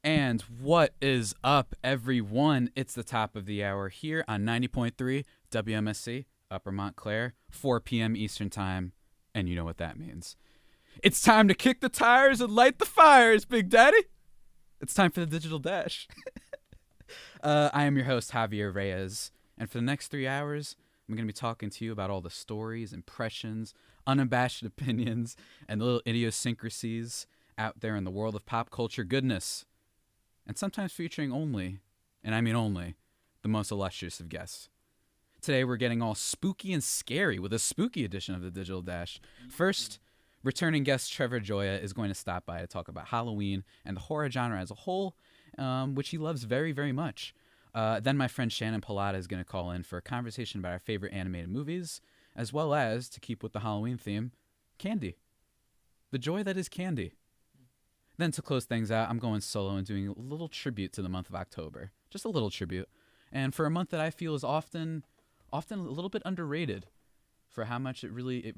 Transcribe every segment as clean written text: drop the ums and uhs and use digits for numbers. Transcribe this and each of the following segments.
And what is up, everyone? It's the top of the hour here on 90.3 WMSC, Upper Montclair, 4 p.m. Eastern Time. And you know what that means. It's time to kick the tires and light the fires, Big Daddy. It's time for the Digital Dash. I am your host, Javier Reyes. And for the next 3 hours, I'm going to be talking to you about all the stories, impressions, unabashed opinions, and little idiosyncrasies out there in the world of pop culture goodness. And sometimes featuring only, and I mean only, the most illustrious of guests. Today we're getting all spooky and scary with a spooky edition of the Digital Dash. First, returning guest Trevor Gioia is going to stop by to talk about Halloween and the horror genre as a whole, which he loves very, very much. Then my friend Shannon Pallatta is going to call in for a conversation about our favorite animated movies, as well as, to keep with the Halloween theme, candy. The joy that is candy. Then to close things out, I'm going solo and doing a little tribute to the month of October. Just a little tribute. And for a month that I feel is often a little bit underrated for how much it really,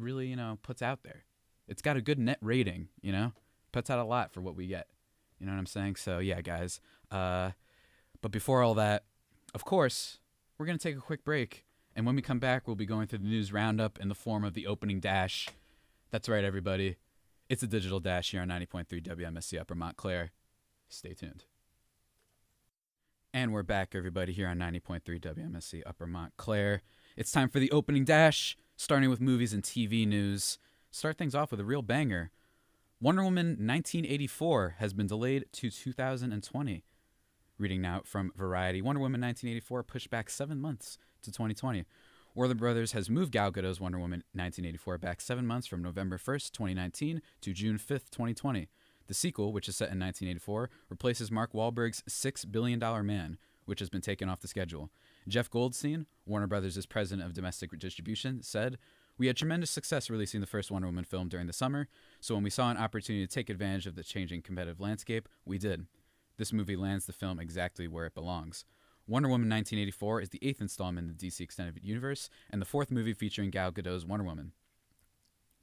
puts out there. It's got a good net rating, puts out a lot for what we get. You know what I'm saying? So yeah, guys. But before all that, of course, we're going to take a quick break. And when we come back, we'll be going through the news roundup in the form of the opening dash. That's right, everybody. It's a Digital Dash here on 90.3 WMSC Upper Montclair. Stay tuned. And we're back, everybody, here on 90.3 WMSC Upper Montclair. It's time for the opening dash, starting with movies and TV news. Start things off with a real banger. Wonder Woman 1984 has been delayed to 2020. Reading now from Variety. Wonder Woman 1984 pushed back 7 months to 2020. Warner Brothers has moved Gal Gadot's Wonder Woman 1984 back 7 months from November 1st, 2019 to June 5th, 2020. The sequel, which is set in 1984, replaces Mark Wahlberg's $6 billion Man, which has been taken off the schedule. Jeff Goldstein, Warner Brothers' president of domestic distribution, said, "We had tremendous success releasing the first Wonder Woman film during the summer, so when we saw an opportunity to take advantage of the changing competitive landscape, we did. This movie lands the film exactly where it belongs." Wonder Woman 1984 is the 8th installment in the DC Extended Universe and the 4th movie featuring Gal Gadot's Wonder Woman.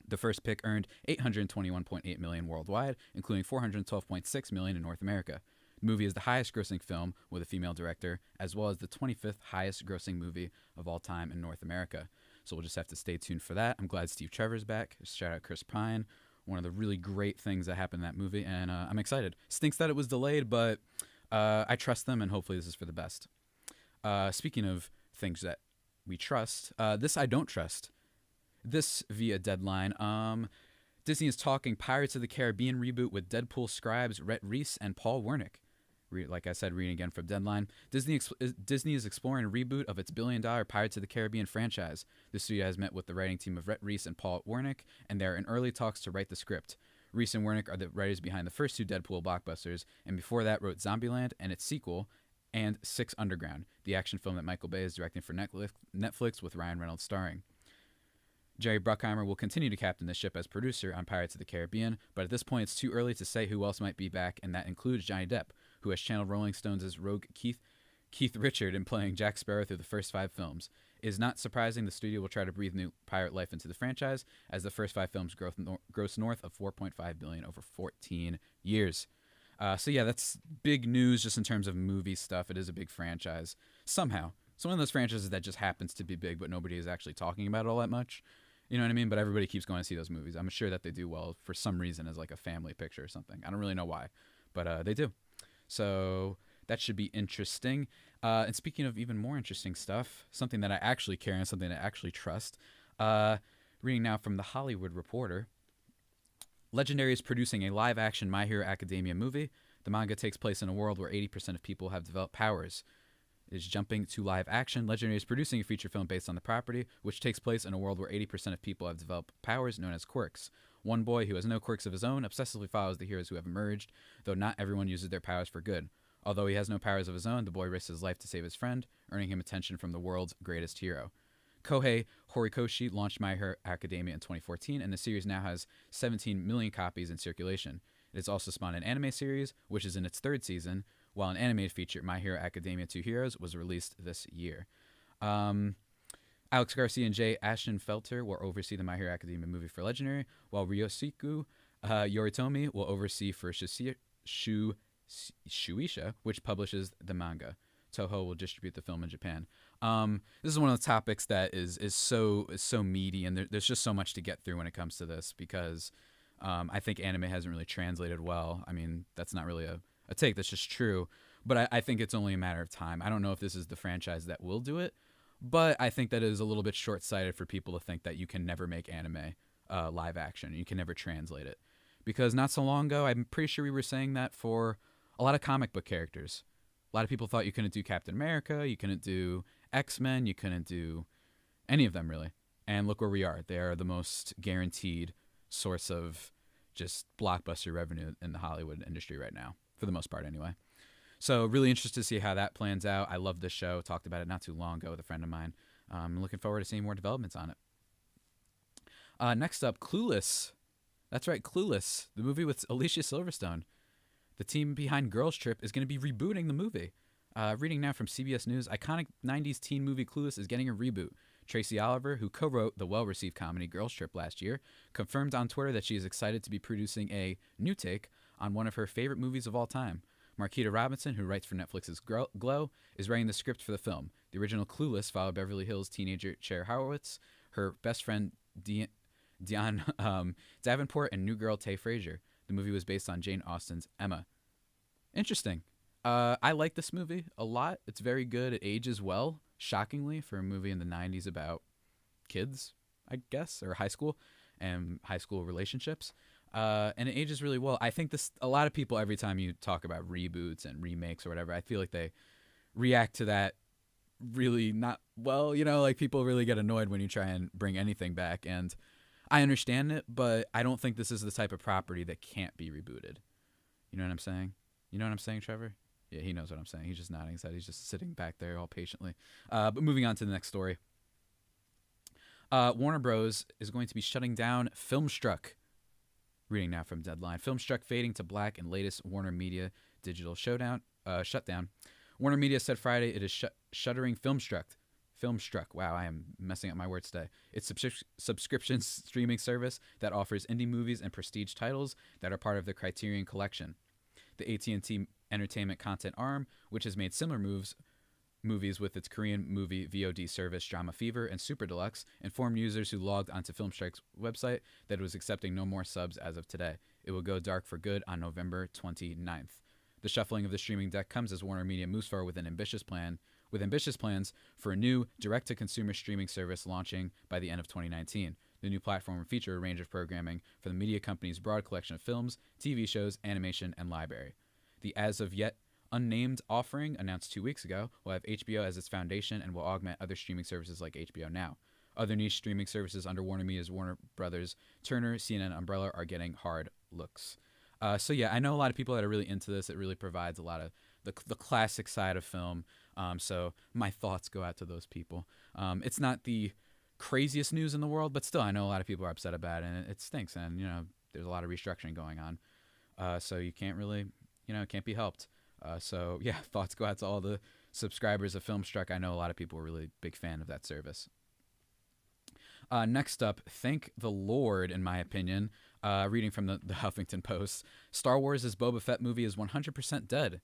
The first pick earned $821.8 million worldwide, including $412.6 million in North America. The movie is the highest-grossing film with a female director, as well as the 25th highest-grossing movie of all time in North America. So we'll just have to stay tuned for that. I'm glad Steve Trevor's back. Shout out Chris Pine. One of the really great things that happened in that movie, and I'm excited. Stinks that it was delayed, but I trust them, and hopefully this is for the best. Speaking of things that we trust, this I don't trust. This via Deadline. Disney is talking Pirates of the Caribbean reboot with Deadpool scribes Rhett Reese and Paul Wernick. Like I said, reading again from Deadline. Disney is exploring a reboot of its billion-dollar Pirates of the Caribbean franchise. The studio has met with the writing team of Rhett Reese and Paul Wernick, and they are in early talks to write the script. Reese and Wernick are the writers behind the first two Deadpool blockbusters, and before that wrote Zombieland and its sequel, and Six Underground, the action film that Michael Bay is directing for Netflix with Ryan Reynolds starring. Jerry Bruckheimer will continue to captain the ship as producer on Pirates of the Caribbean, but at this point it's too early to say who else might be back, and that includes Johnny Depp, who has channeled Rolling Stones' rogue Keith Richard in playing Jack Sparrow through the first 5 films. It is not surprising the studio will try to breathe new pirate life into the franchise, as the first 5 films gross north of $4.5 billion over 14 years. So yeah, that's big news just in terms of movie stuff. It is a big franchise. Somehow. It's one of those franchises that just happens to be big, but nobody is actually talking about it all that much. You know what I mean? But everybody keeps going to see those movies. I'm sure that they do well for some reason as like a family picture or something. I don't really know why, but they do. So that should be interesting. And speaking of even more interesting stuff, something that I actually care and something that I actually trust, reading now from The Hollywood Reporter. Legendary is producing a live-action My Hero Academia movie. The manga takes place in a world where 80% of people have developed powers. It is jumping to live action. Legendary is producing a feature film based on the property, which takes place in a world where 80% of people have developed powers known as quirks. One boy who has no quirks of his own obsessively follows the heroes who have emerged, though not everyone uses their powers for good. Although he has no powers of his own, the boy risks his life to save his friend, earning him attention from the world's greatest hero. Kohei Horikoshi launched My Hero Academia in 2014, and the series now has 17 million copies in circulation. It has also spawned an anime series, which is in its 3rd season, while an animated feature, My Hero Academia 2 Heroes, was released this year. Alex Garcia and Jay Ashenfelter will oversee the My Hero Academia movie for Legendary, while Ryosuke Yoritomi will oversee for Shueisha Shueisha, which publishes the manga. Toho will distribute the film in Japan. This is one of the topics that is so meaty, and there's just so much to get through when it comes to this, because I think anime hasn't really translated well. I mean, that's not really a take, that's just true. But I think it's only a matter of time. I don't know if this is the franchise that will do it, but I think that it is a little bit short-sighted for people to think that you can never make anime live action. You can never translate it. Because not so long ago, I'm pretty sure we were saying that for a lot of comic book characters. A lot of people thought you couldn't do Captain America, you couldn't do X-Men, you couldn't do any of them, really. And look where we are. They are the most guaranteed source of just blockbuster revenue in the Hollywood industry right now, for the most part anyway. So really interested to see how that plans out. I love this show. Talked about it not too long ago with a friend of mine. I'm looking forward to seeing more developments on it. Next up, Clueless. That's right, Clueless, the movie with Alicia Silverstone. The team behind Girls Trip is going to be rebooting the movie. Reading now from CBS News, iconic 90s teen movie Clueless is getting a reboot. Tracy Oliver, who co-wrote the well-received comedy Girls Trip last year, confirmed on Twitter that she is excited to be producing a new take on one of her favorite movies of all time. Marquita Robinson, who writes for Netflix's Glow, is writing the script for the film. The original Clueless followed Beverly Hills teenager Cher Horowitz, her best friend Dionne Davenport, and new girl Tay Frazier. The movie was based on Jane Austen's Emma. Interesting. I like this movie a lot. It's very good. It ages well, shockingly, for a movie in the 90s about kids, I guess, or high school and high school relationships. And it ages really well. I think a lot of people, every time you talk about reboots and remakes or whatever, I feel like they react to that really not well. Like people really get annoyed when you try and bring anything back. And I understand it, but I don't think this is the type of property that can't be rebooted. You know what I'm saying? You know what I'm saying, Trevor? Yeah, he knows what I'm saying. He's just nodding his head. He's just sitting back there all patiently. But moving on to the next story. Warner Bros. Is going to be shutting down Filmstruck. Reading now from Deadline. Filmstruck fading to black in latest Warner Media digital shutdown. Warner Media said Friday it is shuttering Filmstruck. Wow, I am messing up my words today. It's subscription streaming service that offers indie movies and prestige titles that are part of the Criterion Collection. The AT&T entertainment content arm, which has made similar movies with its Korean movie VOD service Drama Fever and Super Deluxe, informed users who logged onto Filmstruck's website that it was accepting no more subs as of today. It will go dark for good on November 29th. The shuffling of the streaming deck comes as Warner Media moves forward with ambitious plans for a new direct-to-consumer streaming service launching by the end of 2019. The new platform will feature a range of programming for the media company's broad collection of films, TV shows, animation, and library. The as-of-yet unnamed offering, announced 2 weeks ago, will have HBO as its foundation and will augment other streaming services like HBO Now. Other niche streaming services under Warner Media's Warner Brothers, Turner, CNN, Umbrella are getting hard looks. So yeah, I know a lot of people that are really into this. It really provides a lot of the classic side of film. So my thoughts go out to those people. It's not the craziest news in the world, but still, I know a lot of people are upset about it, and it stinks. And there's a lot of restructuring going on. So you can't really, it can't be helped. So yeah, thoughts go out to all the subscribers of Filmstruck. I know a lot of people are really big fan of that service. Next up, thank the Lord, in my opinion, reading from the Huffington Post, Star Wars' Boba Fett movie is 100% dead,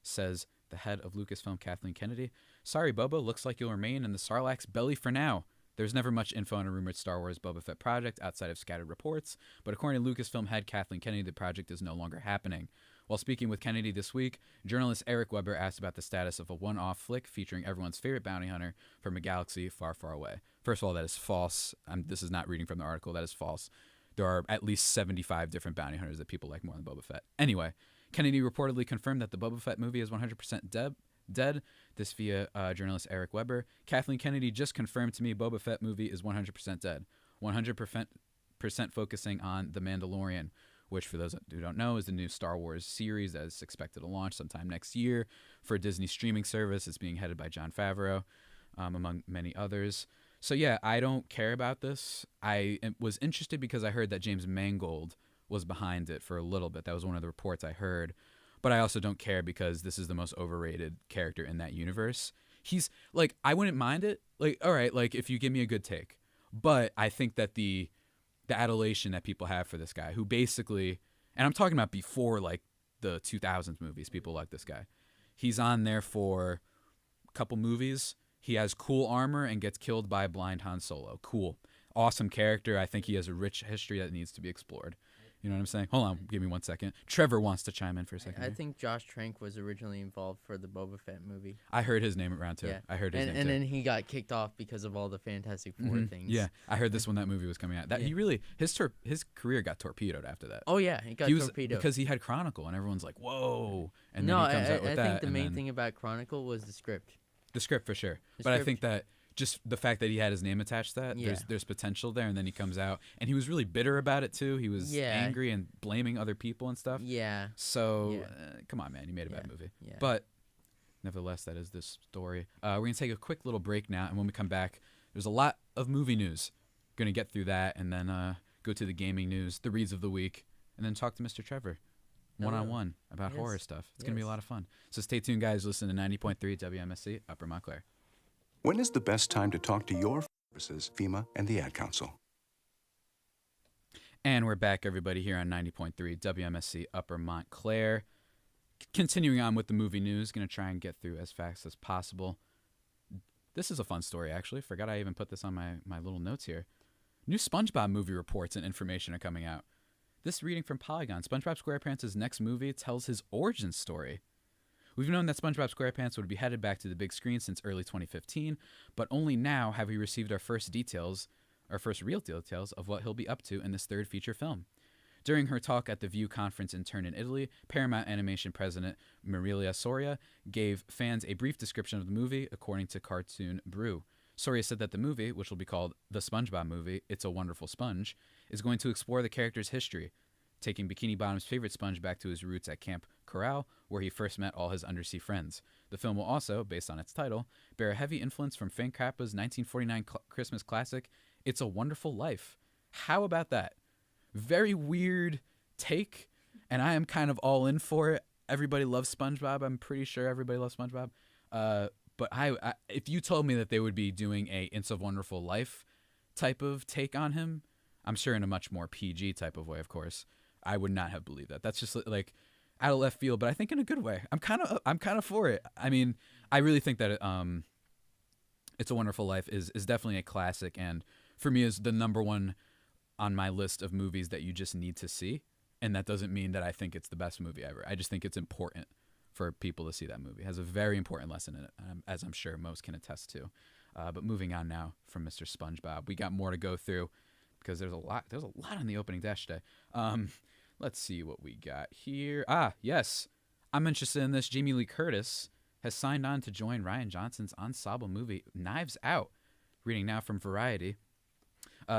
says the head of Lucasfilm, Kathleen Kennedy. Sorry, Boba, looks like you'll remain in the Sarlacc's belly for now. There's never much info on a rumored Star Wars Boba Fett project outside of scattered reports, but according to Lucasfilm head Kathleen Kennedy, the project is no longer happening. While speaking with Kennedy this week, journalist Eric Weber asked about the status of a one-off flick featuring everyone's favorite bounty hunter from a galaxy far, far away. First of all, that is false. This is not reading from the article. That is false. There are at least 75 different bounty hunters that people like more than Boba Fett. Anyway, Kennedy reportedly confirmed that the Boba Fett movie is 100% dead. This via journalist Eric Weber. Kathleen Kennedy just confirmed to me Boba Fett movie is 100% dead. 100% focusing on The Mandalorian, which, for those who don't know, is the new Star Wars series that is expected to launch sometime next year for a Disney streaming service. It's being headed by Jon Favreau, among many others. So yeah, I don't care about this. I was interested because I heard that James Mangold was behind it for a little bit. That was one of the reports I heard. But I also don't care because this is the most overrated character in that universe. He's, like, I wouldn't mind it. Like, all right, like, if you give me a good take. But I think that the adulation that people have for this guy, who basically, and I'm talking about before, like, the 2000s movies. People like this guy. He's on there for a couple movies. He has cool armor and gets killed by a blind Han Solo. Cool. Awesome character. I think he has a rich history that needs to be explored. You know what I'm saying? Hold on. Give me 1 second. Trevor wants to chime in for a second. I think Josh Trank was originally involved for the Boba Fett movie. I heard his name around too. Yeah. I heard his name too. And then he got kicked off because of all the Fantastic Four things. Yeah. I heard this when that movie was coming out. That he really his career got torpedoed after that. Oh yeah, he got torpedoed because he had Chronicle and everyone's like, "Whoa." And no, then he comes out with I that. think the main thing about Chronicle was the script. The script for sure. But I think that just the fact that he had his name attached to that, there's potential there, and then he comes out, and he was really bitter about it too. He was angry and blaming other people and stuff. Yeah. So, come on, man, you made a bad movie. Yeah. But, nevertheless, that is this story. We're going to take a quick little break now, and when we come back, there's a lot of movie news. Going to get through that, and then go to the gaming news, the reads of the week, and then talk to Mr. Trevor one-on-one about horror stuff. It's going to be a lot of fun. So stay tuned, guys. Listen to 90.3 WMSC, Upper Montclair. When is the best time to talk to your services, FEMA and the Ad Council? And we're back, everybody, here on 90.3 WMSC Upper Montclair. Continuing on with the movie news, going to try and get through as fast as possible. This is a fun story, actually. Forgot I even put this on my little notes here. New SpongeBob movie reports and information are coming out. This reading from Polygon. SpongeBob SquarePants' next movie tells his origin story. We've known that SpongeBob SquarePants would be headed back to the big screen since early 2015, but only now have we received our first real details of what he'll be up to in this third feature film. During her talk at the View conference in Turin, Italy, Paramount Animation president Marilia Soria gave fans a brief description of the movie, according to Cartoon Brew. Soria said that the movie, which will be called The SpongeBob Movie, It's a Wonderful Sponge, is going to explore the character's history, taking Bikini Bottom's favorite sponge back to his roots at Camp Corral, where he first met all his undersea friends. The film will also, based on its title, bear a heavy influence from Frank Capra's 1949 Christmas classic, It's a Wonderful Life. How about that? Very weird take, and I am kind of all in for it. Everybody loves SpongeBob. I'm pretty sure everybody loves SpongeBob. But I if you told me that they would be doing a It's a Wonderful Life type of take on him, I'm sure in a much more PG type of way, of course, I would not have believed that. That's just like out of left field, but I think in a good way. I'm kind of for it. I mean, I really think that It's a Wonderful Life is definitely a classic, and for me is the number one on my list of movies that you just need to see. And that doesn't mean that I think it's the best movie ever. I just think it's important for people to see that movie. It has a very important lesson in it, as I'm sure most can attest to. But moving on now from Mr. SpongeBob, we got more to go through because there's a lot on the opening dash today. Let's see what we got here. Yes. I'm interested in this. Jamie Lee Curtis has signed on to join Rian Johnson's ensemble movie, Knives Out. Reading now from Variety.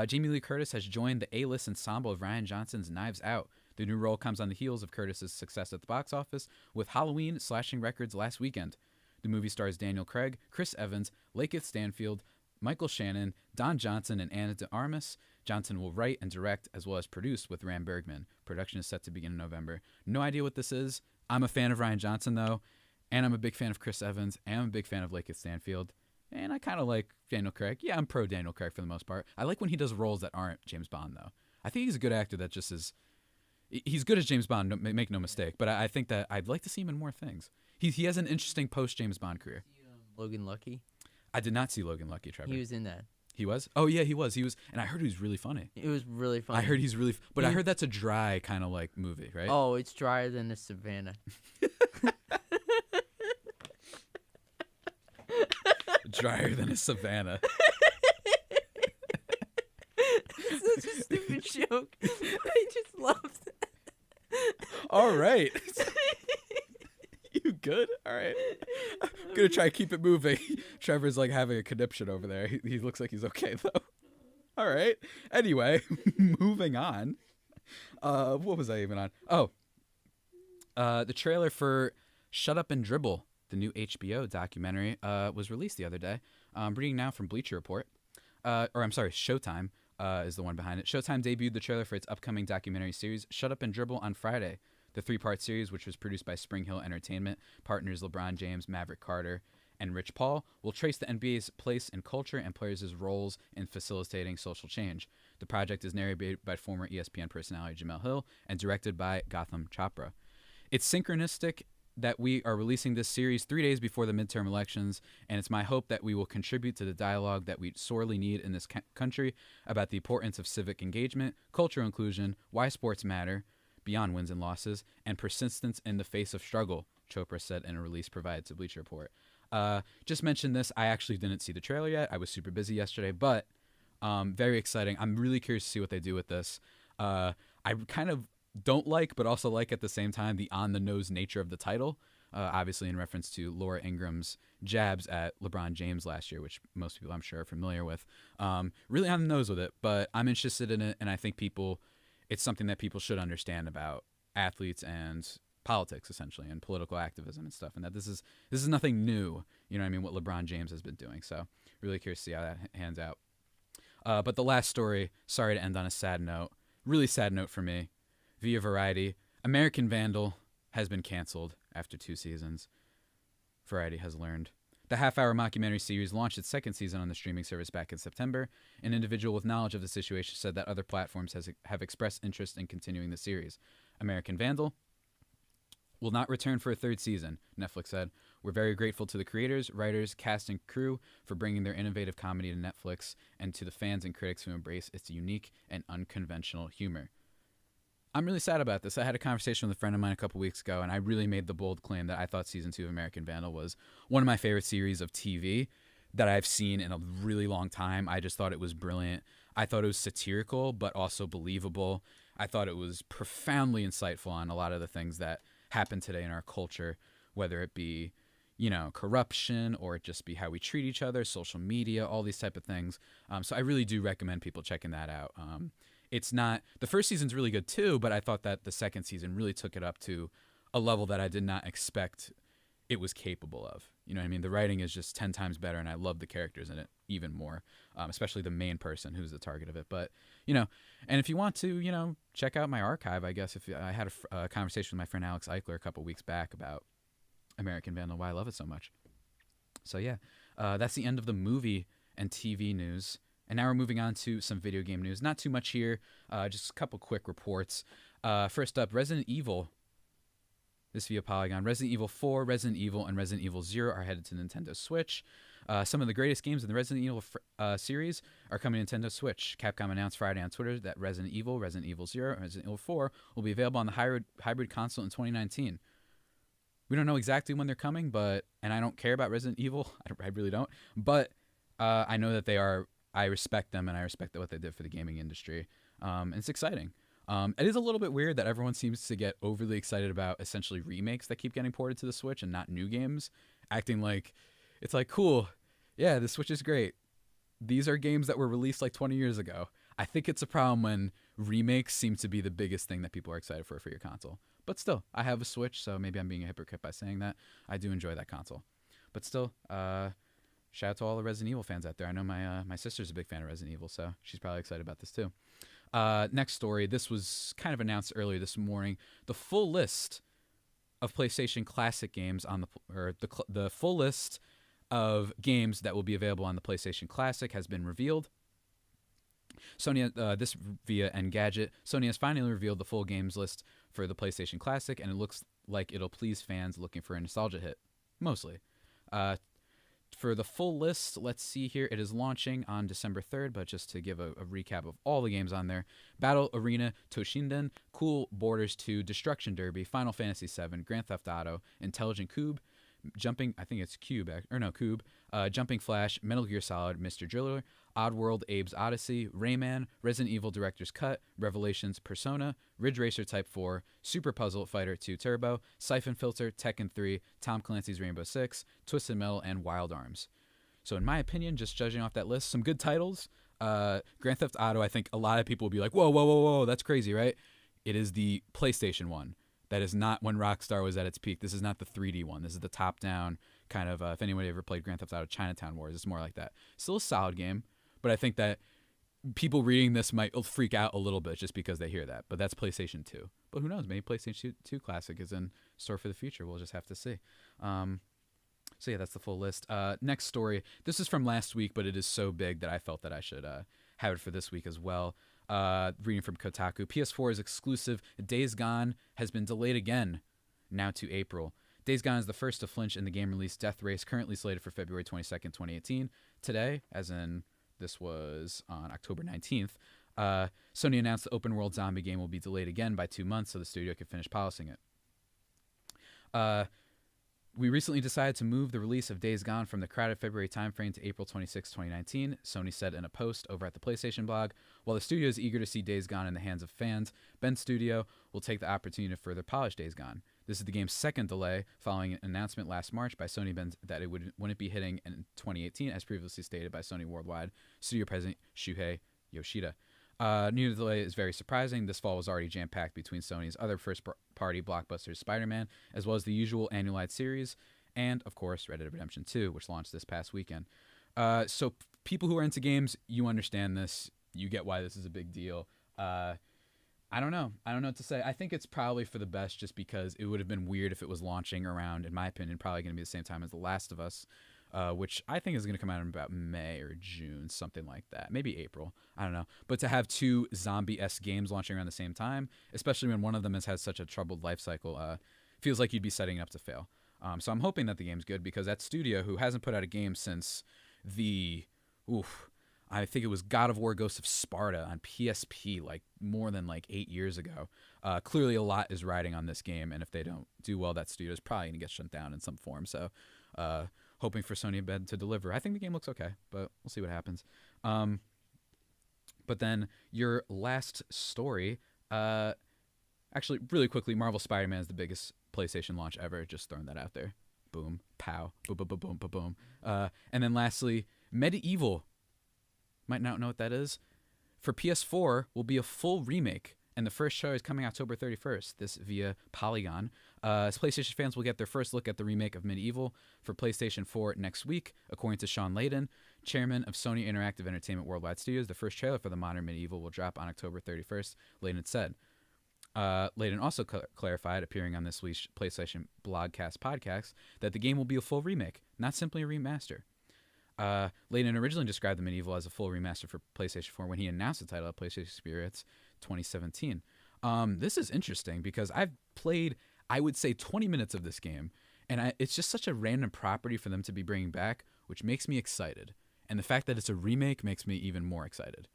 Jamie Lee Curtis has joined the A-list ensemble of Rian Johnson's Knives Out. The new role comes on the heels of Curtis's success at the box office, with Halloween slashing records last weekend. The movie stars Daniel Craig, Chris Evans, Lakeith Stanfield, Michael Shannon, Don Johnson, and Anna de Armas. Johnson will write and direct as well as produce with Ram Bergman. Production is set to begin in November. No idea what this is. I'm a fan of Rian Johnson, though, and I'm a big fan of Chris Evans, and I'm a big fan of Lakeith Stanfield, and I kind of like Daniel Craig. Yeah, I'm pro Daniel Craig for the most part. I like when he does roles that aren't James Bond, though. I think he's a good actor that just is... He's good as James Bond, make no mistake, but I think that I'd like to see him in more things. He has an interesting post-James Bond career. Logan Lucky? I did not see Logan Lucky, Trevor. He was in that. He was? Oh, yeah, he was. And I heard he was really funny. It was really funny. I heard he's really... But I heard that's a dry kind of like movie, right? Oh, it's drier than the Savannah. Drier than a Savannah. It's such a stupid joke. I just loved it. All right. You good? All right. I'm going to try to keep it moving. Trevor's like having a conniption over there. He looks like he's okay, though. All right. Anyway, moving on. What was I even on? Oh. The trailer for Shut Up and Dribble, the new HBO documentary, was released the other day. I'm reading now from Bleacher Report. Showtime is the one behind it. Showtime debuted the trailer for its upcoming documentary series, Shut Up and Dribble, on Friday. The 3-part series, which was produced by Spring Hill Entertainment, partners LeBron James, Maverick Carter, and Rich Paul, will trace the NBA's place in culture and players' roles in facilitating social change. The project is narrated by former ESPN personality Jamel Hill and directed by Gotham Chopra. It's synchronistic that we are releasing this series 3 days before the midterm elections, and it's my hope that we will contribute to the dialogue that we sorely need in this country about the importance of civic engagement, cultural inclusion, why sports matter, beyond wins and losses, and persistence in the face of struggle, Chopra said in a release provided to Bleacher Report. Just mentioned this. I actually didn't see the trailer yet. I was super busy yesterday, but very exciting. I'm really curious to see what they do with this. I kind of don't like, but also like at the same time, the on-the-nose nature of the title, obviously in reference to Laura Ingram's jabs at LeBron James last year, which most people I'm sure are familiar with. Really on the nose with it, but I'm interested in it, and I think it's something that people should understand about athletes and politics, essentially, and political activism and stuff, and that this is nothing new, you know what I mean, what LeBron James has been doing. So really curious to see how that hands out. But the last story, sorry to end on a sad note, really sad note for me, via Variety, American Vandal has been canceled after 2 seasons. Variety has learned. The half-hour mockumentary series launched its 2nd season on the streaming service back in September. An individual with knowledge of the situation said that other platforms have expressed interest in continuing the series. American Vandal will not return for a 3rd season, Netflix said. We're very grateful to the creators, writers, cast, and crew for bringing their innovative comedy to Netflix, and to the fans and critics who embrace its unique and unconventional humor. I'm really sad about this. I had a conversation with a friend of mine a couple weeks ago, and I really made the bold claim that I thought season 2 of American Vandal was one of my favorite series of TV that I've seen in a really long time. I just thought it was brilliant. I thought it was satirical, but also believable. I thought it was profoundly insightful on a lot of the things that happen today in our culture, whether it be, corruption, or it just be how we treat each other, social media, all these type of things. So I really do recommend people checking that out. It's not, the first season's really good too, but I thought that the 2nd season really took it up to a level that I did not expect it was capable of. You know what I mean? The writing is just 10 times better, and I love the characters in it even more, especially the main person who's the target of it. But, and if you want to, check out my archive, I guess. I had a conversation with my friend Alex Eichler a couple weeks back about American Vandal, why I love it so much. So, yeah, that's the end of the movie and TV news. And now we're moving on to some video game news. Not too much here, just a couple quick reports. First up, Resident Evil. This via Polygon. Resident Evil 4, Resident Evil, and Resident Evil 0 are headed to Nintendo Switch. Some of the greatest games in the Resident Evil series are coming to Nintendo Switch. Capcom announced Friday on Twitter that Resident Evil 0, and Resident Evil 4 will be available on the hybrid console in 2019. We don't know exactly when they're coming, and I don't care about Resident Evil. I really don't. But I know that they are. I respect them, and I respect what they did for the gaming industry. And it's exciting. It is a little bit weird that everyone seems to get overly excited about essentially remakes that keep getting ported to the Switch and not new games, acting like it's like, cool, yeah, the Switch is great. These are games that were released like 20 years ago. I think it's a problem when remakes seem to be the biggest thing that people are excited for your console. But still, I have a Switch, so maybe I'm being a hypocrite by saying that. I do enjoy that console. But still, shout out to all the Resident Evil fans out there. I know my sister's a big fan of Resident Evil, so she's probably excited about this too. Next story. This was kind of announced earlier this morning. The full list of PlayStation Classic games the full list of games that will be available on the PlayStation Classic has been revealed. Sony, this via Engadget, Sony has finally revealed the full games list for the PlayStation Classic, and it looks like it'll please fans looking for a nostalgia hit, mostly. For the full list, let's see here. It is launching on December 3rd, but just to give a recap of all the games on there. Battle Arena Toshinden, Cool Borders 2, Destruction Derby, Final Fantasy VII, Grand Theft Auto, Intelligent Cube, Jumping Flash, Metal Gear Solid, Mr. Driller, Oddworld, Abe's Odyssey, Rayman, Resident Evil Director's Cut, Revelations, Persona, Ridge Racer Type 4, Super Puzzle Fighter 2 Turbo, Siphon Filter, Tekken 3, Tom Clancy's Rainbow Six, Twisted Metal, and Wild Arms. So in my opinion, just judging off that list, some good titles. Grand Theft Auto, I think a lot of people will be like, whoa, that's crazy, right? It is the PlayStation one. That is not when Rockstar was at its peak. This is not the 3D one. This is the top-down kind of, if anybody ever played Grand Theft Auto Chinatown Wars, it's more like that. Still a solid game, but I think that people reading this might freak out a little bit just because they hear that. But that's PlayStation 2. But who knows? Maybe PlayStation 2 Classic is in store for the future. We'll just have to see. So yeah, that's the full list. Next story. This is from last week, but it is so big that I felt that I should have it for this week as well. Reading from Kotaku, PS4's exclusive Days Gone has been delayed again. now to April. Days Gone is the first to flinch in the game release death race, currently slated for February 22nd, 2018. Today, as in this was on October 19th, Sony announced the open world zombie game will be delayed again by 2 months so the studio can finish polishing it. We recently decided to move the release of Days Gone from the crowded February timeframe to April 26, 2019, Sony said in a post over at the PlayStation blog. While the studio is eager to see Days Gone in the hands of fans, Bend Studio will take the opportunity to further polish Days Gone. This is the game's second delay, following an announcement last March by Sony Bend that it wouldn't be hitting in 2018, as previously stated by Sony Worldwide Studio President Shuhei Yoshida. New delay is very surprising. This fall was already jam-packed between Sony's other first-party blockbusters, Spider-Man, as well as the usual annualized series, and, of course, Red Dead Redemption 2, which launched this past weekend. So people who are into games, you understand this. You get why this is a big deal. I don't know. I don't know what to say. I think it's probably for the best just because it would have been weird if it was launching around, in my opinion, probably going to be the same time as The Last of Us. Which I think is going to come out in about May or June, something like that. Maybe April. I don't know. But to have two zombie-esque games launching around the same time, especially when one of them has had such a troubled life cycle, feels like you'd be setting it up to fail. So I'm hoping that the game's good because that studio, who hasn't put out a game since I think it was God of War Ghost of Sparta on PSP, like more than 8 years ago. Clearly a lot is riding on this game, and if they don't do well, that studio is probably going to get shut down in some form. So hoping for Sony Bend to deliver. I think the game looks okay, but we'll see what happens. But then your last story, actually, really quickly, Marvel Spider-Man is the biggest PlayStation launch ever. Just throwing that out there. Boom, pow, boom, boom, boom, boom, boom, boom. And then lastly, Medieval. Might not know what that is. For PS4, will be a full remake. And the first show is coming October 31st, this via Polygon. As PlayStation fans will get their first look at the remake of Medieval for PlayStation 4 next week, according to Sean Layden, chairman of Sony Interactive Entertainment Worldwide Studios. The first trailer for the modern Medieval will drop on October 31st, Layden said. Layden also clarified, appearing on this week's PlayStation Blogcast podcast, that the game will be a full remake, not simply a remaster. Layden originally described the Medieval as a full remaster for PlayStation 4 when he announced the title of PlayStation Experience 2017. This is interesting because I've played, I would say, 20 minutes of this game, and it's just such a random property for them to be bringing back, which makes me excited. And the fact that it's a remake makes me even more excited,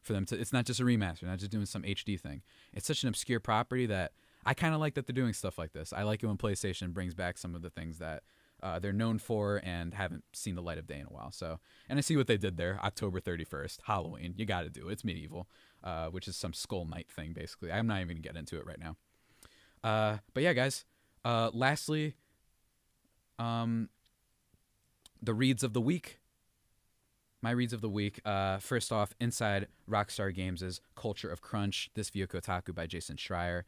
for them to, it's not just a remaster, not just doing some HD thing. It's such an obscure property that I kind of like that they're doing stuff like this. I like it when PlayStation brings back some of the things that they're known for and haven't seen the light of day in a while. So, and I see what they did there. October 31st, Halloween. You got to do it. It's Medieval, which is some Skull Knight thing, basically. I'm not even going to get into it right now. But yeah, guys. Lastly, the reads of the week. My reads of the week. First off, Inside Rockstar Games' Culture of Crunch. This via Kotaku by Jason Schreier.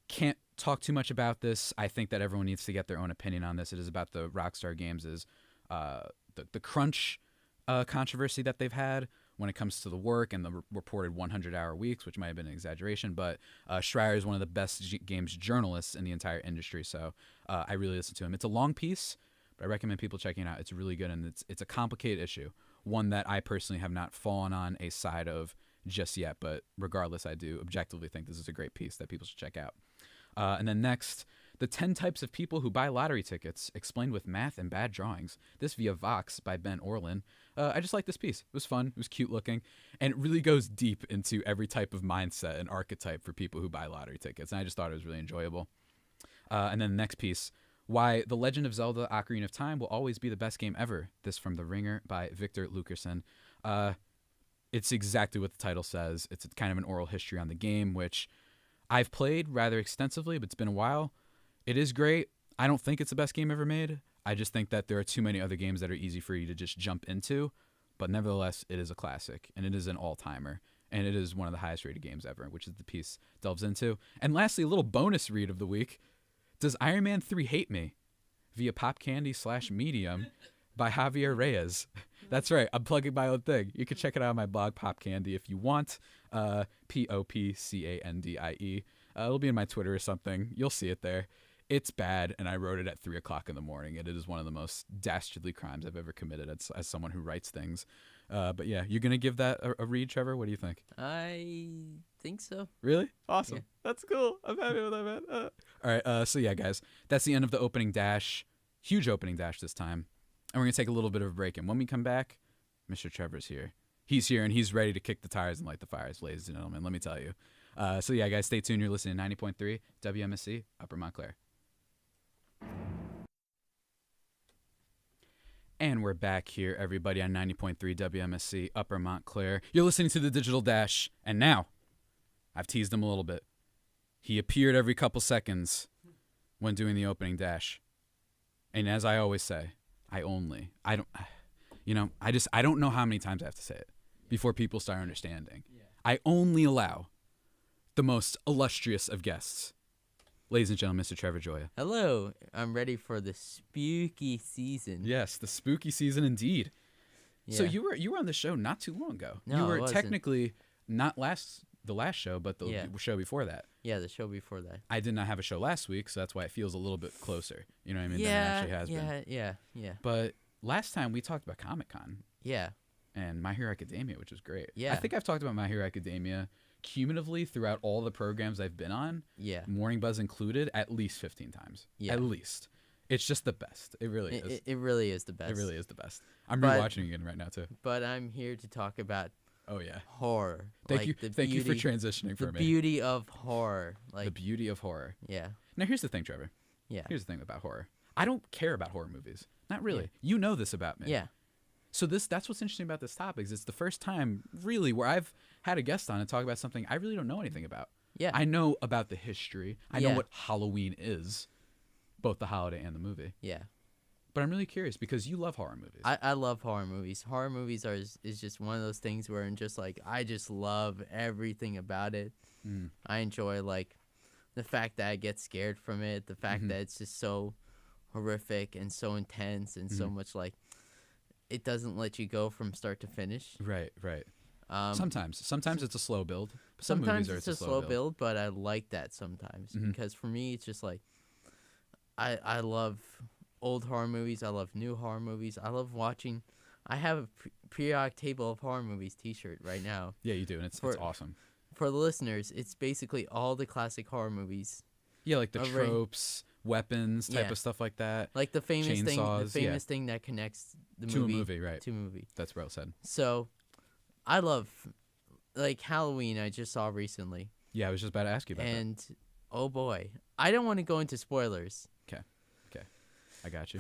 Can't talk too much about this. I think that everyone needs to get their own opinion on this. It is about the Rockstar Games' the crunch controversy that they've had when it comes to the work and the reported 100-hour weeks, which might have been an exaggeration, but Schreier is one of the best games journalists in the entire industry, so I really listen to him. It's a long piece, but I recommend people checking it out. It's really good, and it's a complicated issue, one that I personally have not fallen on a side of just yet, but regardless, I do objectively think this is a great piece that people should check out. And then next, the 10 types of people who buy lottery tickets, explained with math and bad drawings. This via Vox by Ben Orlin. I just like this piece. It was fun. It was cute looking. And it really goes deep into every type of mindset and archetype for people who buy lottery tickets. And I just thought it was really enjoyable. And then the next piece, why The Legend of Zelda Ocarina of Time will always be the best game ever. This from The Ringer by Victor Lukerson. It's exactly what the title says. It's kind of an oral history on the game, which I've played rather extensively, but it's been a while. It is great. I don't think it's the best game ever made. I just think that there are too many other games that are easy for you to just jump into. But nevertheless, it is a classic, and it is an all-timer. And it is one of the highest-rated games ever, which is the piece delves into. And lastly, a little bonus read of the week. Does Iron Man 3 Hate Me? Via Pop Candy / Medium by Javier Reyes. That's right. I'm plugging my own thing. You can check it out on my blog, Pop Candy, if you want. POPCANDIE. It'll be in my Twitter or something. You'll see it there. It's bad, and I wrote it at 3 o'clock in the morning. It is one of the most dastardly crimes I've ever committed as someone who writes things. But yeah, you're gonna give that a read, Trevor? What do you think? I think so. Really? Awesome. Yeah. That's cool. I'm happy with that, man. All right. So yeah, guys, that's the end of the opening dash. Huge opening dash this time, and we're gonna take a little bit of a break. And when we come back, Mr. Trevor's here. He's here and he's ready to kick the tires and light the fires, ladies and gentlemen. Let me tell you. So yeah, guys, stay tuned. You're listening to 90.3 WMSC Upper Montclair. And we're back here, everybody, on 90.3 WMSC Upper Montclair. You're listening to the Digital Dash, and now I've teased him a little bit. He appeared every couple seconds when doing the opening dash. And as I always say, I don't know how many times I have to say it before people start understanding. Yeah. I only allow the most illustrious of guests. Ladies and gentlemen, Mr. Trevor Gioia. Hello. I'm ready for the spooky season. Yes, the spooky season indeed. Yeah. So you were on the show not too long ago. No, you were I wasn't. Technically not the last show, but the show before that. Yeah, the show before that. I did not have a show last week, so that's why it feels a little bit closer. You know what I mean? Than it actually has been. Yeah. But last time we talked about Comic-Con. Yeah. And My Hero Academia, which was great. Yeah. I think I've talked about My Hero Academia cumulatively throughout all the programs I've been on. Yeah. Morning Buzz included, at least 15 times. Yeah. At least. It's just the best. It really is. It really is the best. It really is the best. I'm rewatching it again right now too. But I'm here to talk about horror. Thank you for transitioning for me. The beauty of horror. The beauty of horror. Yeah. Now here's the thing, Trevor. Yeah. Here's the thing about horror. I don't care about horror movies. Not really. Yeah. You know this about me. Yeah. So that's what's interesting about this topic is it's the first time really where I've had a guest on and talk about something I really don't know anything about. Yeah. I know about the history. I know what Halloween is, both the holiday and the movie. Yeah. But I'm really curious because you love horror movies. I love horror movies. Horror movies is just one of those things where I'm just like, I just love everything about it. I enjoy like the fact that I get scared from it, the fact that it's just so horrific and so intense and so much like it doesn't let you go from start to finish. Right. Sometimes it's a slow build. Some sometimes movies it's a slow build, but I like that sometimes because for me it's just like I love old horror movies. I love new horror movies. I love watching. I have a periodic table of horror movies T-shirt right now. Yeah, you do, and it's awesome. For the listeners, it's basically all the classic horror movies. Yeah, like the tropes, weapons, type of stuff like that. Like the famous chainsaws, thing that connects the to movie a movie, right? To a movie. That's well said. So, I love like Halloween. I just saw recently. Yeah, I was just about to ask you about that. And oh boy, I don't want to go into spoilers. Okay, I got you.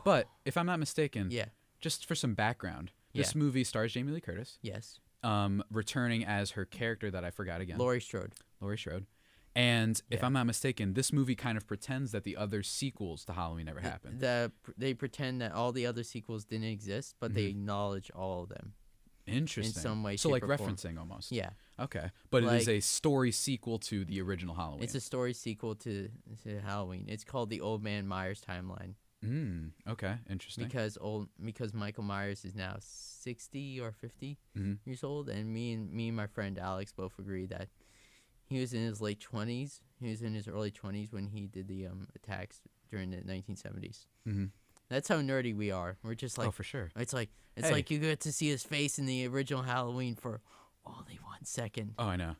But if I'm not mistaken, Yeah. just for some background, this movie stars Jamie Lee Curtis. Yes. Returning as her character that I forgot again. Laurie Strode. And if I'm not mistaken, this movie kind of pretends that the other sequels to Halloween never happened. They pretend that all the other sequels didn't exist, but they acknowledge all of them. Interesting. In some way, so shape, like or form. referencing almost. Yeah. Okay. But it is a story sequel to the original Halloween. It's a story sequel to Halloween. It's called the Old Man Myers timeline. Okay. Interesting. Because Michael Myers is now 60 or 50 years old, and me and my friend Alex both agree that he was in his late 20s. He was in his early 20s when he did the attacks during the 1970s. That's how nerdy we are. We're just like, oh, for sure. It's like like you get to see his face in the original Halloween for only 1 second. Oh, I know.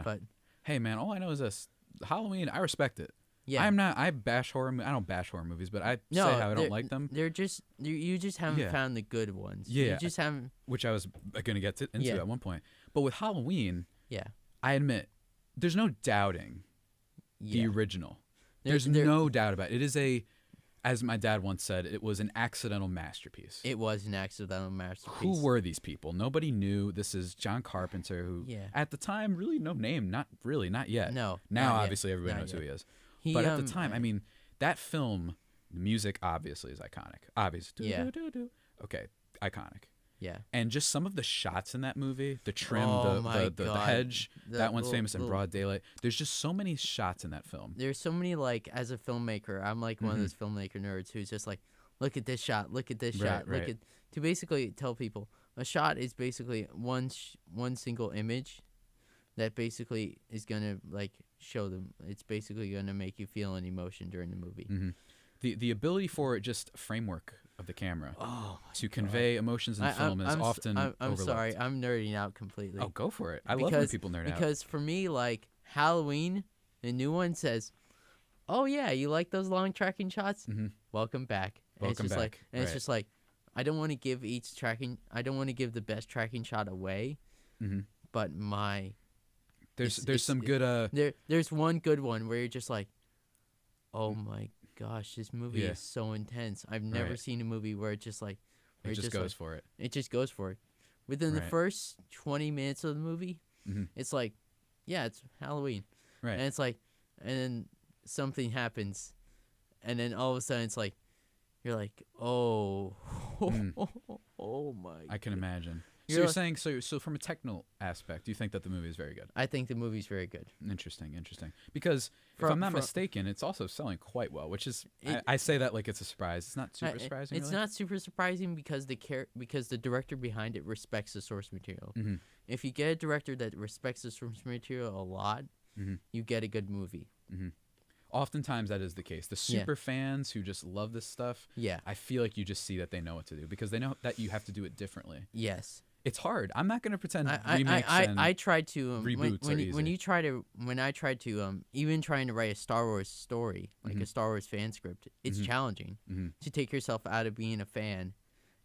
But hey, man, all I know is this: Halloween. I respect it. yeah, I bash horror. I don't bash horror movies, but I say how I don't like them. They're just you just haven't found the good ones. Yeah, you just haven't. Which I was going to get into at one point. But with Halloween, Yeah, I admit there's no doubting the original. There's There- no doubt about it. It is as my dad once said, it was an accidental masterpiece. It was an accidental masterpiece. Who were these people? Nobody knew. This is John Carpenter, who at the time really no name, not yet. No. Now not obviously yet. everybody Not knows who yet. he is. But at the time, I mean, that film, the music obviously is iconic. Obviously. Yeah. Okay, iconic. Yeah. And just some of the shots in that movie, the trim, Oh my the God. hedge, that one's famous in little- broad daylight. There's just so many shots in that film. There's so many, like, as a filmmaker, I'm like one of those filmmaker nerds who's just like, look at this shot, look at this shot, right. look at, to basically tell people a shot is basically one single image that basically is gonna like show them. It's basically gonna make you feel an emotion during the movie. The ability for just framework of the camera Oh, to convey emotions in film is often I'm overlooked. sorry, I'm nerding out completely. Oh, go for it. I love when people nerd out. Because for me, like Halloween, the new one says, "Oh yeah, you like those long tracking shots? Welcome back." And Welcome it's just back. Like, and it's just like, I don't want to give I don't want to give the best tracking shot away, but there's some good there's one good one where you're just like, oh my gosh, this movie is so intense. I've never seen a movie where it just like it just goes for it. It just goes for it. Within the first 20 minutes of the movie, it's like, yeah, it's Halloween. Right. And it's like, and then something happens, and then all of a sudden it's like, you're like, oh, oh my. I can imagine. So You're you're like- saying, so from a technical aspect, do you think that the movie is very good? I think the movie's very good. Interesting. Because if I'm not mistaken, it's also selling quite well, which is, I say that like it's a surprise. It's not super surprising, It's really. not super surprising because because the director behind it respects the source material. If you get a director that respects the source material a lot, you get a good movie. Oftentimes that is the case. The super fans who just love this stuff, I feel like you just see that they know what to do because they know that you have to do it differently. Yes. It's hard. I'm not going to pretend remakes I tried to reboots are easy. when I tried to even trying to write a Star Wars story, like a Star Wars fan script, it's challenging to take yourself out of being a fan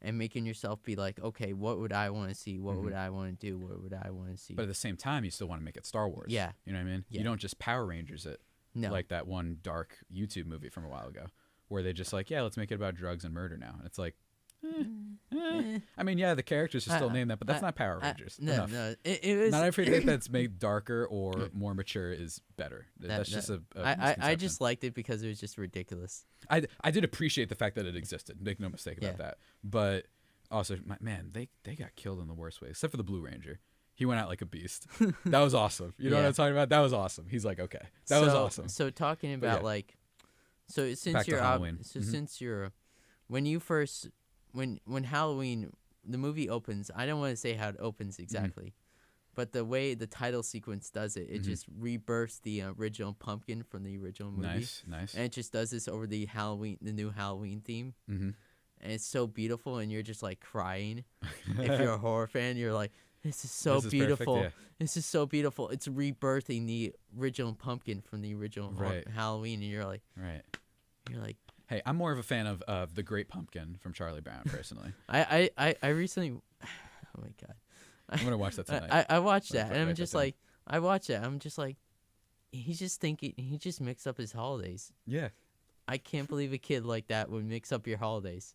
and making yourself be like, okay, what would I want to see? What would I want to do? What would I want to see? But at the same time, you still want to make it Star Wars. Yeah. You know what I mean? Yeah. You don't just Power Rangers it. No. Like that one dark YouTube movie from a while ago where they just like, yeah, let's make it about drugs and murder now. And it's like, I mean, yeah, the characters are still named that, but that's not Power Rangers. No. It was not everything that's made darker or more mature is better. That's just a I misconception. just liked it because it was just ridiculous. I did appreciate the fact that it existed. Make no mistake about that. But also, man, they got killed in the worst way, except for the Blue Ranger. He went out like a beast. That was awesome. You know what I'm talking about? That was awesome. He's like, okay, that was awesome. So talking about like, so since Back to you're Halloween. since you're, when you first when Halloween the movie opens, I don't want to say how it opens exactly, but the way the title sequence does it, it just rebirths the original pumpkin from the original movie. Nice. And it just does this over the new Halloween theme. And it's so beautiful, and you're just like crying. If you're a horror fan, you're like, this is so beautiful. Perfect, yeah. This is so beautiful. It's rebirthing the original pumpkin from the original Halloween, and you're like, Hey, I'm more of a fan of the Great Pumpkin from Charlie Brown, personally. I recently, oh my god, I'm gonna watch that tonight. I watched that, and I'm just like, I watched that. I'm just like, he's just thinking. He just mixed up his holidays. Yeah. I can't believe a kid like that would mix up your holidays.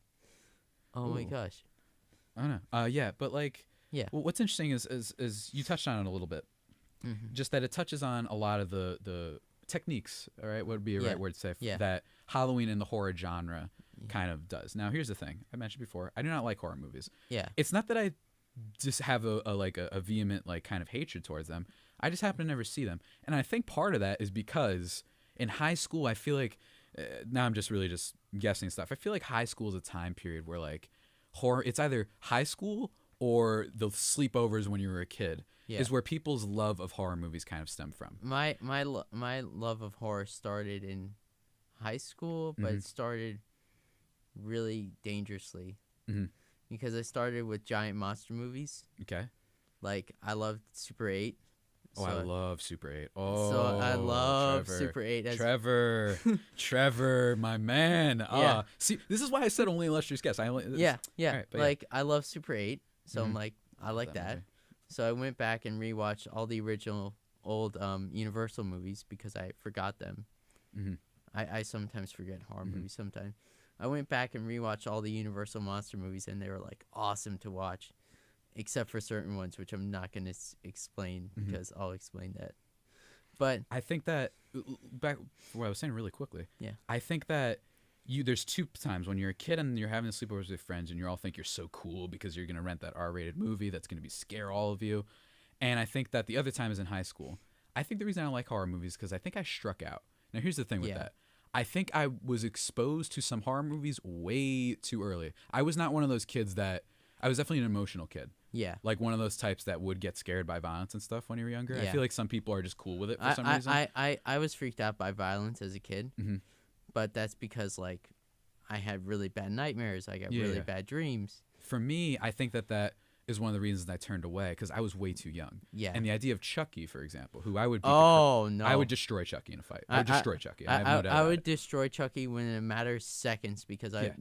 Oh my gosh. I don't know. Yeah, but like, yeah. Well, what's interesting is you touched on it a little bit, just that it touches on a lot of the techniques. All right, what would be a right word to say that Halloween in the horror genre kind of does. Now, here's the thing I mentioned before. I do not like horror movies. Yeah. It's It's not that I just have a vehement like kind of hatred towards them. I just happen to never see them, and I think part of that is because in high school I feel like now I'm just really just guessing stuff. I feel like high school is a time period where like horror. It's either high school or the sleepovers when you were a kid. Is where people's love of horror movies kind of stem from. My love of horror started in high school, but it started really dangerously because I started with giant monster movies. Okay. Like I loved Super 8. Oh, I love Super 8. Oh, so I love Trevor. Super 8. Trevor, my man. See, this is why I said only illustrious guests. Yeah. Right, like I love Super 8, so I'm like I like that that. movie. So I went back and rewatched all the original old Universal movies because I forgot them. I sometimes forget horror movies sometimes. I went back and rewatched all the Universal monster movies, and they were like awesome to watch, except for certain ones, which I'm not going to explain because I'll explain that. But I think that back to what I was saying really quickly. Yeah. I think that there's two times when you're a kid and you're having sleepovers with friends and you all think you're so cool because you're going to rent that R-rated movie that's going to scare all of you. And I think that the other time is in high school. I think the reason I don't like horror movies is because I think I struck out. Now, here's the thing with that. I think I was exposed to some horror movies way too early. I was not one of those kids that – I was definitely an emotional kid. Yeah. Like one of those types that would get scared by violence and stuff when you were younger. Yeah. I feel like some people are just cool with it for some reason. I was freaked out by violence as a kid, but that's because like I had really bad nightmares. I got Yeah, really yeah. bad dreams. For me, I think that is one of the reasons I turned away because I was way too young. Yeah. And the idea of Chucky, for example, who I would beat Oh no! I would destroy Chucky in a fight. I would destroy Chucky. I have no doubt I about would it. destroy Chucky within a matter of seconds because Yeah.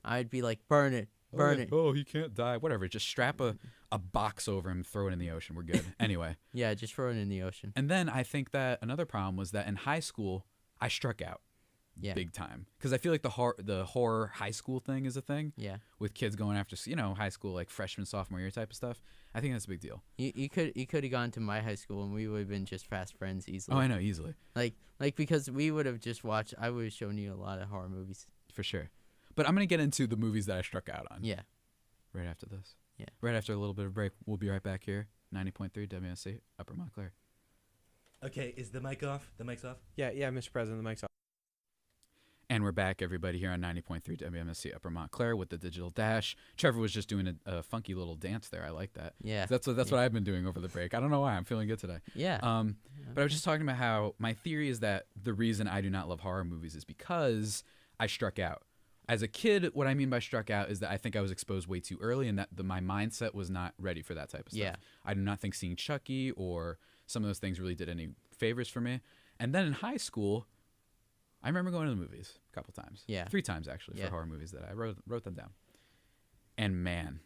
I'd be like, burn it, burn it. Oh, he can't die. Whatever. Just strap a box over him, throw it in the ocean. We're good. Anyway. Yeah, just throw it in the ocean. And then I think that another problem was that in high school, I struck out Yeah. big time because I feel like the horror high school thing is a thing. Yeah. With kids going after high school like freshman sophomore year type of stuff. I think that's a big deal. You could have gone to my high school and we would have been just fast friends easily. Oh, I know, easily. Like because we would have just watched. I would have shown you a lot of horror movies. For sure. But I'm gonna get into the movies that I struck out on. Yeah. Right after this. Yeah. Right after a little bit of break. We'll be right back here. 90.3 WSC Upper Montclair. Okay, is the mic off? The mic's off? Yeah, Mr. President, the mic's off. And we're back, everybody, here on 90.3 WMSC Upper Montclair with the Digital Dash. Trevor was just doing a funky little dance there. I like that. Yeah. That's what I've been doing over the break. I don't know why. I'm feeling good today. Yeah. But I was just talking about how my theory is that the reason I do not love horror movies is because I struck out. As a kid, what I mean by struck out is that I think I was exposed way too early and that my mindset was not ready for that type of stuff. Yeah. I do not think seeing Chucky or some of those things really did any favors for me. And then in high school, I remember going to the movies a couple times. Yeah. 3 times, actually, Yeah. for horror movies that I wrote them down. And man,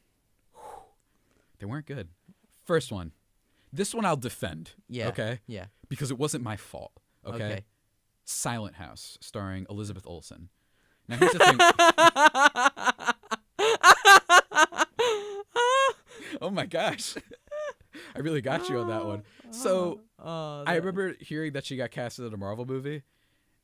they weren't good. First one. This one I'll defend. Yeah. Okay? Yeah. Because it wasn't my fault. Okay? Okay. Silent House, starring Elizabeth Olsen. Now, here's the thing. Oh, my gosh. I really got you on that one. So, I remember hearing that she got casted in a Marvel movie.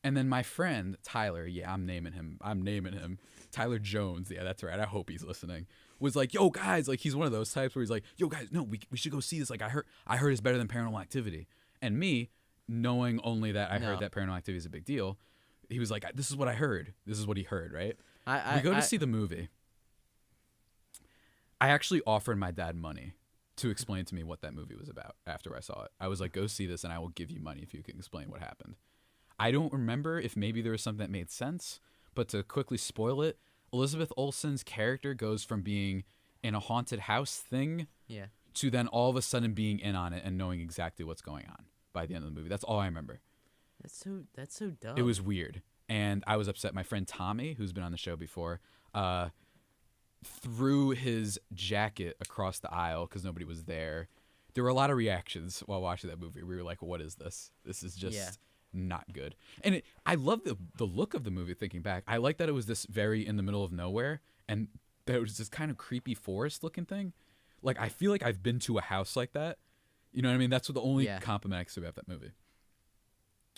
And then my friend, Tyler, I'm naming him. Tyler Jones, yeah, that's right. I hope he's listening. Was like, yo, guys, like he's one of those types where he's like, yo, guys, no, we should go see this. Like, I heard it's better than Paranormal Activity. And me, knowing only that I heard that Paranormal Activity is a big deal, he was like, this is what I heard. This is what he heard, right? We go to see the movie. I actually offered my dad money to explain to me what that movie was about after I saw it. I was like, go see this and I will give you money if you can explain what happened. I don't remember if maybe there was something that made sense, but to quickly spoil it, Elizabeth Olsen's character goes from being in a haunted house thing to then all of a sudden being in on it and knowing exactly what's going on by the end of the movie. That's all I remember. That's so dumb. It was weird. And I was upset. My friend Tommy, who's been on the show before, threw his jacket across the aisle because nobody was there. There were a lot of reactions while watching that movie. We were like, what is this? This is just not good. And I love the look of the movie thinking back. I like that it was this very in the middle of nowhere and that it was this kind of creepy forest looking thing. Like, I feel like I've been to a house like that. You know what I mean? That's what the only compliment I can say about that movie.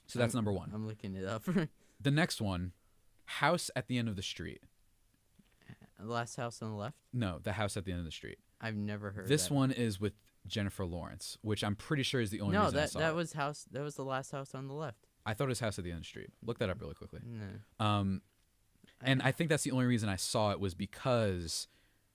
So that's number one. I'm looking it up. The next one, House at the End of the Street. The Last House on the Left? No, The House at the End of the Street. I've never heard This that. one is with Jennifer Lawrence, which I'm pretty sure is the only reason I saw that it. was The Last House on the Left. I thought it was House at the End of the Street. Look that up really quickly. No. And I think that's the only reason I saw it was because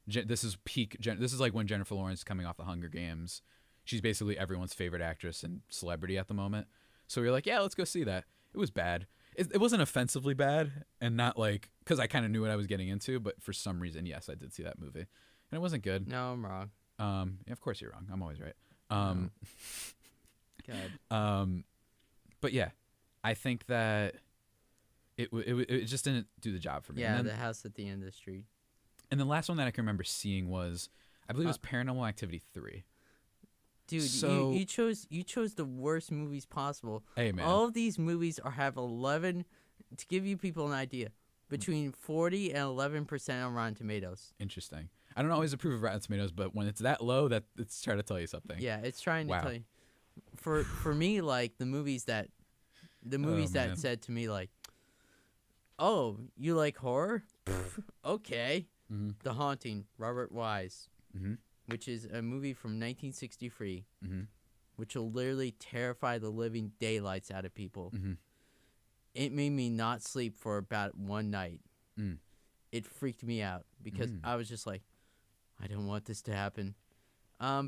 this is this is like when Jennifer Lawrence is coming off the Hunger Games. She's basically everyone's favorite actress and celebrity at the moment. So we were like, yeah, let's go see that. It was bad. It wasn't offensively bad and not like, because I kind of knew what I was getting into, but for some reason, yes, I did see that movie. And it wasn't good. No, I'm wrong. Yeah, of course you're wrong. I'm always right. God. But yeah, I think that it just didn't do the job for me. Yeah, And The then, House at the End of the Street. and the last one that I can remember seeing was, I believe it was Paranormal Activity 3. Dude, So- you chose the worst movies possible. Hey, man. All of these movies have 11, to give you people an idea, between 40 and 11% on Rotten Tomatoes. Interesting. I don't always approve of Rotten Tomatoes, but when it's that low, that it's trying to tell you something. Yeah, it's trying to Wow. tell you. For me, like the movies that man. said to me like, "Oh, you like horror? Pff, okay." Mm-hmm. The Haunting, Robert Wise, Mm-hmm. which is a movie from 1963, Mm-hmm. which will literally terrify the living daylights out of people. Mm-hmm. It made me not sleep for about one night. Mm. It freaked me out because I was just like, I don't want this to happen.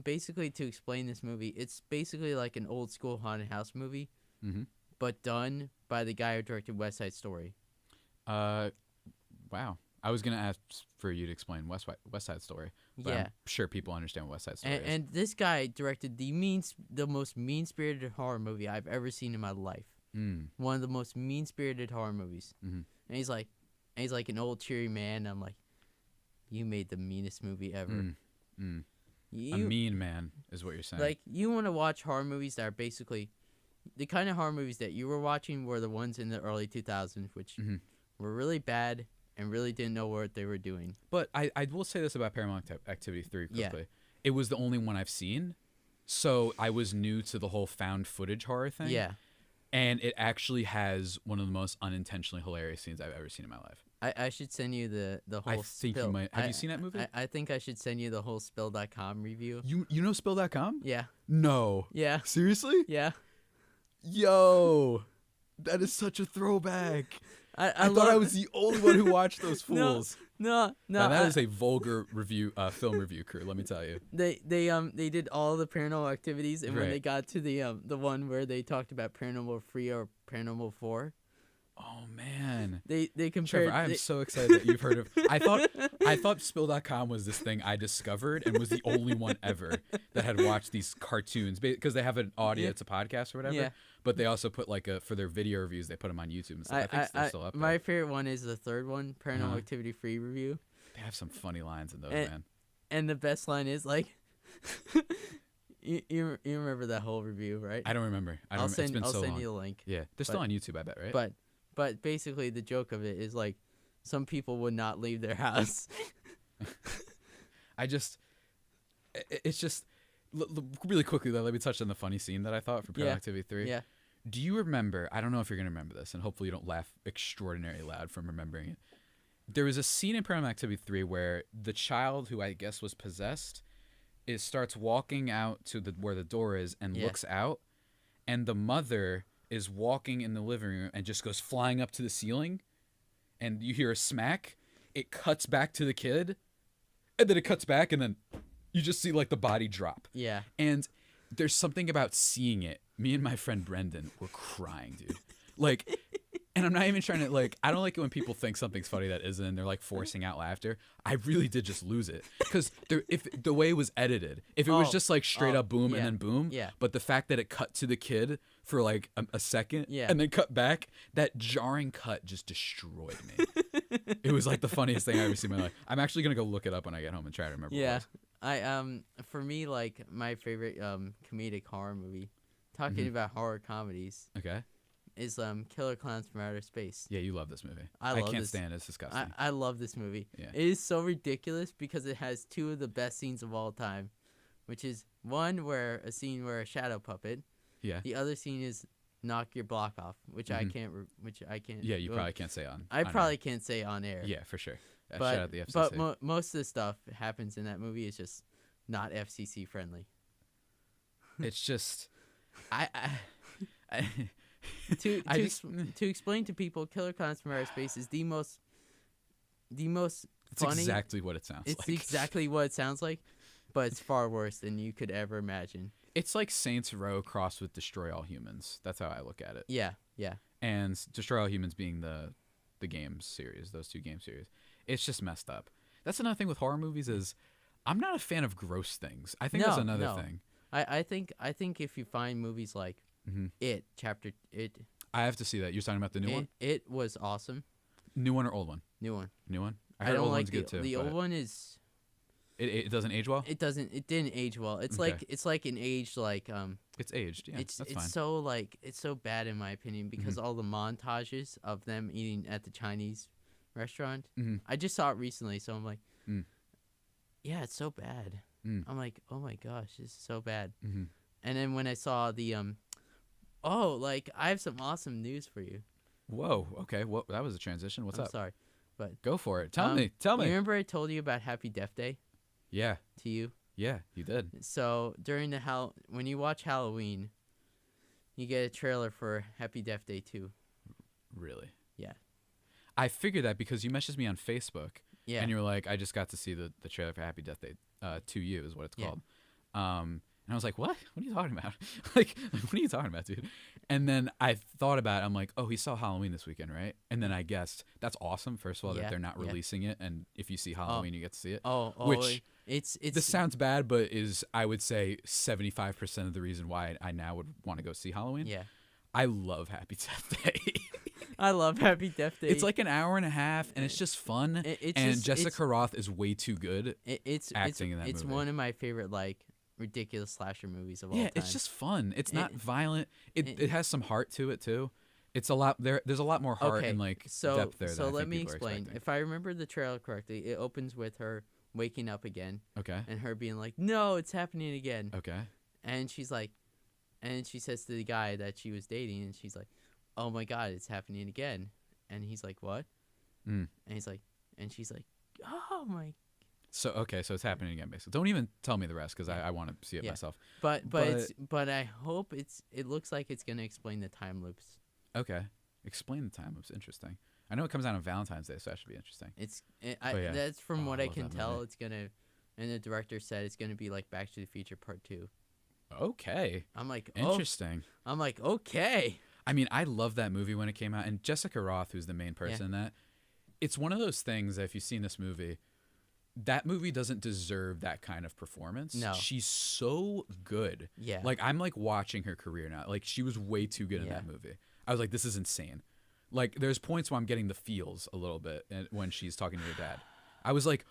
Basically, to explain this movie, it's basically like an old school haunted house movie, Mm-hmm. but done by the guy who directed West Side Story. Wow. I was gonna ask for you to explain West Side Story. But Yeah. I'm sure people understand what West Side Story is. And this guy directed the most mean-spirited horror movie I've ever seen in my life. One of the most mean-spirited horror movies. Mm-hmm. And he's like an old cheery man. I'm like, you made the meanest movie ever. A mean man is what you're saying. Like, you want to watch horror movies that are basically the kind of horror movies that you were watching were the ones in the early 2000s, which were really bad and really didn't know what they were doing. But I will say this about Paranormal Activity 3 quickly. Yeah. It was the only one I've seen, so I was new to the whole found footage horror thing. Yeah. And it actually has one of the most unintentionally hilarious scenes I've ever seen in my life. I should send you the whole I think spill. you might. Have you seen that movie? I think I should send you the whole spill.com review. You know Spill.com? Yeah. No. Yeah. Seriously? Yeah. Yo, that is such a throwback. I thought I was the only one who watched those fools. No. Now, that is a vulgar review, film review crew. Let me tell you. They did all the Paranormal Activities, and when Right. they got to the one where they talked about Paranormal 3 or Paranormal 4, Oh man. they compared. Trevor, I am so excited that you've heard of. I thought Spill.com was this thing I discovered and was the only one ever that had watched these cartoons because they have an audio. Yeah. It's a podcast or whatever. Yeah. But they also put for their video reviews, they put them on YouTube and stuff. I think they're still up there. My favorite one is the third one, Paranormal Uh-huh. Activity 3 review. They have some funny lines in those, And- man. And the best line is like, you remember that whole review, right? I don't remember. I'll It's send been so long. you the link. Yeah, they're still on YouTube, I bet, right? But basically the joke of it is like, some people would not leave their house. It's just really quickly though. Let me touch on the funny scene that I thought for Paranormal Yeah. Activity 3. Yeah. Do you remember? I don't know if you're gonna remember this, and hopefully you don't laugh extraordinarily loud from remembering it. There was a scene in Paranormal Activity 3 where the child, who I guess was possessed, starts walking out to where the door is and Yeah. looks out, and the mother is walking in the living room and just goes flying up to the ceiling, and you hear a smack. It cuts back to the kid, and then it cuts back, and then you just see like the body drop. Yeah. And there's something about seeing it. Me and my friend Brendan were crying, dude. Like, and I'm not even trying to I don't like it when people think something's funny that isn't, and they're like forcing out laughter. I really did just lose it because if the way it was edited, if it was just like straight up boom and then boom, Yeah. But the fact that it cut to the kid for like a second, Yeah. and then cut back, that jarring cut just destroyed me. It was like the funniest thing I ever seen in my life. I'm actually gonna go look it up when I get home and try to remember. Yeah. What it was. For me, like, my favorite comedic horror movie, talking about horror comedies, Okay. is Killer Clowns from Outer Space. Yeah, you love this movie. I love can't this. stand it. It's disgusting. I love this movie. Yeah. It is so ridiculous because it has two of the best scenes of all time, which is one where a shadow puppet. Yeah. The other scene is knock your block off, which I can't. Yeah, you well, probably can't say on. I on probably air. can't say on air. Yeah, for sure. But Shout out the FCC. most of the stuff happens in that movie is just not FCC friendly. It's just, I to I just- to explain to people, Killer Clowns from Outer Space is the most it's funny. exactly what it sounds It's like. exactly what it sounds like, but it's far worse than you could ever imagine. It's like Saints Row crossed with Destroy All Humans. That's how I look at it. Yeah. And Destroy All Humans being the game series, those two game series. It's just messed up. That's another thing with horror movies is I'm not a fan of gross things. I think that's another No. thing. I think if you find movies like It I have to see that. You're talking about the new one? It was awesome. New one or old one? New one. New one? I heard don't old like one's good too. the but old one is It doesn't age well? it didn't age well. It's Okay. like an age like It's aged, yeah. it's that's fine. it's so bad in my opinion because all the montages of them eating at the Chinese restaurant. I just saw it recently, so I'm like, yeah, it's so bad. I'm like, oh my gosh, this is so bad. And then when I saw the I have some awesome news for you. Whoa, okay. Well, that was a transition. What's I'm up? sorry, but Go for it. Tell me. You remember I told you about Happy Death Day Yeah, to you? yeah, you did. So during when you watch Halloween, you get a trailer for Happy Death Day 2. Really? Yeah. I figured that because you messaged me on Facebook. Yeah. And you were like, I just got to see the trailer for Happy Death Day 2U is what it's Yeah. called. And I was like, what? What are you talking about? like, what are you talking about, dude? And then I thought about it. I'm like, oh, he saw Halloween this weekend, right? And then I guessed that's awesome. First of all, Yeah, that they're not yeah. releasing it, and if you see Halloween, you get to see it. Which This it's sounds bad, but is I would say 75% of the reason why I now would want to go see Halloween. yeah. I love Happy Death Day. I love Happy Death Day. It's like an hour and a half, and it's just fun. And Jessica it's, Roth is way too good it's acting in that it's movie. one of my favorite like ridiculous slasher movies of all Yeah, time. it's just fun. It's not violent. it- It has some heart to it too. It's a lot there's a lot more heart and like depth there. So than I let think me people are explain. expecting. If I remember the trailer correctly, it opens with her waking up again Okay. and her being like, "No, it's happening again." Okay. And she's like, and she says to the guy that she was dating, and she's like, "Oh my God, it's happening again." And he's like, "What?" Mm. And he's like, and she's like, "Oh my." So so it's happening again basically. Don't even tell me the rest because I want to see it Yeah. myself. But I hope it looks like it's gonna explain the time loops. Okay. Explain the time loops. Interesting. I know it comes out on Valentine's Day, so that should be interesting. Yeah. That's from Oh, what I I love can that tell. movie. It's gonna, and the director said it's gonna be like Back to the Future Part 2. Okay. I'm like, oh. Interesting. I'm like, okay. I mean, I love that movie when it came out, and Jessica Roth, who's the main person in that, it's one of those things that if you've seen this movie, that movie doesn't deserve that kind of performance. No. She's so good. Yeah. Like, I'm like watching her career now. Like, she was way too good in Yeah. that movie. I was like, this is insane. Like, there's points where I'm getting the feels a little bit when she's talking to her dad. I was like,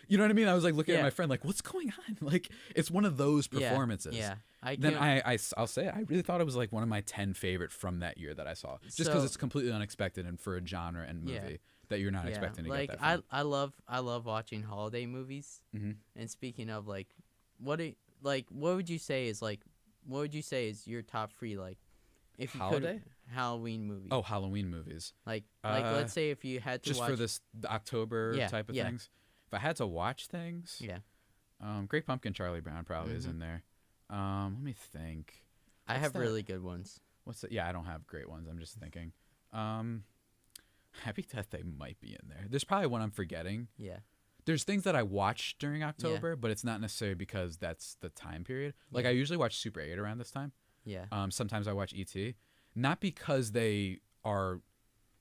you know what I mean? I was like looking at Yeah. my friend like, what's going on? Like, it's one of those performances. Yeah. Then I'll say it. I really thought it was like one of my 10 favorite from that year that I saw. Just because So- it's completely unexpected and for a genre and movie Yeah. that you're not Yeah, expecting to like get that from. I love watching holiday movies. Mm-hmm. And speaking of like, what would you say is your top 3 like, if you Holiday? could Halloween movies? Oh, Halloween movies. like let's say if you had to Just watch for the October Yeah, type of yeah. things. If I had to watch things, Yeah, Great Pumpkin Charlie Brown probably is in there. Let me think. I What's have that? really good ones. What's that? Yeah, I don't have great ones. I'm just thinking. Happy Death Day might be in there. There's probably one I'm forgetting. Yeah, There's things that I watch during October, but it's not necessarily because that's the time period. Like Yeah. I usually watch Super 8 around this time. yeah, Sometimes I watch ET, not because they are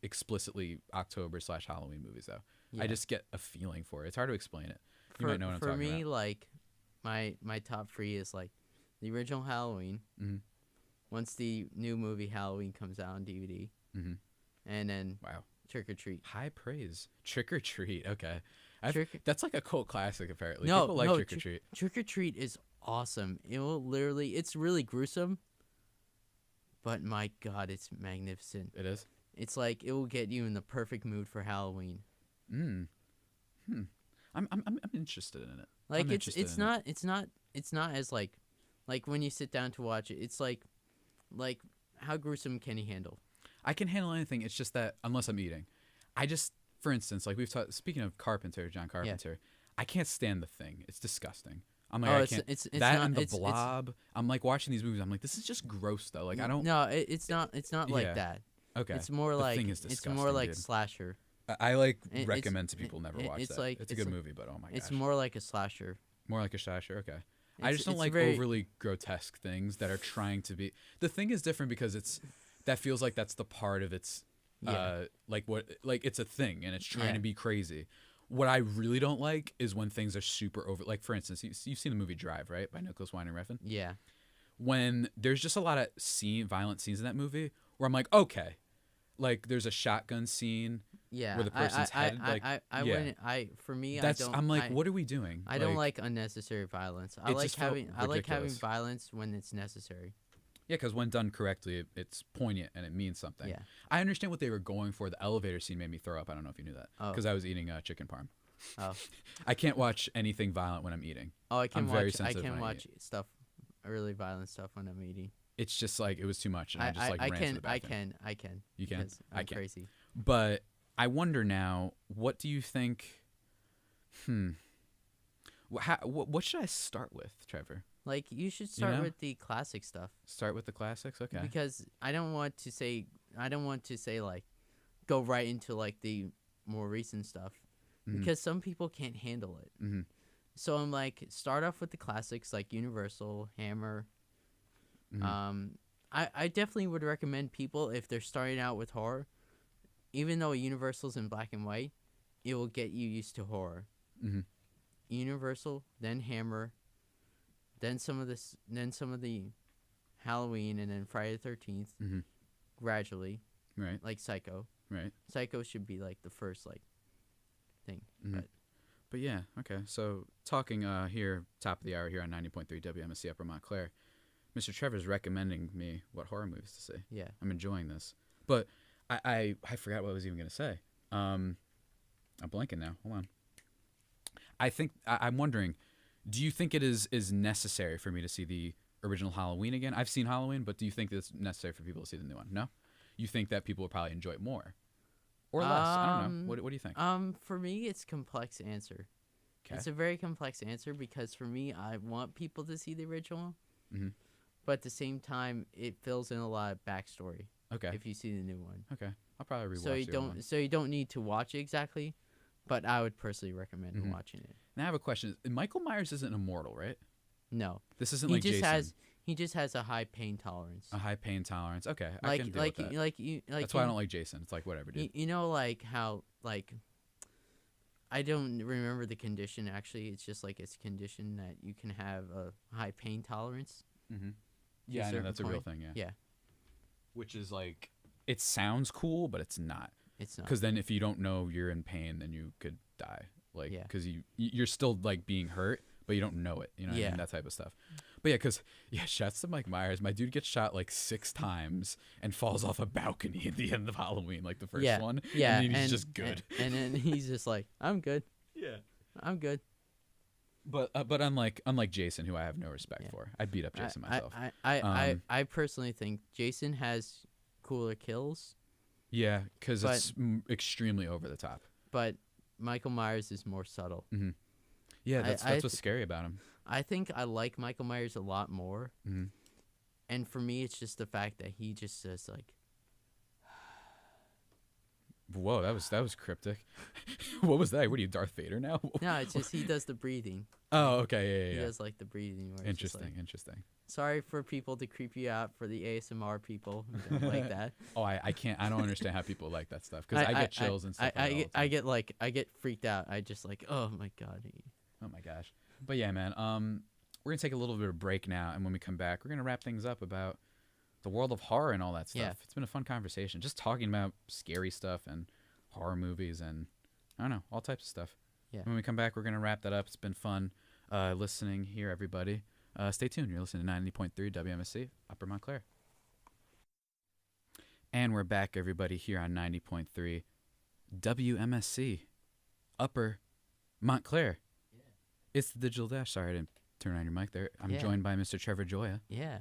explicitly October/Halloween movies though. yeah. I just get a feeling for it. It's hard to explain it. You might know what I'm for talking me, about. like my top 3 is like the original Halloween. Mhm. Once the new movie Halloween comes out on DVD, Mhm. and then Wow. Trick or Treat. High praise. Trick or Treat. Okay. That's like a cult classic apparently. No, People like no, Trick or Treat. Trick or Treat is awesome. It will literally, it's really gruesome, but my God, it's magnificent. It is. It's like it will get you in the perfect mood for Halloween. I'm interested in it. Like I'm it's interested in it. it's not as like when you sit down to watch it. It's like how gruesome can you handle? I can handle anything. It's just that unless I'm eating, I just, for instance, like we've talked. Speaking of Carpenter, John Carpenter, I can't stand The Thing. It's disgusting. I'm like, Oh, I it's- can't. it's that not- and The it's- Blob. I'm like watching these movies. I'm like, this is just gross though. Like I don't. No, it's not like Yeah. that. Okay. It's more The like Thing is it's more disgusting, like dude. slasher. I like It's- recommend to people never watch it's that. like- It's a it's good like- movie, but oh my gosh, It's more like a slasher. more like a slasher. Okay. I It's- just don't it's like very- overly grotesque things that are trying to be. The Thing is different because that feels like that's the part of its Yeah. like it's a thing and it's trying Yeah. to be crazy. What I really don't like is when things are super over. Like for instance, you've seen the movie Drive, right, by Nicholas Winding Refn. Yeah. When there's just a lot of violent scenes in that movie where I'm like, okay, like there's a shotgun scene. Yeah. Where the person's head, like, I yeah. wouldn't. For me, That's I don't. I'm like, what are we doing? I don't like unnecessary violence. it just felt I like having ridiculous. violence when it's necessary. Yeah, because when done correctly, it's poignant and it means something. Yeah. I understand what they were going for. The elevator scene made me throw up. I don't know if you knew that. Oh. Because I was eating chicken parm. Oh. I can't watch anything violent when I'm eating. Oh, I can I'm very watch. I sensitive can when I watch stuff, really violent stuff when I'm eating. It's just like it was too much, and I just like ran to the bathroom. I can. You can? because I I'm can't. crazy. But I wonder now, what do you think? What should I start with, Trevor? Like you should start know? with the classic stuff. Start with the classics, okay? Because I don't want to say like go right into like the more recent stuff because some people can't handle it. Mm-hmm. So I'm like start off with the classics like Universal, Hammer. Mhm. I definitely would recommend people if they're starting out with horror, even though Universal's in black and white, it will get you used to horror. Mm-hmm. Universal, then Hammer, then some of the Halloween, and then Friday the 13th. Mm-hmm. Gradually, Right. like Psycho. Right. Psycho should be like the first like thing. Mm-hmm. But yeah, okay. So talking here, top of the hour here on 90.3 WMSC Upper Montclair, Mr. Trevor's recommending me what horror movies to see. Yeah. I'm enjoying this. But I forgot what I was even going to say. I'm blanking now. Hold on. I'm wondering, do you think it is necessary for me to see the original Halloween again? I've seen Halloween, but do you think it's necessary for people to see the new one? No? You think that people will probably enjoy it more? Or less? I don't know. What do you think? For me, it's a complex answer. Okay. It's a very complex answer because for me, I want people to see the original, Mm-hmm. but at the same time, it fills in a lot of backstory. Okay. If you see the new one, Okay. I'll probably rewatch so you the old one. don't so you don't need to watch it exactly, but I would personally recommend Mhm. watching it. Now I have a question. Michael Myers isn't immortal, right? No, This isn't he like just Jason. he just has a high pain tolerance. A high pain tolerance. Okay, I Like can deal with that. That's why I don't like Jason. It's like whatever, dude. You know, like how like I don't remember the condition actually. It's just like it's a condition that you can have a high pain tolerance. Mm-hmm. to Yeah, I know certain that's a real point. thing. Yeah. Yeah, Which is like, it sounds cool, but it's not. it's not. Because then if you don't know you're in pain, then you could die. Like, Yeah. because you're still like being hurt, but you don't know it. You know what I Yeah. mean? That type of stuff. But yeah, because shouts to Mike Myers. My dude gets shot like 6 times and falls off a balcony at the end of Halloween, like the first yeah, one. yeah, and then he's just good. And then he's just like, I'm good. Yeah. I'm good. But unlike Jason, who I have no respect Yeah. for, I'd beat up Jason myself. I personally think Jason has cooler kills, Yeah, because But- it's extremely over the top. but Michael Myers is more subtle. Mm-hmm. Yeah, that's I what's scary about him. I think I like Michael Myers a lot more. Mm-hmm. And for me, it's just the fact that he just says like, Whoa, that was cryptic. What was that? What are you, Darth Vader now? no, it's just he does the breathing. Oh, okay, He yeah. does like the breathing. Where it's just Interesting, like, interesting. sorry for people to creep you out, for the ASMR people who don't like that. Oh, I can't. I don't understand how people like that stuff because I get chills and stuff. I get freaked out. I just like, oh my god. Oh my gosh. But yeah, man. We're gonna take a little bit of a break now, and when we come back, we're gonna wrap things up about the world of horror and all that stuff. Yeah. It's been a fun conversation, just talking about scary stuff and horror movies and I don't know, all types of stuff. Yeah. When we come back, we're gonna wrap that up. It's been fun listening here, everybody. Stay tuned. You're listening to 90.3 WMSC Upper Montclair. And we're back, everybody, here on 90.3 WMSC Upper Montclair. Yeah. It's the Digital Dash. Sorry, I didn't turn on your mic there. I'm Yeah. joined by Mr. Trevor Gioia. Yeah.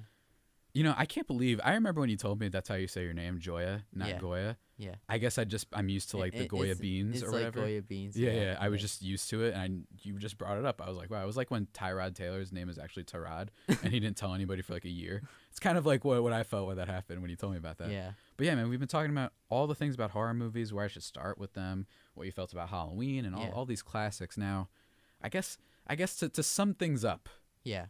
You know, I can't believe, I remember when you told me that's how you say your name, Gioia, not Yeah. Goya. Yeah. I guess I'm used to like the Goya beans it's or like whatever. Goya beans. Yeah. I was just used to it, and you just brought it up. I was like, wow. It was like when Tyrod Taylor's name is actually Tyrod, and he didn't tell anybody for like a year. It's kind of like what I felt when that happened when you told me about that. Yeah. But yeah, man, we've been talking about all the things about horror movies, where I should start with them, what you felt about Halloween, and all these classics. Now, I guess to sum things up, Yeah.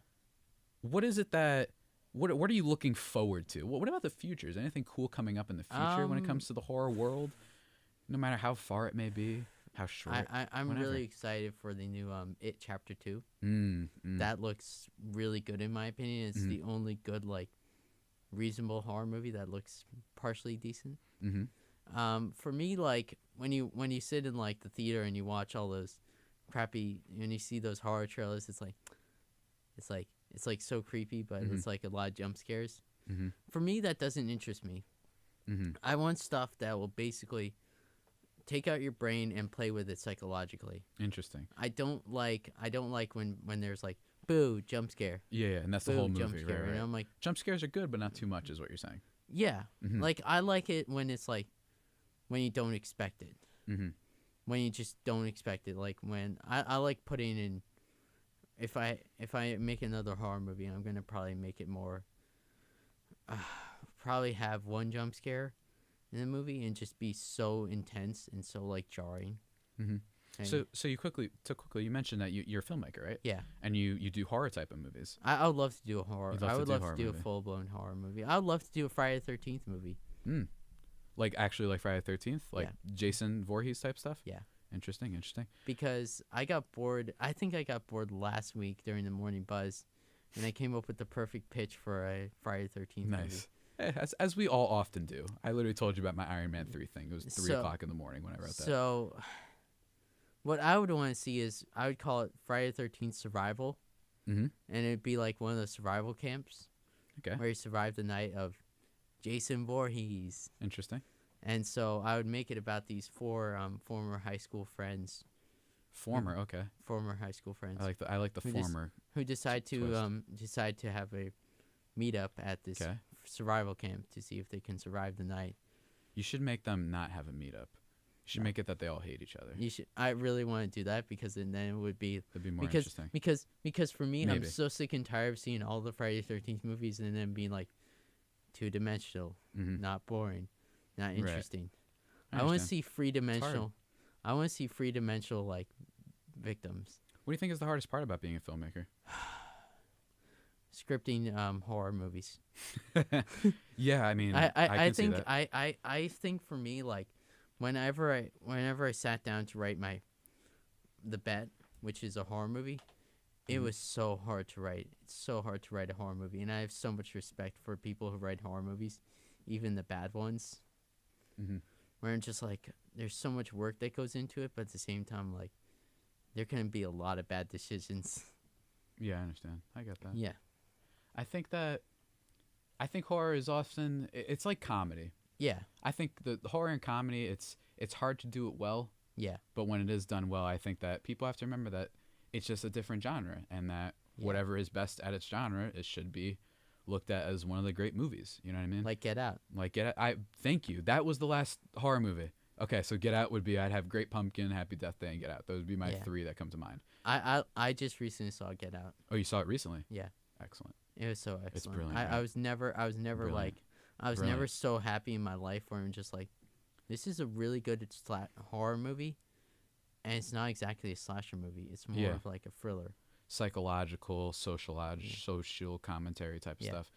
what is it that what are you looking forward to? What about the future? Is anything cool coming up in the future when it comes to the horror world? No matter how far it may be, how short. I'm whatever. really excited for the new It Chapter 2. Mm. That looks really good in my opinion. It's the only good like reasonable horror movie that looks partially decent. Mm-hmm. For me, like when you sit in like the theater and you watch all those crappy, when you see those horror trailers, it's like so creepy, but it's like a lot of jump scares. Mm-hmm. For me, that doesn't interest me. Mm-hmm. I want stuff that will basically take out your brain and play with it psychologically. Interesting. I don't like when there's like boo jump scare. Yeah, and that's the Boo, whole jump movie, scare. right? And I'm like, Jump scares are good, but not too much, is what you're saying. yeah, Mhm. like I like it when it's like when you don't expect it. Mm-hmm. When you just don't expect it. Like when I like putting in. If I make another horror movie, I'm gonna probably make it more. Probably have one jump scare in the movie and just be so intense and so like jarring. Mm-hmm. And So you quickly you mentioned that you're a filmmaker, right? yeah, And you do horror type of movies. I would love to do a horror. You'd love I to would do a love horror to do a movie. full blown horror movie. I would love to do a Friday the 13th movie. Hmm. Like actually like Friday the 13th, like Yeah. Jason Voorhees type stuff. Yeah. Interesting. Because I got bored. I think I got bored last week during the morning buzz, and I came up with the perfect pitch for a Friday the 13th movie. Nice. As we all often do. I literally told you about my Iron Man 3 thing. It was 3:00 in the morning when I wrote that. So, what I would want to see is I would call it Friday the 13th Survival, Mm-hmm. and it'd be like one of those survival camps Okay. where you survive the night of Jason Voorhees. Interesting. And so I would make it about these four former high school friends. Former. Okay. Former high school friends I like the Who just- former. who decide to twist. decide to have a meetup at this Okay. survival camp to see if they can survive the night. You should make them not have a meetup. You should make it that they all hate each other. You should. I really want to do that because then it would be That'd be more because interesting. because for me, I'm Maybe. so sick and tired of seeing all the Friday the 13th movies and then being like two-dimensional, Mm-hmm. not boring, not Right. interesting. I want to understand. see three-dimensional. I want to see three-dimensional like victims. What do you think is the hardest part about being a filmmaker? Scripting horror movies. Yeah, I mean, I can see think that. I think for me like whenever I sat down to write The Bet, which is a horror movie, it Mhm. was so hard to write. It's so hard to write a horror movie, and I have so much respect for people who write horror movies, even the bad ones. Mhm. Where I'm just like, there's so much work that goes into it, but at the same time, like, there can be a lot of bad decisions. Yeah, I understand. I get that. Yeah, I think horror is often it's like comedy. yeah, I think the horror and comedy it's hard to do it well, yeah, but when it is done well, I think that people have to remember that it's just a different genre and that Yeah. whatever is best at its genre, it should be looked at as one of the great movies. You know what I mean? like Get Out. Like Get Out. I thank you. That was the last horror movie. Okay, so Get Out would be I'd have Great Pumpkin, Happy Death Day, and Get Out. Those would be my Yeah. three that come to mind. I just recently saw Get Out. Oh, you saw it recently? Yeah. Excellent. It was so excellent. brilliant, I right? was never Brilliant. like I was Brilliant. never so happy in my life where I'm just like, this is a really good horror movie, and it's not exactly a slasher movie. It's more Yeah. of like a thriller. Psychological, social commentary type of Yeah. stuff.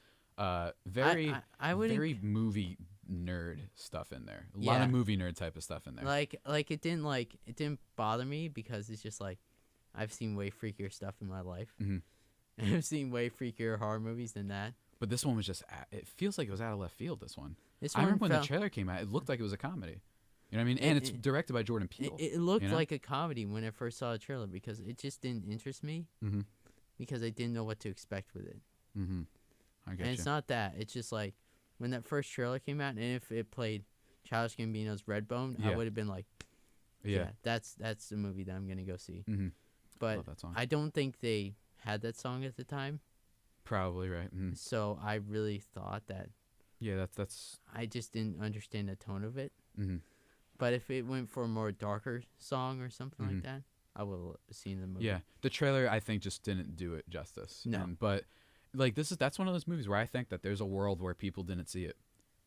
Very I would very movie nerd stuff in there. A lot Yeah. of movie nerd type of stuff in there. like it didn't bother me because it's just like I've seen way freakier stuff in my life. Mhm. I've seen way freakier horror movies than that. But this one was just it feels like it was out of left field, this one. This I one remember when the felt- trailer came out, it looked like it was a comedy. You know what I mean? And it's directed by Jordan Peele. It looked you know? like a comedy when I first saw the trailer because it just didn't interest me Mm-hmm. because I didn't know what to expect with it. Mm-hmm. I get And you. it's not that. It's just like when that first trailer came out, and if it played Childish Gambino's Redbone, I Yeah. would have been like, yeah. that's the movie that I'm gonna go see. Mm-hmm. But Love that song. I don't think they had that song at the time, Probably right. Mhm. so I really thought that Yeah, that's. I just didn't understand the tone of it. Mm-hmm. But if it went for a more darker song or something Mhm. like that, I would have seen the movie. Yeah, the trailer I think just didn't do it justice. No. But like that's one of those movies where I think that there's a world where people didn't see it,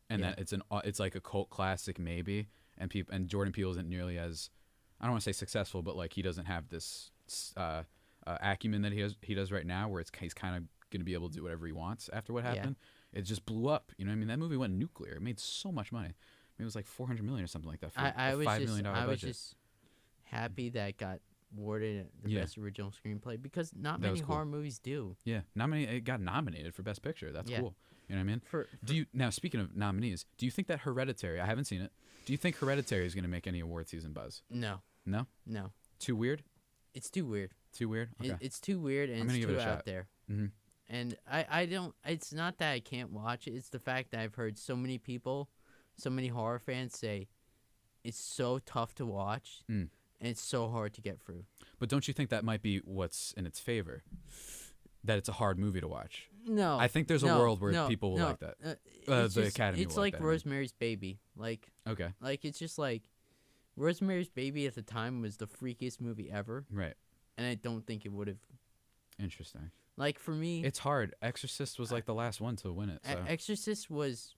and Yeah. that it's like a cult classic maybe, and Jordan Peele isn't nearly as I don't want to say successful, but like he doesn't have this acumen that he does right now, where he's kind of gonna be able to do whatever he wants after what Yeah. happened. It just blew up. You know what I mean? That movie went nuclear. It made so much money. It was like $400 million or something like that for I a was $5 just million I was budget. just happy that it got awarded the Yeah. best original screenplay because not That was many cool. horror movies do. Yeah, it got nominated for Best Picture. That's Yeah. cool. You know what I mean? For Do you now? Speaking of nominees, do you think that Hereditary? I haven't seen it. Do you think Hereditary is going to make any award season buzz? no, No. no, Too weird. it's too weird. Too weird. Okay. It's too weird and I'm gonna it's give it too a out shot. there. mm-hmm. And I don't. It's not that I can't watch it. It's the fact that I've heard so many people, so many horror fans say, it's so tough to watch, Mm. and it's so hard to get through. But don't you think that might be what's in its favor? That it's a hard movie to watch. No, I think there's a no, world where no, people will no, like that. it's the just- Academy It's will like like that, I mean. Rosemary's Baby. Like Okay. it's just like Rosemary's Baby at the time was the freakiest movie ever, Right. and I don't think it would have. Interesting. Like for me, It's hard. Exorcist was like the last one to win it. So Exorcist was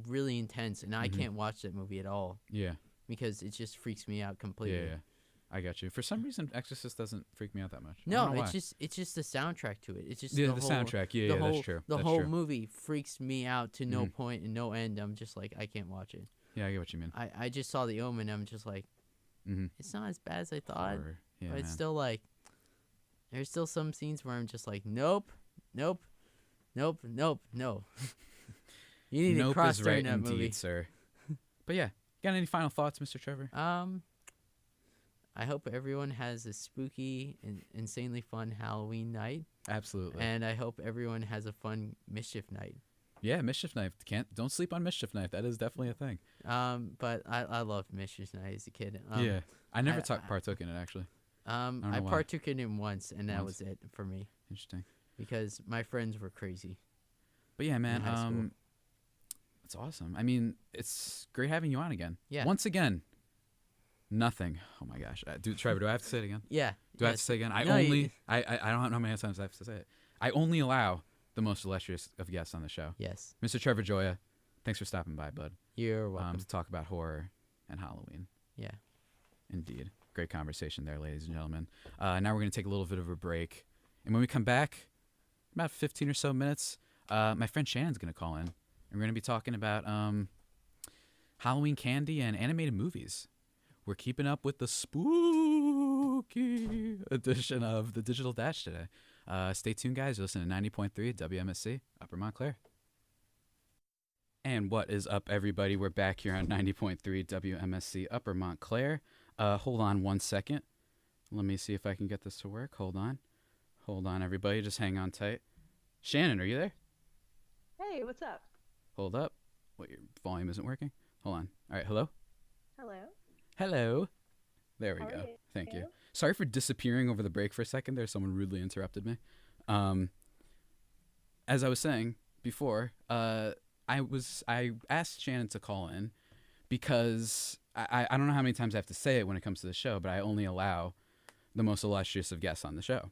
really intense, and I Mhm. can't watch that movie at all yeah. because it just freaks me out Yeah. completely. Yeah. I got you. For some reason, Exorcist doesn't freak me out that much. I No, don't know why. it's just the soundtrack to it. It's just Yeah, the the whole, soundtrack. Yeah, the yeah, whole, that's true. The That's whole true. movie freaks me out to no Mhm. point and no end. I'm just like, I can't watch it. Yeah, I get what you mean. I just saw The Omen. I'm just like, Mm-hmm. it's not as bad as I thought, Yeah, but it's man. still like, there's still some scenes where I'm just like, nope, nope, nope, nope, no. You need to Nope cross is right during that indeed, movie. sir. But yeah, got any final thoughts, Mr. Trevor? I hope everyone has a spooky and insanely fun Halloween night, Absolutely. and I hope everyone has a fun mischief night. Yeah, Mischief Knife. Don't sleep on Mischief Knife. That is definitely a thing. But I loved mischief night as a kid. Yeah, I never I- partook in it actually. I know why. partook in it once, and that Once. was it for me Interesting. because my friends were crazy. But yeah, man, high school. it's awesome. I mean, it's great having you on again. Yeah. Once again, nothing. Oh my gosh, Trevor, do I have to say it again? Yeah. Do I have to say it again? I No, only, I don't know how many times I have to say it. I only allow the most illustrious of guests on the show, Yes. Mr. Trevor Gioia. Thanks for stopping by, bud. You're welcome. To talk about horror and Halloween. Yeah. Indeed. Great conversation there, ladies and gentlemen. Now we're going to take a little bit of a break. And when we come back, about 15 or so minutes, my friend Shannon's going to call in. And we're going to be talking about Halloween candy and animated movies. We're keeping up with the spooky edition of the Digital Dash today. Stay tuned, guys. You're listening to 90.3 WMSC, Upper Montclair. And what is up, everybody? We're back here on 90.3 WMSC, Upper Montclair. Hold on one second. Let me see if I can get this to work. Hold on. Hold on, everybody. Just hang on tight. Shannon, are you there? Hey, what's up? Hold up. What, your volume isn't working? Hold on. All right, hello? Hello. Hello. There we How are go. you? Thank you. Sorry for disappearing over the break for a second there. Someone rudely interrupted me. As I was saying before, I asked Shannon to call in because I don't know how many times I have to say it when it comes to the show, but I only allow the most illustrious of guests on the show.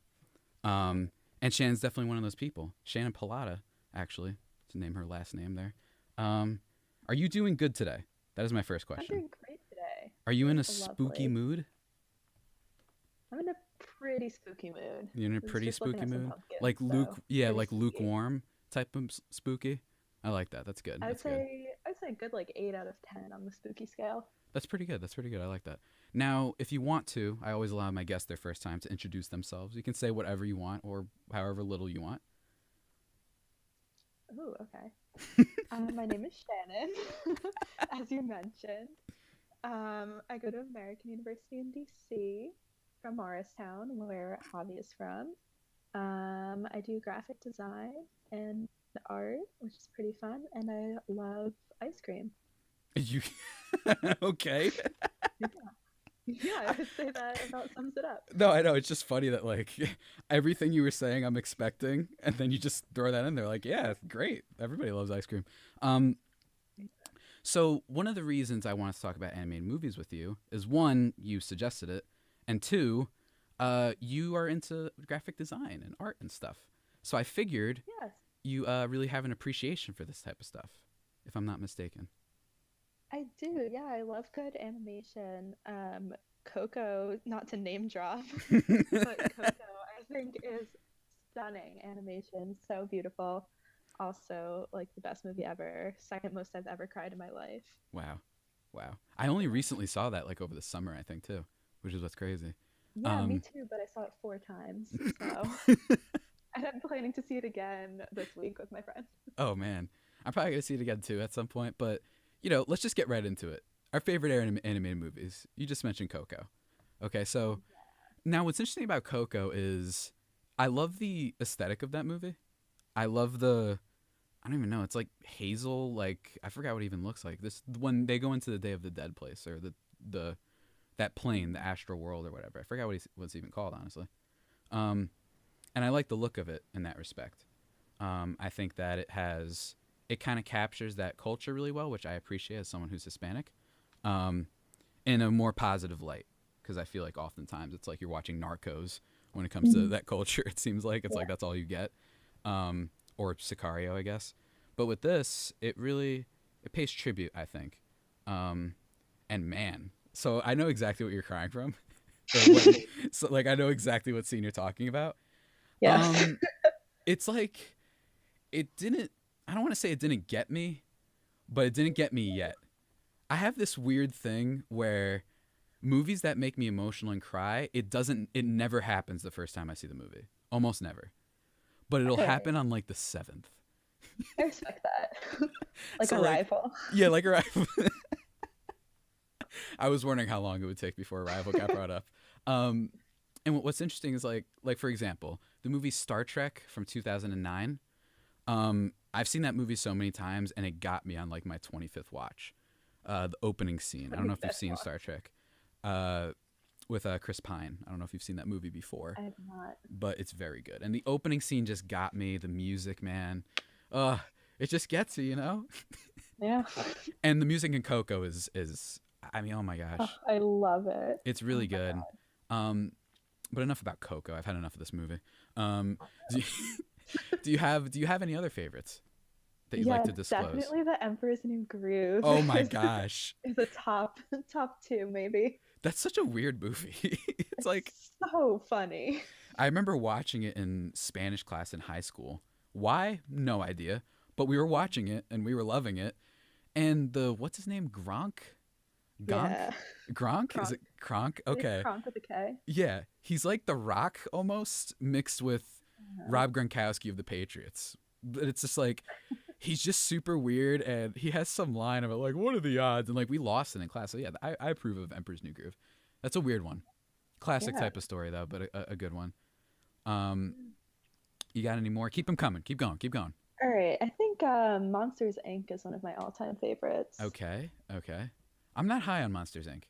And Shannon's definitely one of those people. Shannon Pallatta, actually, to name her last name there. Are you doing good today? That is my first I'm question. doing great today. Are you in a Lovely. spooky mood? I'm in a pretty spooky mood. You're in a Was pretty just looking spooky at some mood? pumpkins, Like so yeah, pretty like spooky. lukewarm type of spooky? I like that. That's good. I'd That's good. say a good like 8 out of 10 on the spooky scale. That's pretty good. That's pretty good. I like that. Now, if you want to, I always allow my guests their first time to introduce themselves. You can say whatever you want or however little you want. Ooh, okay. My name is Shannon, as you mentioned. I go to American University in DC from Morristown, where Javi is from. I do graphic design and art, which is pretty fun, and I love ice cream. You okay? Yeah, I would say that about sums it up. No, I know. It's just funny that like everything you were saying, I'm expecting, and then you just throw that in there. Like, yeah, great. Everybody loves ice cream. So one of the reasons I wanted to talk about animated movies with you is one, you suggested it, and two, you are into graphic design and art and stuff. So I figured Yes, you really have an appreciation for this type of stuff, if I'm not mistaken. I do. Yeah, I love good animation. Coco, not to name drop, but Coco, I think is stunning animation, so beautiful. Also, like the best movie ever, second most I've ever cried in my life. Wow. I only recently saw that like over the summer, I think too, which is what's crazy. Yeah, me too, but I saw it 4 times, so and I'm planning to see it again this week with my friend. Oh man, I'm probably gonna see it again too at some point. But let's just get right into it. Our favorite animated movies. You just mentioned Coco. Okay, so now what's interesting about Coco is I love the aesthetic of that movie. I love I don't even know. It's like hazel. Like I forgot what it even looks like. This when they go into the Day of the Dead place or that plane, the astral world or whatever. I forgot what's even called, honestly. And I like the look of it in that respect. I think that it kind of captures that culture really well, which I appreciate as someone who's Hispanic, in a more positive light. Because I feel like oftentimes it's like you're watching Narcos when it comes to that culture. It seems like it's like that's all you get, or Sicario, I guess. But with this, it pays tribute, I think. And man, so I know exactly what you're crying from. Or what, so like I know exactly what scene you're talking about. Yeah. It's like it didn't. I don't want to say it didn't get me, but it didn't get me yet. I have this weird thing where movies that make me emotional and cry, it never happens the first time I see the movie. Almost never. But it'll Okay. happen on like the 7th. I respect that. Like So, like, Arrival. Yeah, like Arrival. I was wondering how long it would take before Arrival got brought up. And what's interesting is like for example, the movie Star Trek from 2009. I've seen that movie so many times, and it got me on like my 25th watch. The opening scene. I don't know if you've seen Star Trek. With Chris Pine. I don't know if you've seen that movie before. I have not. But it's very good. And the opening scene just got me. The music, man. It just gets you, you know? Yeah. And the music in Coco is I mean, oh my gosh. Oh, I love it. It's really Oh my good. God. But enough about Coco. I've had enough of this movie. Do you, do you have any other favorites that you'd like to disclose? Definitely The Emperor's New Groove. Oh my gosh. Is a top two maybe. That's such a weird movie. It's like so funny. I remember watching it in Spanish class in high school. Why? No idea. But we were watching it and we were loving it. And what's his name? Gronk? Yeah. Gronk? Is it Kronk? Okay. Kronk with a K. Yeah. He's like The Rock almost mixed with Rob Gronkowski of the Patriots. But it's just like he's just super weird, and he has some line about like, what are the odds? And like we lost it in class. So yeah, I approve of Emperor's New Groove. That's a weird one. Classic type of story though, but a good one. You got any more? Keep them coming. Keep going. Keep going. All right. I think Monsters Inc. is one of my all-time favorites. Okay. I'm not high on Monsters Inc.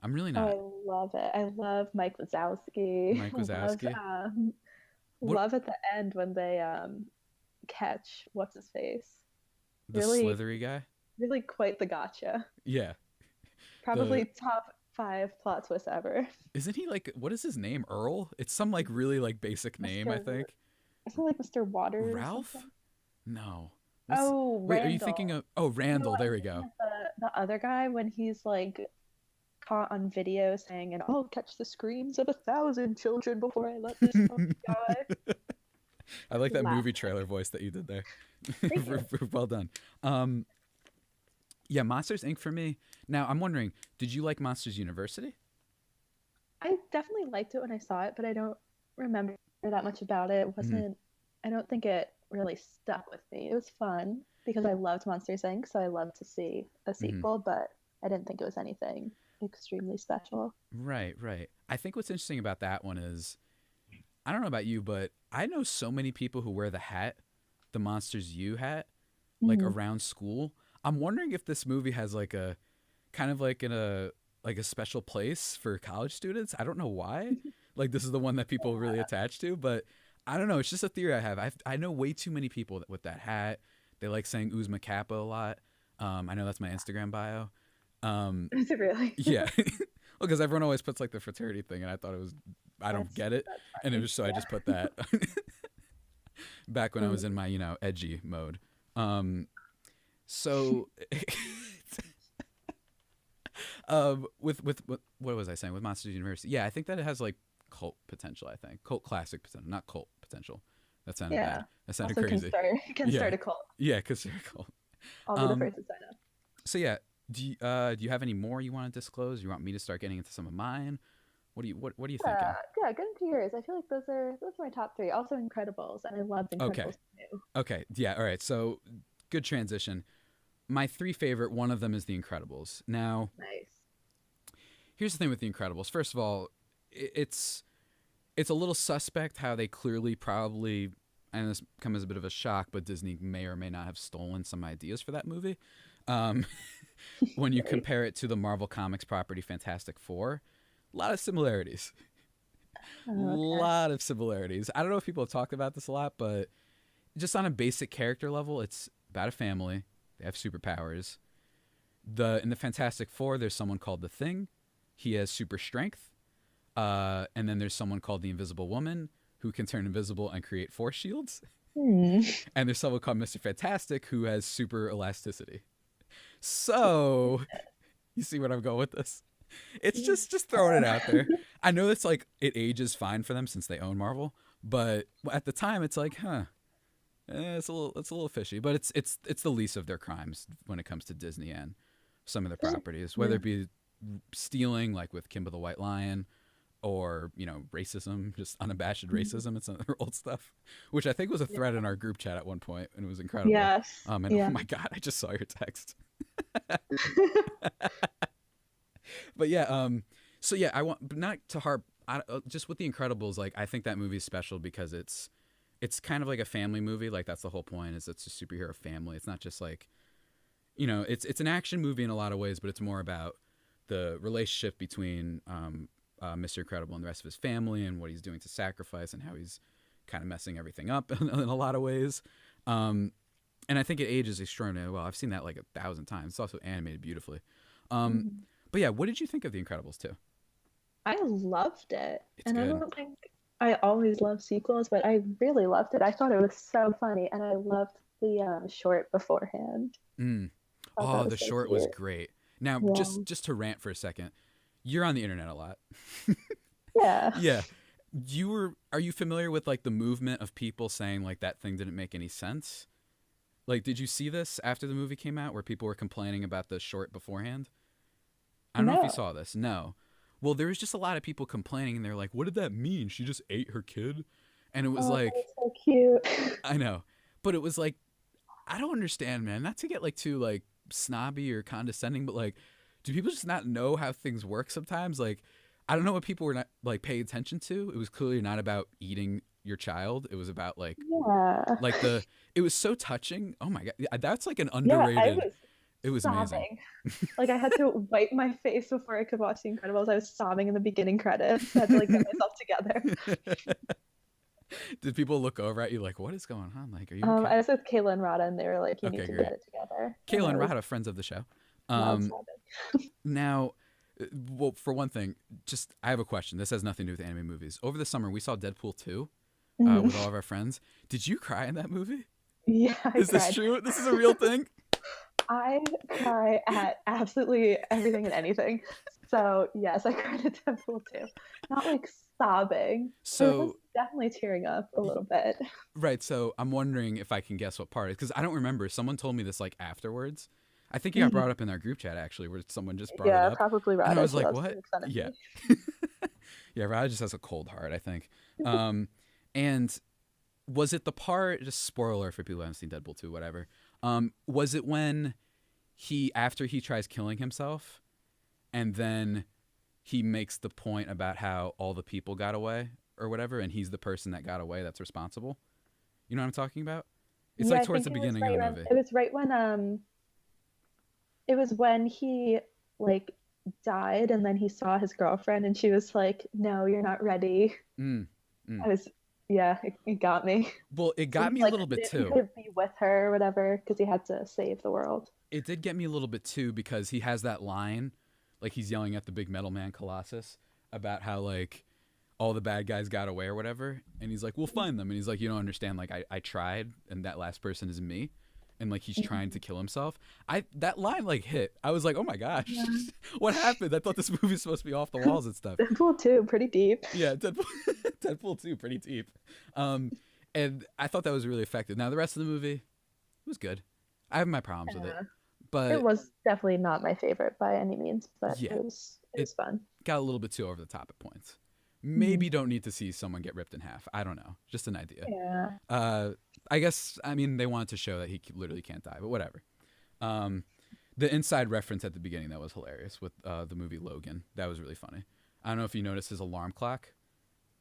I'm really Oh, not. I love it. I love Mike Wazowski. Mike Wazowski. Love at the end when they catch what's his face. The really slithery guy. Really quite the gotcha. Yeah. Probably top 5 plot twist ever. Isn't he like, what is his name? Earl? It's some like really like basic name, I think. Isn't it like Mr. Waters? or Ralph? something? No. Oh, Wait, Randall. are you thinking of? Oh, Randall. No, There I'm we thinking go. of the other guy when he's like caught on video saying, "And I'll catch the screams of 1,000 children before I let this puppy die." I like that Laugh. movie trailer voice that you did there. Thank you. Well done. Yeah, Monsters Inc. for me. Now, I'm wondering, did you like Monsters University? I definitely liked it when I saw it, but I don't remember that much about it. It wasn't. I don't think it really stuck with me. It was fun because I loved Monsters Inc., so I loved to see a sequel, but I didn't think it was anything extremely special. Right. I think what's interesting about that one is, I don't know about you, but I know so many people who wear the hat, the Monsters U hat, like around school. I'm wondering if this movie has like a kind of like a special place for college students. I don't know why. Like this is the one that people really attach to, but I don't know. It's just a theory I have. I know way too many people with that hat. They like saying Uzma Kappa a lot. I know that's my Instagram bio. Is it really? Yeah. Well, because everyone always puts like the fraternity thing, and I thought it was, I don't get it. And it was, so I just put that back when I was in my, edgy mode. So with what was I saying with Monsters University? Yeah, I think that it has like cult potential. I think cult classic potential, not cult potential. That sounded bad. That sounded also crazy. Can start a cult. Yeah, consider a cult. I'll be the first to sign up. So yeah, do you have any more you want to disclose? You want me to start getting into some of mine? What are you thinking? Yeah, get into yours. I feel like those are my top 3. Also Incredibles, and I loved Incredibles too. Okay. Yeah. All right. So good transition. My 3 favorite. One of them is The Incredibles. Now, Nice. here's the thing with The Incredibles. First of all, it's a little suspect how they clearly probably, and this comes as a bit of a shock, but Disney may or may not have stolen some ideas for that movie. When you compare it to the Marvel Comics property Fantastic Four, a lot of similarities. Lot of similarities. I don't know if people have talked about this a lot, but just on a basic character level, it's about a family. They have superpowers. In the Fantastic Four, there's someone called the Thing. He has super strength. And then there's someone called the Invisible Woman who can turn invisible and create force shields. And there's someone called Mr. Fantastic who has super elasticity. So, you see where I'm going with this? It's just throwing it out there. I know it's like it ages fine for them since they own Marvel, but at the time it's like, it's a little fishy. But it's the least of their crimes when it comes to Disney and some of their properties, whether it be stealing, like with Kimba the White Lion, or racism, just unabashed racism. It's their old stuff, which I think was a thread in our group chat at one point, and it was incredible. Yes. And yeah. oh my God, I just saw your text. But yeah, so yeah, I want, but not to harp. Just with The Incredibles, like I think that movie is special because it's kind of like a family movie. Like that's the whole point. Is it's a superhero family. It's not just like, it's an action movie in a lot of ways, but it's more about the relationship between Mr. Incredible and the rest of his family, and what he's doing to sacrifice, and how he's kind of messing everything up in a lot of ways. And I think it ages extraordinarily well. I've seen that like 1,000 times. It's also animated beautifully. But yeah, what did you think of The Incredibles 2? I loved it. It's and good. I don't think I always love sequels, but I really loved it. I thought it was so funny, and I loved the short beforehand. Oh, the so short cute. was great. Now, just to rant for a second, you're on the internet a lot. Yeah. Yeah. Are you familiar with like the movement of people saying like that thing didn't make any sense? Like, did you see this after the movie came out where people were complaining about the short beforehand? I don't know if you saw this. No. Well, there was just a lot of people complaining, and they're like, what did that mean? She just ate her kid? And it was like, that's so cute. I know. But it was like, I don't understand, man. Not to get like too like snobby or condescending, but like, do people just not know how things work sometimes? Like, I don't know what people were not like paying attention to. It was clearly not about eating your child. It was about like, like it was so touching. Oh my God. That's like an underrated. It was amazing. Like I had to wipe my face before I could watch The Incredibles. I was sobbing in the beginning credits. I had to like get myself together. Did people look over at you like, what is going on? Like, are you I was with Kayla and Rada, and they were like, you need to great. get it together. Kayla and Rada, friends of the show. Now, well, for one thing, just I have a question. This has nothing to do with anime movies. Over the summer, we saw Deadpool 2 with all of our friends. Did you cry in that movie? Yeah, Is this true? This is a real thing? I cry at absolutely everything and anything. So yes, I cried at Deadpool 2. Not like sobbing. So I was definitely tearing up a little bit. Right. So I'm wondering if I can guess what part, because I don't remember. Someone told me this like afterwards. I think it got brought up in our group chat actually, where someone just brought it up. Yeah, probably Rada. And I was like, what? Yeah. Yeah, Rada just has a cold heart, I think. And was it the part, just spoiler for people who haven't seen Deadpool 2, whatever. Was it when after he tries killing himself, and then he makes the point about how all the people got away or whatever, and he's the person that got away that's responsible? You know what I'm talking about? It's like towards the beginning of the movie. It was right when it was when he like died, and then he saw his girlfriend, and she was like, "No, you're not ready." I was, it got me. Well, it got me a little bit too. He couldn't be with her or whatever because he had to save the world. It did get me a little bit too, because he has that line, like he's yelling at the big metal man Colossus about how like all the bad guys got away or whatever, and he's like, we'll find them, and he's like, you don't understand, like I tried, and that last person is me, and like he's trying to kill himself. That line like hit. I was like, oh my gosh, what happened? I thought this movie was supposed to be off the walls and stuff. Deadpool 2, pretty deep. Yeah, Deadpool 2, pretty deep. And I thought that was really effective. Now the rest of the movie was good. I have my problems with it, but it was definitely not my favorite by any means. But yeah, it was fun. Got a little bit too over the top at points. Maybe don't need to see someone get ripped in half. I don't know. Just an idea. Yeah. I guess, I mean, they wanted to show that he literally can't die, but whatever. The inside reference at the beginning, that was hilarious with the movie Logan. That was really funny. I don't know if you noticed his alarm clock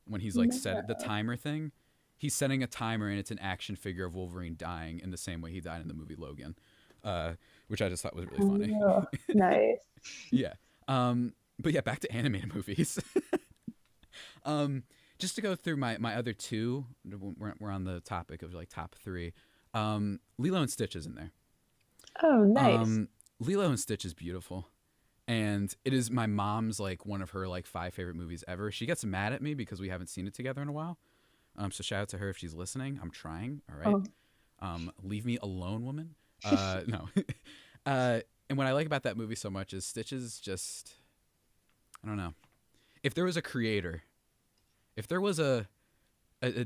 when he's like set the timer thing. He's setting a timer, and it's an action figure of Wolverine dying in the same way he died in the movie Logan, which I just thought was really funny. Oh, nice. Yeah. But yeah, back to animated movies. Just to go through my other two, we're on the topic of like top three. Lilo and Stitch is in there. Oh, nice. Lilo and Stitch is beautiful, and it is my mom's like one of her like 5 favorite movies ever. She gets mad at me because we haven't seen it together in a while. So shout out to her if she's listening. I'm trying. All right. Leave me alone, woman. No. And what I like about that movie so much is Stitch is just, I don't know. if there was a creator, if there was a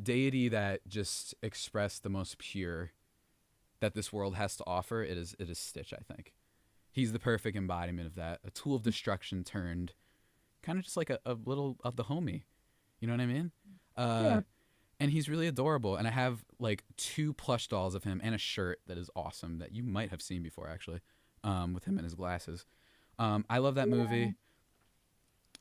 deity that just expressed the most pure that this world has to offer, it is Stitch, I think. He's the perfect embodiment of that. A tool of destruction turned kind of just like a little of the homie. You know what I mean? Yeah. And he's really adorable. And I have like 2 plush dolls of him and a shirt that is awesome that you might have seen before, actually, with him and his glasses. I love that movie.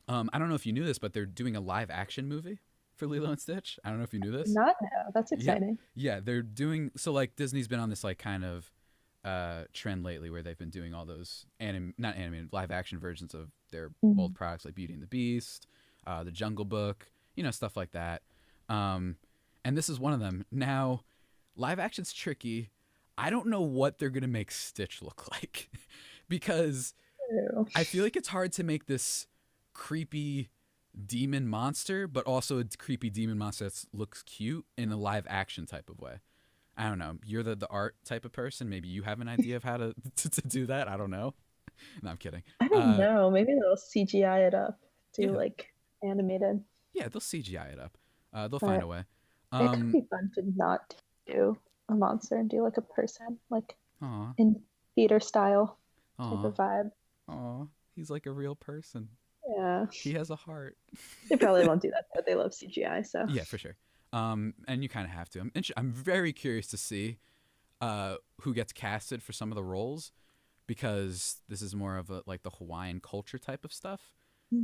I don't know if you knew this, but they're doing a live action movie for Lilo and Stitch. I don't know if you knew this. Not now. That's exciting. Yeah, they're doing so. Like Disney's been on this like kind of trend lately where they've been doing all those not animated live action versions of their old products like Beauty and the Beast, The Jungle Book, stuff like that. And this is one of them. Now, live action's tricky. I don't know what they're gonna make Stitch look like because I feel like it's hard to make this creepy demon monster, but also a creepy demon monster that looks cute in a live action type of way. I don't know. You're the art type of person. Maybe you have an idea of how to do that. I don't know. No, I'm kidding. I don't know. Maybe they'll CGI it up. Like animated. Yeah, they'll CGI it up. They'll find a way. It could be fun to not do a monster and do like a person, like in theater style type of vibe. Aw, he's like a real person. Yeah. He has a heart. They probably won't do that, but they love CGI, so. Yeah, for sure. And you kind of have to. I'm very curious to see who gets casted for some of the roles because this is more of like the Hawaiian culture type of stuff.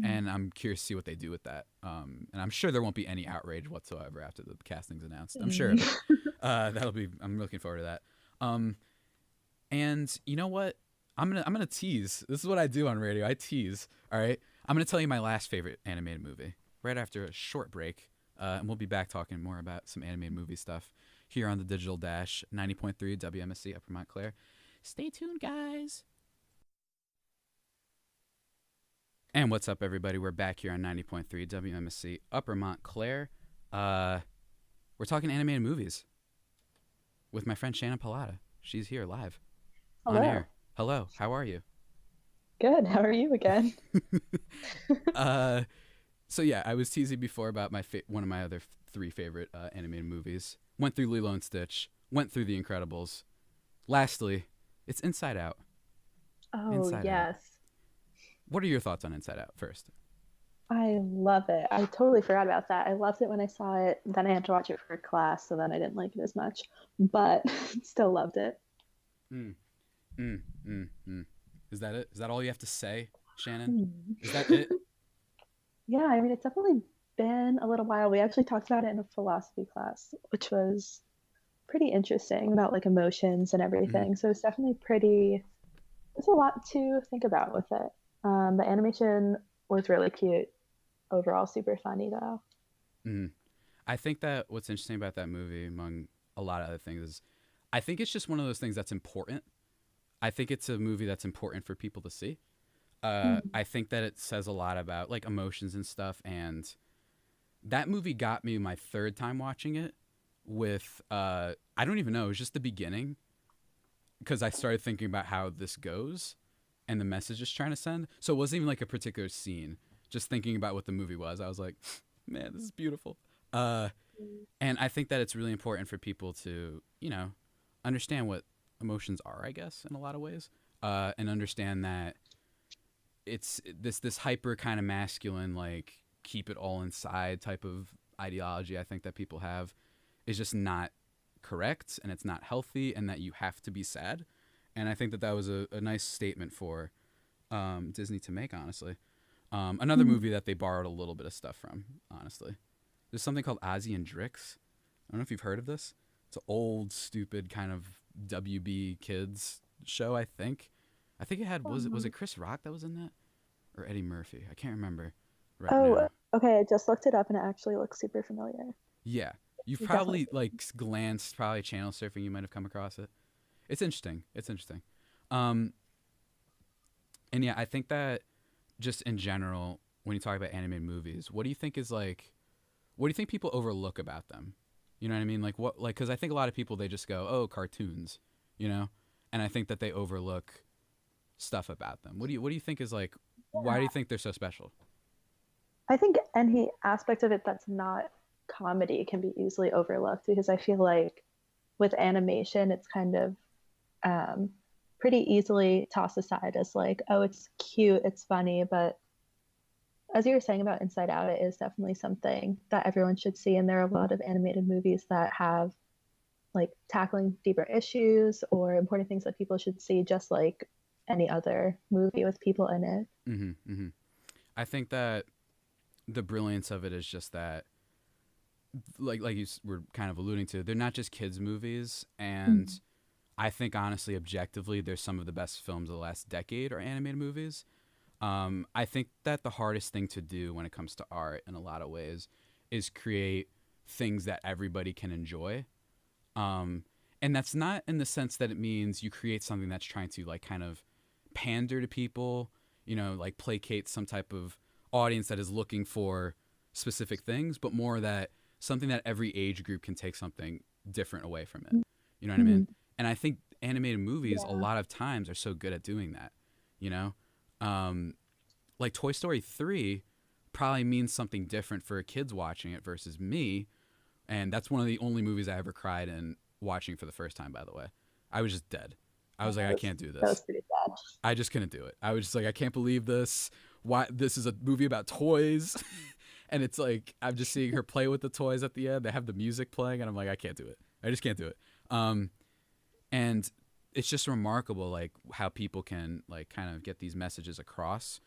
And I'm curious to see what they do with that. And I'm sure there won't be any outrage whatsoever after the casting's announced. I'm sure I'm looking forward to that. And you know what? I'm gonna tease. This is what I do on radio. I tease. All right. I'm gonna tell you my last favorite animated movie right after a short break. And we'll be back talking more about some animated movie stuff here on the Digital Dash 90.3 WMSC Upper Montclair. Stay tuned, guys. And what's up, everybody? We're back here on 90.3 WMSC Upper Montclair. We're talking animated movies with my friend Shannon Pallatta. She's here live on air. Hello. How are you? Good. How are you again? So yeah, I was teasing before about one of my other 3 favorite animated movies. Went through Lilo and Stitch. Went through The Incredibles. Lastly, it's Inside Out. Oh, Inside yes. Out. What are your thoughts on Inside Out first? I love it. I totally forgot about that. I loved it when I saw it. Then I had to watch it for class, so then I didn't like it as much. But still loved it. Is that it? Is that all you have to say, Shannon? Is that it? Yeah, I mean, it's definitely been a little while. We actually talked about it in a philosophy class, which was pretty interesting about like emotions and everything. So it's definitely it's a lot to think about with it. The animation was really cute. Overall, super funny though. I think that what's interesting about that movie, among a lot of other things, is I think it's just one of those things that's important. I think it's a movie that's important for people to see. I think that it says a lot about like emotions and stuff. And that movie got me my 3rd time watching it with, I don't even know, it was just the beginning. Because I started thinking about how this goes and the message it's trying to send. So it wasn't even like a particular scene. Just thinking about what the movie was, I was like, man, this is beautiful. And I think that it's really important for people to, understand what emotions are, I guess, in a lot of ways. And understand that it's this hyper kind of masculine, like keep it all inside type of ideology I think that people have is just not correct, and it's not healthy, and that you have to be sad. And I think that was a nice statement for Disney to make, honestly. Another movie that they borrowed a little bit of stuff from, honestly. There's something called Ozzie and Drix. I don't know if you've heard of this. It's an old, stupid kind of WB Kids show, I think. I think it had, was it Chris Rock that was in that? Or Eddie Murphy? I can't remember right now. Okay, I just looked it up and it actually looks super familiar. Yeah. You've probably glanced, probably channel surfing, you might have come across it. It's interesting. And yeah, I think that just in general, when you talk about animated movies, what do you think people overlook about them? You know what I mean? Because I think a lot of people, they just go, oh, cartoons, And I think that they overlook stuff about them. What do you think is why do you think they're so special? I think any aspect of it that's not comedy can be easily overlooked because I feel like with animation, it's kind of um, pretty easily tossed aside as like, oh, it's cute, it's funny. But as you were saying about Inside Out, it is definitely something that everyone should see. And there are a lot of animated movies that have like tackling deeper issues or important things that people should see, just like any other movie with people in it. I think that the brilliance of it is just that, like you were kind of alluding to, they're not just kids movies, and I think honestly, objectively, they're some of the best films of the last decade are animated movies. I think that the hardest thing to do when it comes to art in a lot of ways is create things that everybody can enjoy. And that's not in the sense that it means you create something that's trying to like kind of pander to people, you know, like placate some type of audience that is looking for specific things, but more that something that every age group can take something different away from it. You know what I mean? And I think animated movies a lot of times are so good at doing that, you know? Like Toy Story 3 probably means something different for kids watching it versus me. And that's one of the only movies I ever cried in watching for the first time, by the way. I was just dead. I was like, I can't do That was this. pretty sad. I just couldn't do it. I was just like, I can't believe this. Why this is a movie about toys. And it's like, I'm just seeing her play with the toys at the end. They have the music playing and I'm like, I can't do it. I just can't do it. And it's just remarkable, like how people can like kind of get these messages across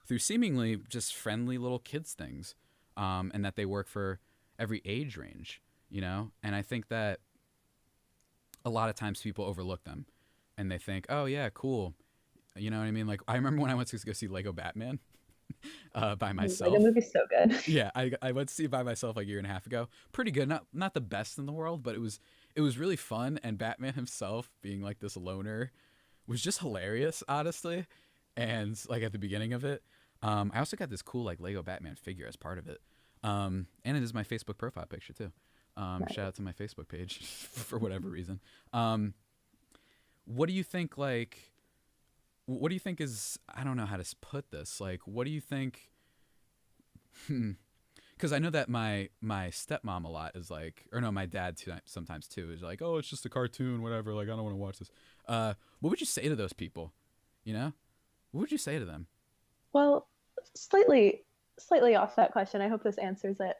through seemingly just friendly little kids things, and that they work for every age range, you know? And I think that a lot of times people overlook them and they think, oh yeah, cool. You know what I mean? Like I remember when I went to go see Lego Batman by myself. Like, the movie's so good. Yeah, I went to see it by myself like a year and a half ago. Pretty good. Not the best in the world, but it was really fun. And Batman himself being like this loner was just hilarious, honestly. And like at the beginning of it, I also got this cool like Lego Batman figure as part of it. And it is my Facebook profile picture too. Shout out to my Facebook page for whatever reason. What do you think like? What do you think is? I don't know how to put this. Like, what do you think? Because I know that my stepmom a lot is like, or no, my dad too, sometimes too is like, oh, it's just a cartoon, whatever. Like, I don't want to watch this. What would you say to those people? You know, what would you say to them? Well, slightly off that question. I hope this answers it.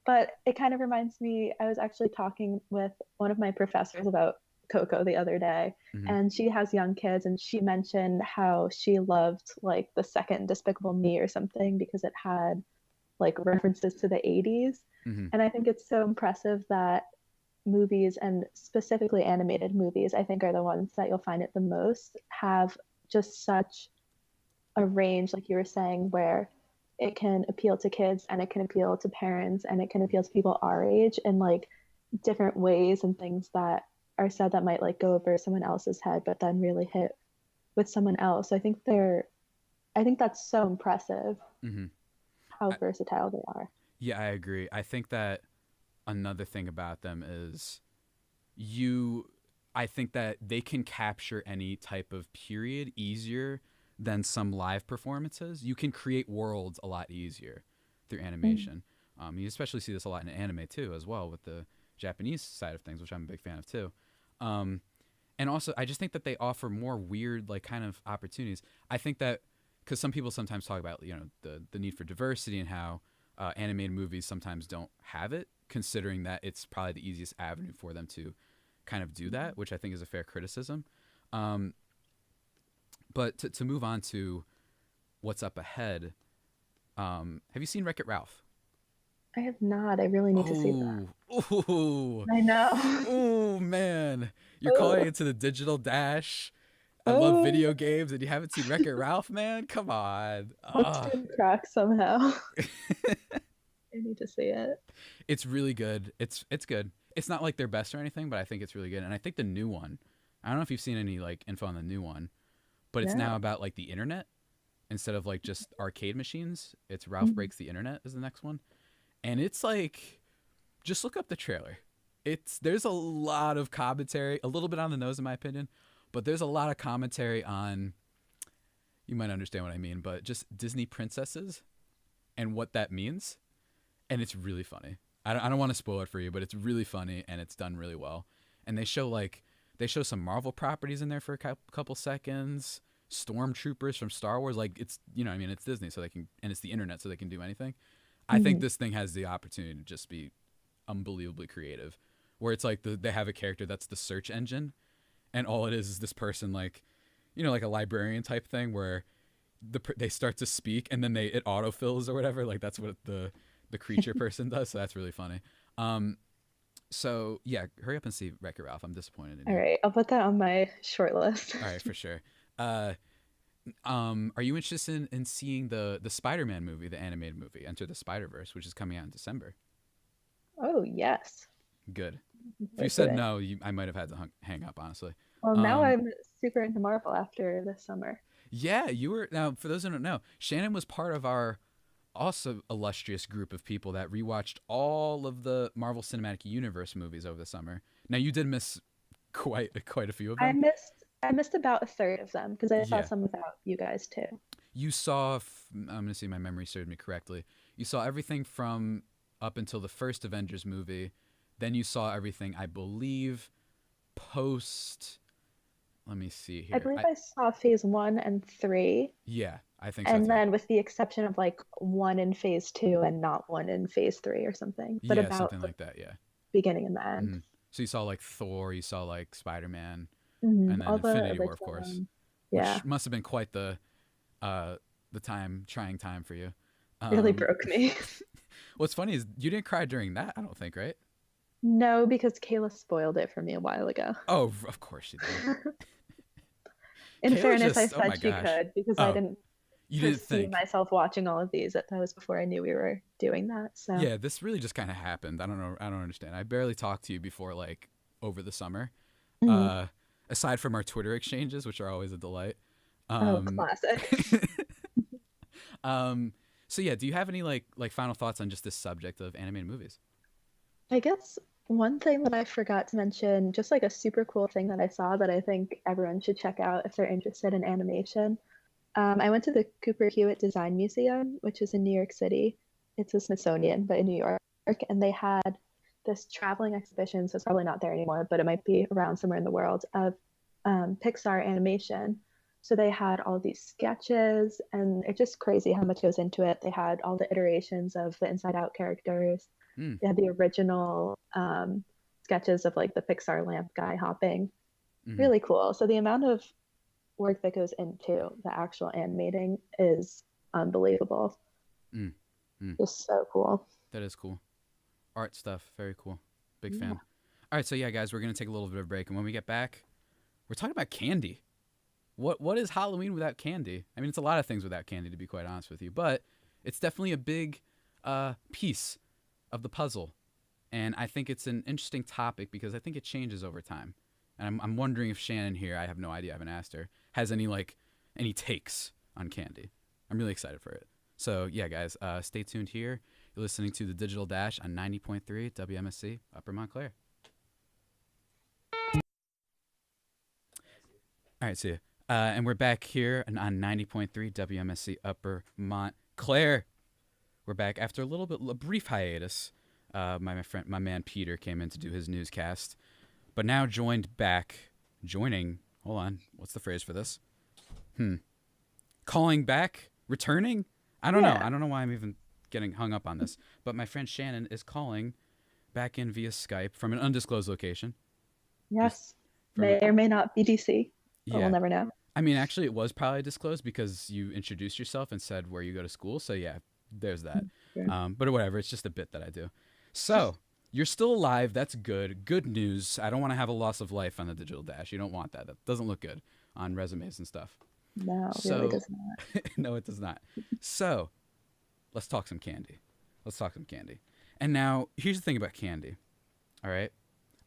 But it kind of reminds me, I was actually talking with one of my professors about Coco the other day, and she has young kids, and she mentioned how she loved like the second Despicable Me or something because it had like references to the 80s. And I think it's so impressive that movies, and specifically animated movies, I think are the ones that you'll find it the most, have just such a range, like you were saying, where it can appeal to kids and it can appeal to parents and it can appeal to people our age in like different ways, and things that are said that might like go over someone else's head but then really hit with someone else. So I think that's so impressive how versatile they are. Yeah, I agree. I think that another thing about them is I think that they can capture any type of period easier than some live performances. You can create worlds a lot easier through animation. You especially see this a lot in anime too, as well, with the Japanese side of things, which I'm a big fan of too. And also, I just think that they offer more weird, like, kind of opportunities. I think that because some people sometimes talk about, you know, the need for diversity and how animated movies sometimes don't have it, considering that it's probably the easiest avenue for them to kind of do that, which I think is a fair criticism. But to move on to what's up ahead, have you seen Wreck-It Ralph? I have not. I really need to see that. Ooh. I know. Oh, man. You're calling into the digital dash. I love video games, and you haven't seen Wreck-It Ralph, man? Come on. Let's do crack somehow. I need to see it. It's really good. It's good. It's not like their best or anything, but I think it's really good. And I think the new one, I don't know if you've seen any like info on the new one, but it's now about like the internet instead of like just arcade machines. It's Ralph Breaks the Internet is the next one. And it's like, just look up the trailer. There's a lot of commentary, a little bit on the nose in my opinion, but there's a lot of commentary on, you might understand what I mean, but just Disney princesses and what that means, and it's really funny. I don't want to spoil it for you, but it's really funny and it's done really well. And they show some Marvel properties in there for a couple seconds. Stormtroopers from Star Wars, like it's it's Disney, so they can, and it's the internet, so they can do anything. I think this thing has the opportunity to just be unbelievably creative, where it's like they have a character that's the search engine, and all it is this person, like like a librarian type thing, where they start to speak and then it autofills or whatever. Like that's what the creature person does. So that's really funny. So yeah, hurry up and see Wreck-It Ralph. I'm disappointed in you. All right, I'll put that on my short list. All right, for sure. Are you interested in seeing the Spider-Man movie, the animated movie, Enter the Spider-Verse, which is coming out in December? Oh, yes. Good. If you said no, I might have had to hang up, honestly. Well, now I'm super into Marvel after this summer. Yeah, you were. Now, for those who don't know, Shannon was part of our also illustrious group of people that rewatched all of the Marvel Cinematic Universe movies over the summer. Now, you did miss quite a few of them. I missed about a third of them because I saw some without you guys too. You saw, I'm going to see if my memory served me correctly. You saw everything from up until the first Avengers movie. Then you saw everything, I believe, post. Let me see here. I believe I saw phase 1 and 3. Yeah, I think so. And then with the exception of like 1 in phase 2 and not 1 in phase 3 or something. But about something like that, yeah. Beginning and the end. Mm-hmm. So you saw like Thor, you saw like Spider-Man, and then Infinity War, of course. Yeah. Which must have been quite the trying time for you. Really broke me. What's funny is you didn't cry during that, I don't think, right? No, because Kayla spoiled it for me a while ago. Oh, of course she did. In fairness, I said she could because I didn't see myself watching all of these. That was before I knew we were doing that. So yeah, this really just kind of happened. I don't know. I don't understand. I barely talked to you before, like over the summer. Aside from our Twitter exchanges, which are always a delight. Classic. So yeah, do you have any like final thoughts on just this subject of animated movies? I guess one thing that I forgot to mention, just like a super cool thing that I saw that I think everyone should check out if they're interested in animation. I went to the Cooper Hewitt Design Museum, which is in New York City. It's a Smithsonian, but in New York. And they had this traveling exhibition, so it's probably not there anymore, but it might be around somewhere in the world, of Pixar animation. So they had all these sketches, and it's just crazy how much goes into it. They had all the iterations of the Inside Out characters. They had the original sketches of like the Pixar lamp guy hopping. Really cool. So the amount of work that goes into the actual animating is unbelievable. Just so cool. That is cool. Art stuff, very cool. Big fan. All right, so yeah, guys, we're gonna take a little bit of a break, and when we get back, we're talking about candy. What is Halloween without candy? I mean, it's a lot of things without candy, to be quite honest with you, but it's definitely a big piece of the puzzle, and I think it's an interesting topic because I think it changes over time. And I'm wondering if Shannon here, I have no idea, I haven't asked her, has any takes on candy. I'm really excited for it. So yeah, guys, stay tuned here. You're listening to The Digital Dash on 90.3 WMSC Upper Montclair. All right, see ya. And we're back here on 90.3 WMSC Upper Montclair. We're back after a brief hiatus. My man Peter came in to do his newscast, but now joining. Hold on, what's the phrase for this? Calling back, returning. I don't know. I don't know why I'm even getting hung up on this. But my friend Shannon is calling back in via Skype from an undisclosed location. Yes, may or may not be DC. But we'll never know. I mean, actually, it was probably disclosed because you introduced yourself and said where you go to school. So yeah, there's that. But whatever, it's just a bit that I do. So you're still alive. That's good. Good news. I don't want to have a loss of life on the Digital Dash. You don't want that. That doesn't look good on resumes and stuff. No, it really does not. No, it does not. So let's talk some candy. And now here's the thing about candy. All right.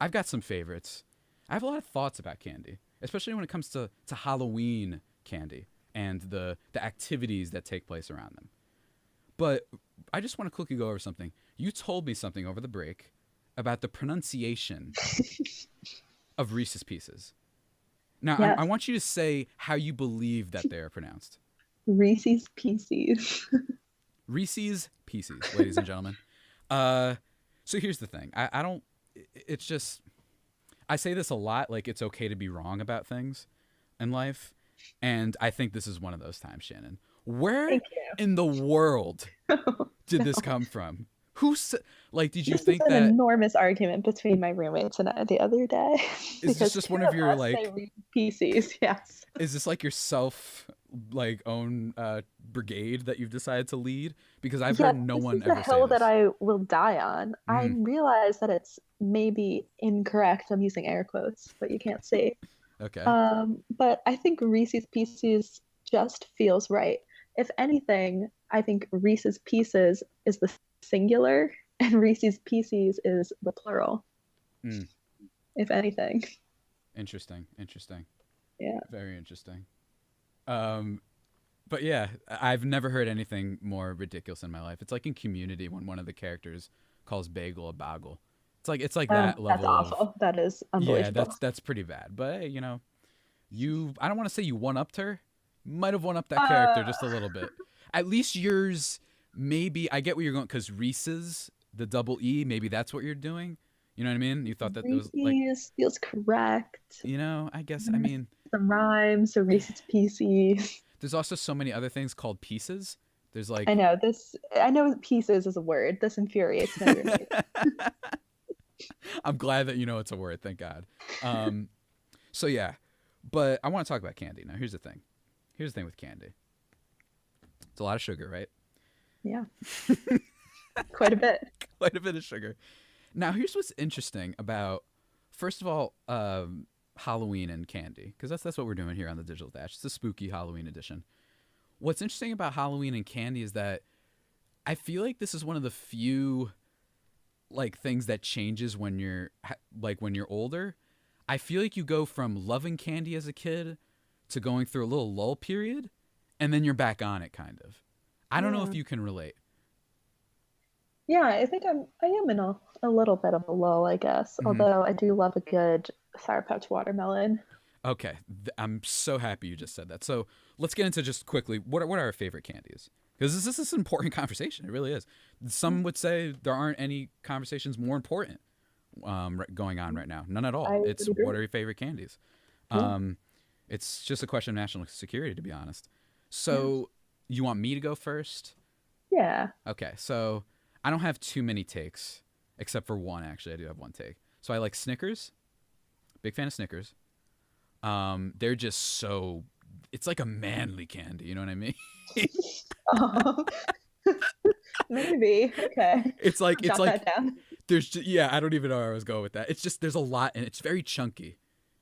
I've got some favorites. I have a lot of thoughts about candy, especially when it comes to Halloween candy and the activities that take place around them. But I just want to quickly go over something. You told me something over the break about the pronunciation of Reese's Pieces. Now, yes. I want you to say how you believe that they are pronounced. Reese's Pieces. Reese's Pieces, ladies and gentlemen. So here's the thing. I don't. It's just. I say this a lot. Like, it's okay to be wrong about things in life, and I think this is one of those times, Shannon. Where Thank you. in the world did this come from? Like, did you This think was an that enormous argument between my roommates and I the other day. is this just one of your like PCs? Yes. Is this like your own brigade that you've decided to lead? Because I've heard no one ever say this is a hill this. that I will die on. I realize that it's maybe incorrect. I'm using air quotes, but you can't see. Okay. But I think Reese's Pieces just feels right. If anything, I think Reese's Pieces is the singular and Reese's Pieces is the plural. If anything. Interesting. Yeah. Very interesting. But yeah, I've never heard anything more ridiculous in my life. It's like in Community when one of the characters calls bagel a boggle. It's like that level. That's awful. That is unbelievable. Yeah, that's pretty bad. But hey, I don't want to say you one-upped her. Might have one-upped that character just a little bit. At least yours, maybe. I get where you're going, because Reese's, the double E, maybe that's what you're doing. You know what I mean? You thought that there was like feels correct. I guess. I mean, some rhymes. So Reese's Pieces. there's also so many other things called pieces. There's like I know pieces is a word. This infuriates my roommate. I'm glad that it's a word. Thank God. So yeah, but I want to talk about candy now. Here's the thing with candy. It's a lot of sugar, right? Yeah. Quite a bit. Quite a bit of sugar. Now, here's what's interesting about, first of all, Halloween and candy, because that's what we're doing here on the Digital Dash. It's a spooky Halloween edition. What's interesting about Halloween and candy is that I feel like this is one of the few things that changes when you're older. I feel like you go from loving candy as a kid to going through a little lull period, and then you're back on it, kind of. I don't know if you can relate. Yeah, I think I am in a little bit of a lull, I guess. Although I do love a good Sour Patch watermelon. Okay, I'm so happy you just said that. So let's get into just quickly what are our favorite candies? Because this is an important conversation. It really is. Some would say there aren't any conversations more important going on right now. None at all. It's what are your favorite candies? It's just a question of national security, to be honest. So you want me to go first? Yeah. Okay, so I don't have too many takes, except for one, actually. I do have one take. So I like Snickers. Big fan of Snickers. They're just so... It's like a manly candy, you know what I mean? Maybe. Okay. It's like that down. There's just, I don't even know where I was going with that. It's just there's a lot, and it's very chunky.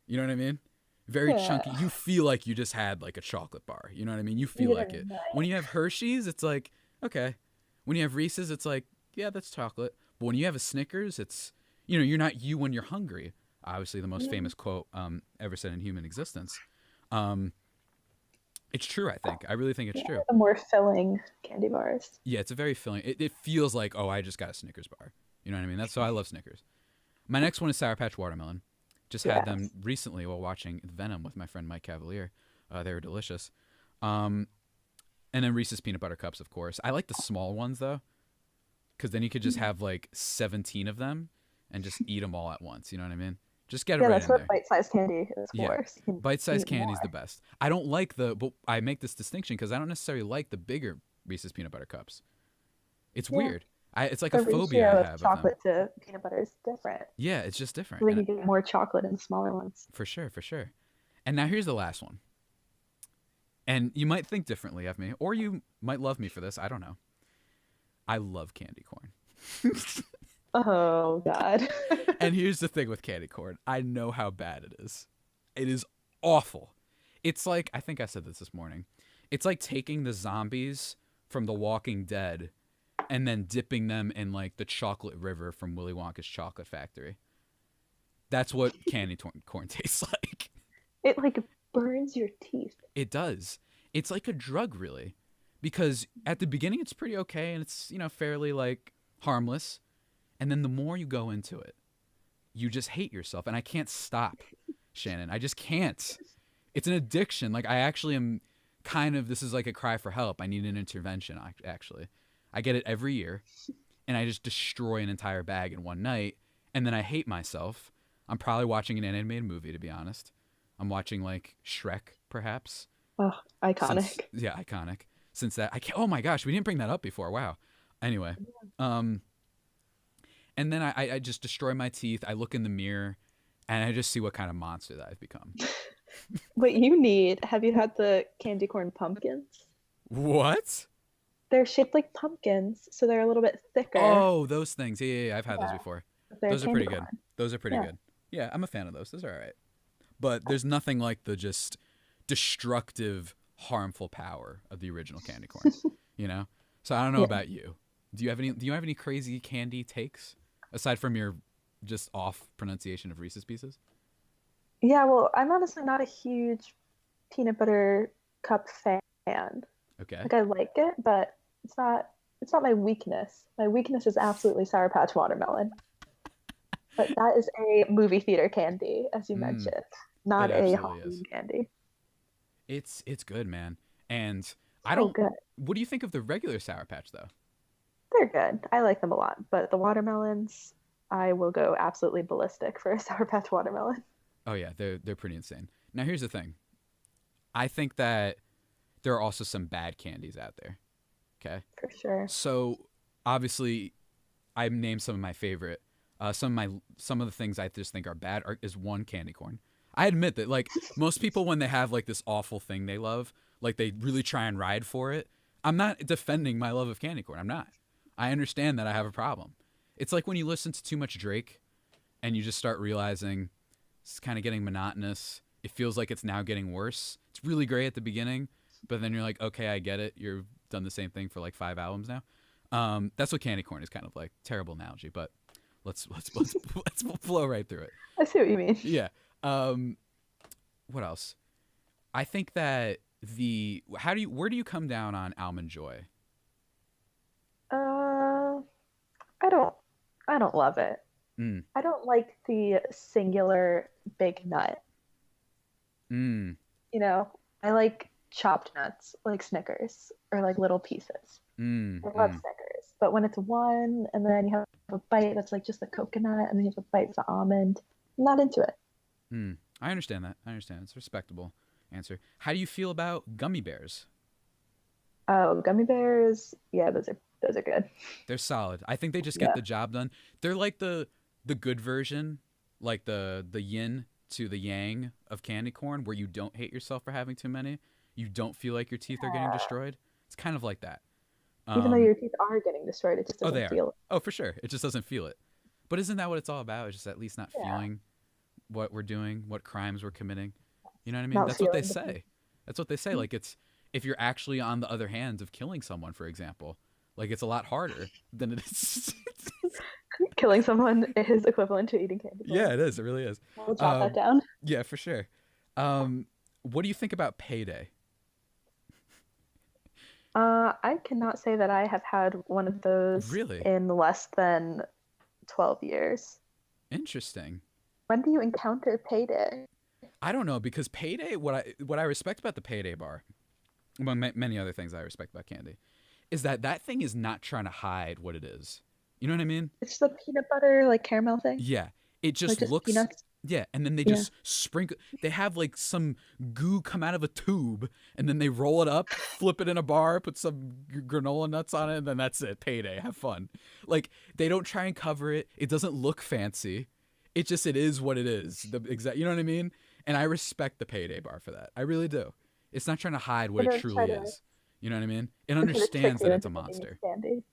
You know what I mean? Very chunky. You feel like you just had like a chocolate bar. You know what I mean? You feel like it. Nice. When you have Hershey's, it's like, okay. When you have Reese's, it's like, yeah, that's chocolate. But when you have a Snickers, it's, you're not you when you're hungry. Obviously, the most famous quote ever said in human existence. It's true, I think. I really think it's true. The more filling candy bars. Yeah, it's a very filling. It feels like, oh, I just got a Snickers bar. You know what I mean? So I love Snickers. My next one is Sour Patch Watermelon. Just had them recently while watching Venom with my friend Mike Cavalier. They were delicious. And then Reese's Peanut Butter Cups, of course. I like the small ones, though, because then you could just have like 17 of them and just eat them all at once. You know what I mean? Just get it right in there. Yeah, that's what bite-sized candy is for. Yeah, bite-sized candy is the best. I don't like but I make this distinction because I don't necessarily like the bigger Reese's Peanut Butter Cups. It's weird. It's like a phobia I have. Chocolate to peanut butter is different. Yeah, it's just different. I think you get more chocolate in smaller ones. For sure. And now here's the last one. And you might think differently of me, or you might love me for this. I don't know. I love candy corn. Oh, God. And here's the thing with candy corn. I know how bad it is. It is awful. It's like, I think I said this morning. It's like taking the zombies from The Walking Dead and then dipping them in like the chocolate river from Willy Wonka's Chocolate Factory. That's what candy corn tastes like. It like burns your teeth. It does. It's like a drug, really, because at the beginning it's pretty okay and it's fairly like harmless, and then the more you go into it, you just hate yourself, and I can't stop, Shannon. I just can't. It's an addiction. Like I actually am kind of. This is like a cry for help. I need an intervention, actually. I get it every year, and I just destroy an entire bag in one night, and then I hate myself. I'm probably watching an animated movie, to be honest. I'm watching like Shrek, perhaps. Oh, Since, iconic. yeah, iconic. Since that, I can't. Oh my gosh, we didn't bring that up before. Wow. Anyway, and then I just destroy my teeth. I look in the mirror, and I just see what kind of monster that I've become. Have you had the candy corn pumpkins? What? They're shaped like pumpkins, so they're a little bit thicker. Oh, those things. Yeah. I've had those Yeah, before. but they're Those are candy pretty good. corn. Those are pretty Yeah. good. Yeah, I'm a fan of those. Those are all right. But there's nothing like the just destructive, harmful power of the original candy corn. You know? So I don't know Yeah. about you. Do you have any crazy candy takes aside from your just off pronunciation of Reese's Pieces? Yeah, well, I'm honestly not a huge peanut butter cup fan. Okay. Like I like it, but it's not my weakness. My weakness is absolutely Sour Patch watermelon. But that is a movie theater candy, as you mentioned, not It a absolutely Halloween is. candy. It's good, man. And I So don't good. what do you think of the regular Sour Patch though? They're good. I like them a lot. But the watermelons, I will go absolutely ballistic for a Sour Patch watermelon. Oh yeah, they're pretty insane. Now here's the thing. I think that there are also some bad candies out there. Okay? For sure. So obviously I named some of my favorite. Some of the things I just think are bad is one, candy corn. I admit that like most people when they have like this awful thing they love, like they really try and ride for it. I'm not defending my love of candy corn. I'm not. I understand that I have a problem. It's like when you listen to too much Drake and you just start realizing it's kind of getting monotonous. It feels like it's now getting worse. It's really great at the beginning, but then you're like, okay, I get it. You've done the same thing for like 5 albums now. That's what candy corn is kind of like. Terrible analogy, but let's flow right through it. I see what you mean. Yeah. What else? I think that where do you come down on Almond Joy? I don't love it. Mm. I don't like the singular big nut. Mm. You know, I like chopped nuts, like Snickers, or like little pieces. Mm. I love Snickers. But when it's one, and then you have a bite that's like just the coconut, and then you have a bite that's the almond, I'm not into it. Mm. I understand that. It's a respectable answer. How do you feel about gummy bears? Oh, gummy bears, yeah, those are good. They're solid. I think they just get Yeah. the job done. They're like the good version, like the yin to the yang of candy corn, where you don't hate yourself for having too many. You don't feel like your teeth are getting destroyed. It's kind of like that. Even though your teeth are getting destroyed, it just they doesn't are. feel it. Oh, for sure. It just doesn't feel it. But isn't that what it's all about? It's just at least not Yeah. feeling what we're doing, what crimes we're committing. You know what I mean? Not That's what they feeling the say. That's what they say. Like it's if you're actually on the other hand of killing someone, for example, like it's a lot harder than it is. Killing someone is equivalent to eating candy. Yeah, it is. It really is. We'll jot that down. Yeah, for sure. What do you think about Payday? I cannot say that I have had one of those Really? in less than 12 years. Interesting. When do you encounter Payday? I don't know because Payday. What I respect about the Payday bar, among many other things I respect about candy, is that thing is not trying to hide what it is. You know what I mean? It's the peanut butter, like caramel thing. Yeah. It just Like just looks. peanuts? Yeah, and then they Yeah. just sprinkle. They have like some goo come out of a tube, and then they roll it up, flip it in a bar, put some granola nuts on it, and then that's it. Payday. Have fun. Like they don't try and cover it. It doesn't look fancy. It is what it is. The exact. You know what I mean? And I respect the Payday bar for that. I really do. It's not trying to hide what They it don't truly try to- is. You know what I mean? It It's gonna trick understands you that it's a into thinking monster. it's candy.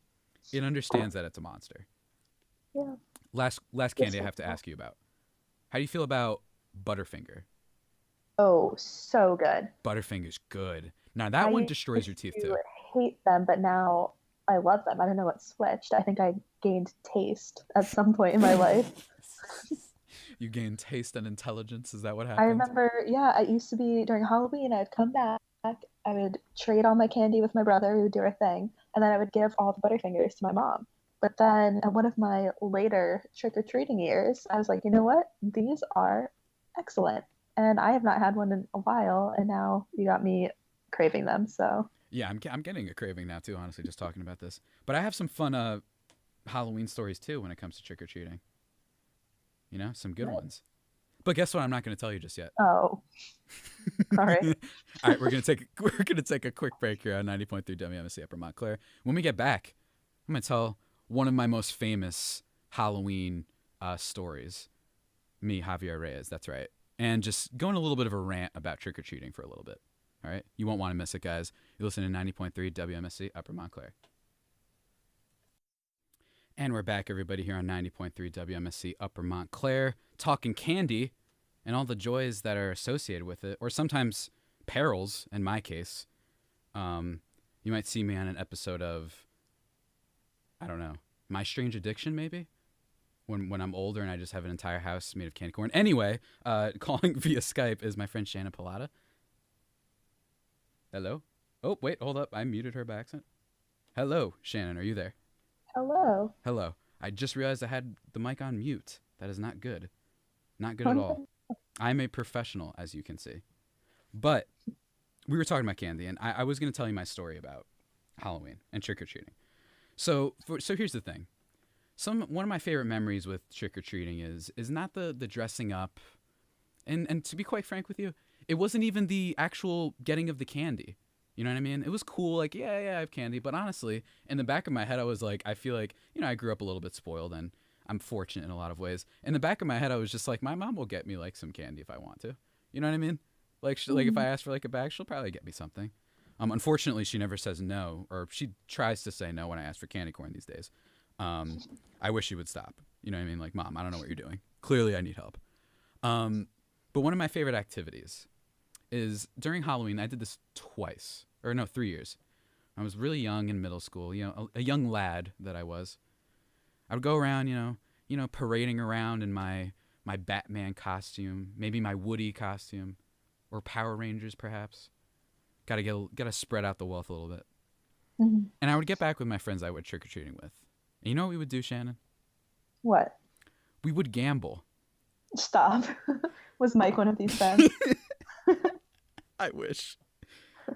It understands that it's a monster. Yeah. Last candy I have to ask you about. How do you feel about Butterfinger? Oh, so good. Butterfinger's good. Now that one destroys your used teeth to too. hate them, but now I love them. I don't know what switched. I think I gained taste at some point in my life. You gain taste and intelligence. Is that what I happened? remember, yeah, it used to be during Halloween, I'd come back, I would trade all my candy with my brother, we would do our thing, and then I would give all the Butterfingers to my mom. But then at one of my later trick-or-treating years, I was like, you know what? These are excellent. And I have not had one in a while, and now you got me craving them, so Yeah, I'm getting a craving now too, honestly, just talking about this. But I have some fun Halloween stories too when it comes to trick or treating. You know, some good ones. But guess what? I'm not going to tell you just yet. Oh. All right. All right, we're gonna take a quick break here on 90.3 WMSC Upper Montclair. When we get back, I'm gonna tell one of my most famous Halloween stories. Me, Javier Reyes. That's right. And just going a little bit of a rant about trick or treating for a little bit. All right, you won't want to miss it, guys. You listen to 90.3 WMSC Upper Montclair. And we're back, everybody, here on 90.3 WMSC Upper Montclair, talking candy and all the joys that are associated with it, or sometimes perils, in my case. You might see me on an episode of, I don't know, My Strange Addiction, maybe? When I'm older and I just have an entire house made of candy corn. Anyway, calling via Skype is my friend Shannon Pallatta. Hello? Oh, wait, hold up. I muted her by accident. Hello, Shannon, are you there? Hello. Hello. I just realized I had the mic on mute. That is not good. Not good at all. I'm a professional, as you can see. But we were talking about candy, and I was going to tell you my story about Halloween and trick-or-treating. So here's the thing. One of my favorite memories with trick-or-treating is not the dressing up. And to be quite frank with you, it wasn't even the actual getting of the candy. You know what I mean? It was cool, like, yeah, I have candy. But honestly, in the back of my head, I was like, I feel like, I grew up a little bit spoiled, and I'm fortunate in a lot of ways. In the back of my head, I was just like, my mom will get me, like, some candy if I want to. You know what I mean? Like, like if I ask for, like, a bag, she'll probably get me something. Unfortunately, she never says no, or she tries to say no when I ask for candy corn these days. I wish she would stop. You know what I mean? Like, Mom, I don't know what you're doing. Clearly, I need help. But one of my favorite activities is during Halloween, I did this 3 years. I was really young in middle school, a young lad that I was. I would go around, parading around in my Batman costume, maybe my Woody costume, or Power Rangers perhaps. Gotta spread out the wealth a little bit. Mm-hmm. And I would get back with my friends I went trick or treating with. And you know what we would do, Shannon? What? We would gamble. Stop. Was Mike one of these friends? I wish.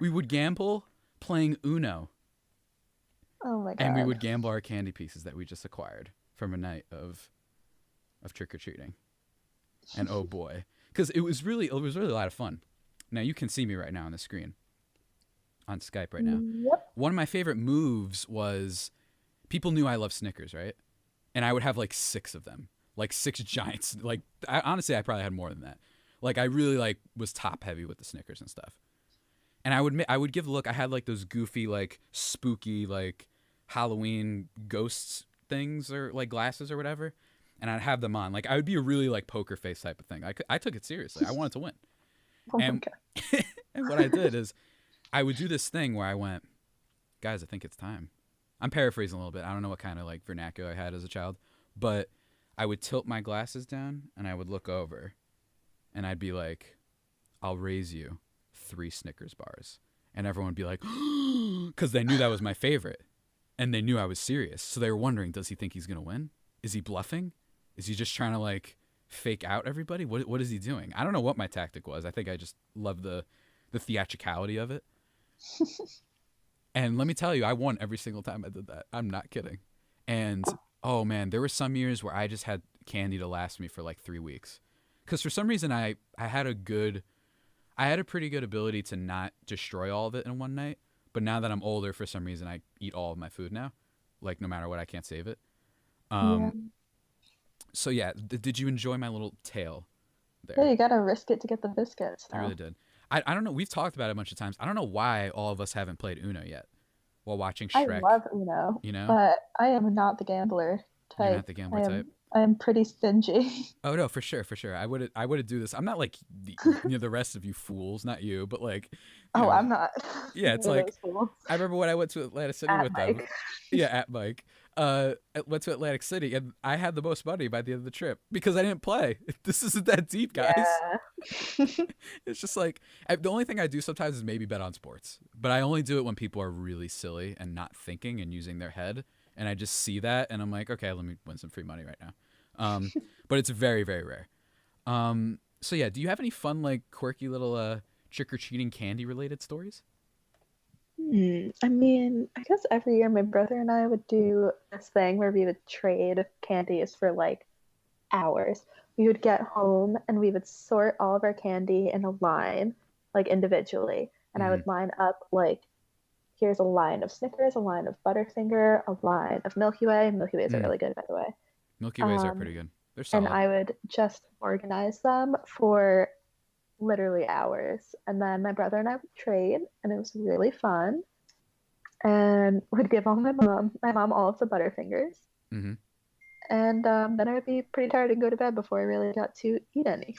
We would gamble playing Uno. Oh my god. And we would gamble our candy pieces that we just acquired from a night of trick-or-treating. And oh boy. Because it was really a lot of fun. Now you can see me right now on the screen. On Skype right now. Yep. One of my favorite moves was people knew I love Snickers, right? And I would have like 6 of them. Like 6 giants. Like honestly, I probably had more than that. Like I really was top heavy with the Snickers and stuff. And I would give the look. I had like those goofy, like spooky, like Halloween ghosts things or like glasses or whatever. And I'd have them on. Like I would be a really like poker face type of thing. I took it seriously. I wanted to win. And what I did is I would do this thing where I went, guys, I think it's time. I'm paraphrasing a little bit. I don't know what kind of like vernacular I had as a child, but I would tilt my glasses down and I would look over and I'd be like, I'll raise you 3 Snickers bars. And everyone would be like, because they knew that was my favorite and they knew I was serious. So they were wondering, does he think he's going to win? Is he bluffing? Is he just trying to like fake out everybody? What is he doing? I don't know what my tactic was. I think I just love the theatricality of it. And let me tell you, I won every single time I did that. I'm not kidding. And oh man, there were some years where I just had candy to last me for like 3 weeks. Because for some reason I had a pretty good ability to not destroy all of it in one night. But now that I'm older, for some reason I eat all of my food now. Like no matter what, I can't save it. Yeah. So yeah, did you enjoy my little tale there? Yeah, you gotta risk it to get the biscuits. I really did. I don't know. We've talked about it a bunch of times. I don't know why all of us haven't played Uno yet while watching Shrek. I love Uno, but I am not the gambler type. You're not the gambler type? I am pretty stingy. Oh no, for sure. I would do this. I'm not like the rent of you fools, not you, but like. I'm not. Yeah, it's like I remember when I went to Atlantic City with Mike. them. Yeah, at Mike. Went to Atlantic City and I had the most money by the end of the trip because I didn't play. This isn't that deep, guys. Yeah. It's just like the only thing I do sometimes is maybe bet on sports, but I only do it when people are really silly and not thinking and using their head. And I just see that and I'm like, okay, let me win some free money right now. But it's very, very rare. So yeah, do you have any fun, like quirky little trick-or-treating candy related stories? I mean, I guess every year my brother and I would do this thing where we would trade candies for like hours. We would get home and we would sort all of our candy in a line, like individually. And I Mm, would line up like, here's a line of Snickers, a line of Butterfinger, a line of Milky Way. Milky Ways are mm. really good, by the way. Milky Ways are Um, pretty good. They're and solid. I would just organize them for literally hours. And then my brother and I would trade, and it was really fun. And would give all my mom all of the Butterfingers. Hmm. And then I would be pretty tired and go to bed before I really got to eat any.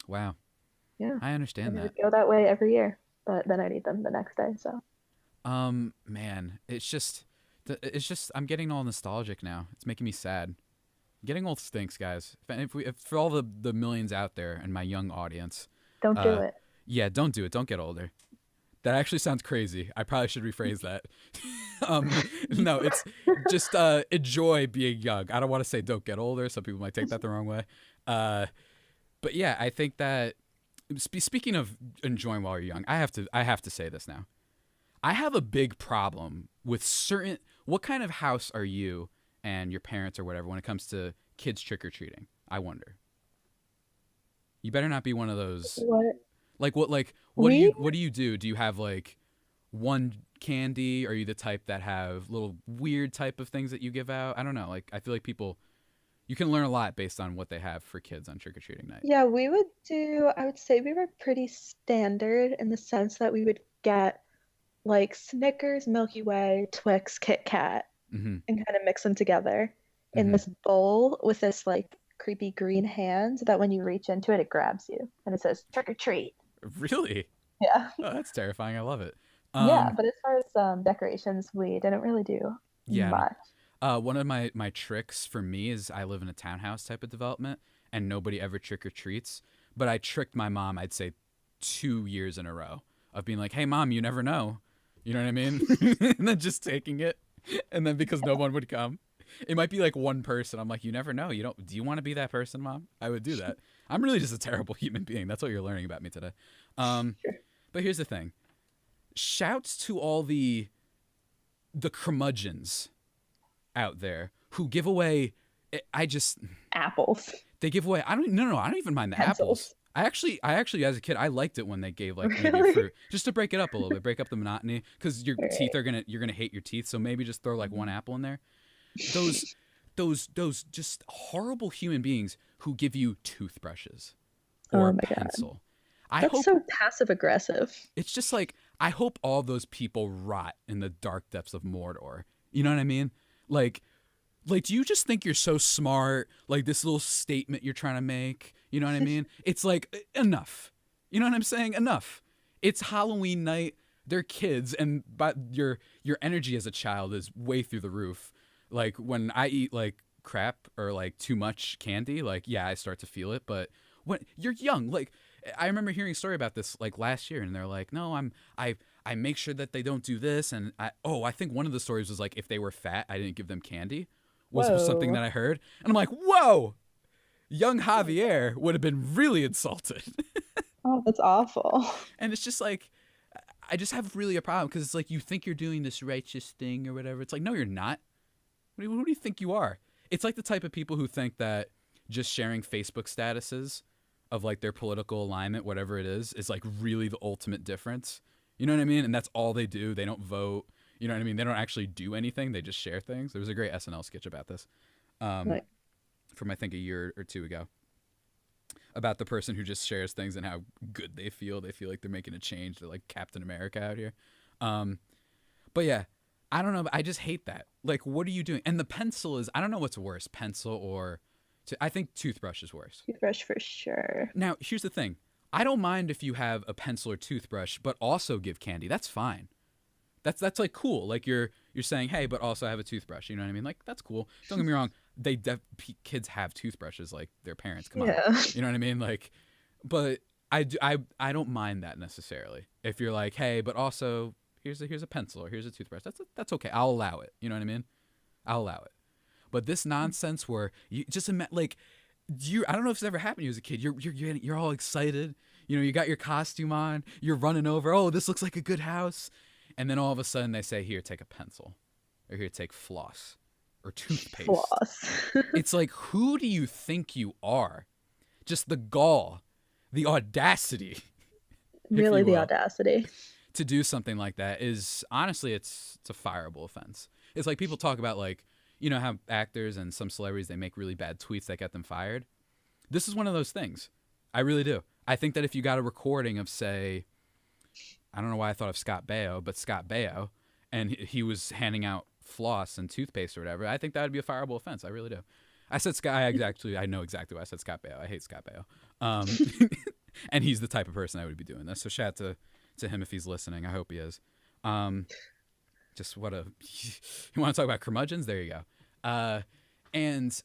Wow. Yeah. I understand And it that. would go that way every year. But then I'd eat them the next day. So Man, it's just I'm getting all nostalgic now. It's making me sad. Getting old stinks, guys. If for all the millions out there and my young audience, don't do uh, it. yeah, don't do it. Don't get older. That actually sounds crazy. I probably should rephrase that. um, no, it's just enjoy being young. I don't want to say don't get older. Some people might take that the wrong way. But yeah, I think that speaking of enjoying while you're young, I have to say this now. I have a big problem with certain. What kind of house are you and your parents or whatever when it comes to kids trick or treating? I wonder. You better not be one of those. What? What do We you do? Do you have like one candy? Are you the type that have little weird type of things that you give out? I don't know. Like I feel like people you can learn a lot based on what they have for kids on trick or treating night. Yeah, we would do, I would say we were pretty standard in the sense that we would get like Snickers, Milky Way, Twix, Kit Kat, Mhm. and kind of mix them together in Mhm. this bowl with this like creepy green hand that when you reach into it, it grabs you and it says trick or treat. Really? Yeah. Oh, that's terrifying. I love it. Yeah, Um but as far as decorations, we didn't really do yeah, no. much. One of my tricks for me is I live in a townhouse type of development and nobody ever trick or treats, but I tricked my mom, I'd say 2 years in a row of being like, "Hey mom, you never know." You know what I mean? And then just taking it. And then because no one would come, it might be like one person. I'm like, "You never know. Do you want to be that person, mom?" I would do that. I'm really just a terrible human being. That's what you're learning about me today. Um, but here's the thing. Shouts to all the curmudgeons out there who give away I just Apples, they give away I don't no no I don't even mind the apples. pencils. I actually as a kid I liked it when they gave like maybe a Really? fruit just to break it up a little bit, break up the monotony because your teeth Right. are you're gonna hate your teeth, so maybe just throw like one apple in there. Those those just horrible human beings who give you toothbrushes or Oh a my God. pencil. I That's hope so passive aggressive. it's just like I hope all those people rot in the dark depths of Mordor. You know what I mean? Like do you just think you're so smart? Like this little statement you're trying to make. You know what I mean? It's like enough. You know what I'm saying? Enough. It's Halloween night. They're kids, and but your energy as a child is way through the roof. Like when I eat like crap or like too much candy, like yeah, I start to feel it. But when you're young, like I remember hearing a story about this like last year, and they're like, no, I make sure that they don't do this, and I think one of the stories was like if they were fat, I didn't give them candy was something Whoa. that I heard. And I'm like, whoa, young Javier would have been really insulted. Oh, that's awful. And it's just like, I just have really a problem because it's like you think you're doing this righteous thing or whatever. It's like, no, you're not. Who do you think you are? It's like the type of people who think that just sharing Facebook statuses of like their political alignment, whatever it is like really the ultimate difference. You know what I mean? And that's all they do. They don't vote. You know what I mean? They don't actually do anything. They just share things. There was a great SNL sketch about this Like, from I think a year or two ago about the person who just shares things and how good they feel. They feel like they're making a change. They're like Captain America out here. Um, but yeah, I don't know. I just hate that. Like, what are you doing? And the pencil is, I don't know what's worse, pencil or, I think toothbrush is worse. toothbrush for sure. Now, here's the thing. I don't mind if you have a pencil or toothbrush, but also give candy. That's fine. That's like cool. Like you're saying, hey, but also I have a toothbrush. You know what I mean? Like that's cool. Don't get me wrong. Kids have toothbrushes like their parents. Come on. Yeah. You know what I mean? Like, but I don't mind that necessarily. If you're like, hey, but also here's a pencil or here's a toothbrush. That's okay. I'll allow it. You know what I mean? I'll allow it. But this nonsense where you just like I don't know if it's ever happened to you as a kid. You're all excited. You know, you got your costume on. You're running over. Oh, this looks like a good house. And then all of a sudden they say, here, take a pencil, or here, take floss or toothpaste. Floss. It's like, who do you think you are? Just the gall, the audacity. Really, the audacity. To do something like that is, honestly, it's a fireable offense. It's like people talk about, like, you know how actors and some celebrities, they make really bad tweets that get them fired. This is one of those things. I really do. I think that if you got a recording of, say, I don't know why I thought of Scott Baio, but Scott Baio, and he was handing out floss and toothpaste or whatever, I think that would be a fireable offense. I really do. I said Scott. I know exactly why I said Scott Baio. I hate Scott Baio. And he's the type of person I would be doing this. So shout out to him if he's listening. I hope he is. Just what a you want to talk about curmudgeons? There you go. And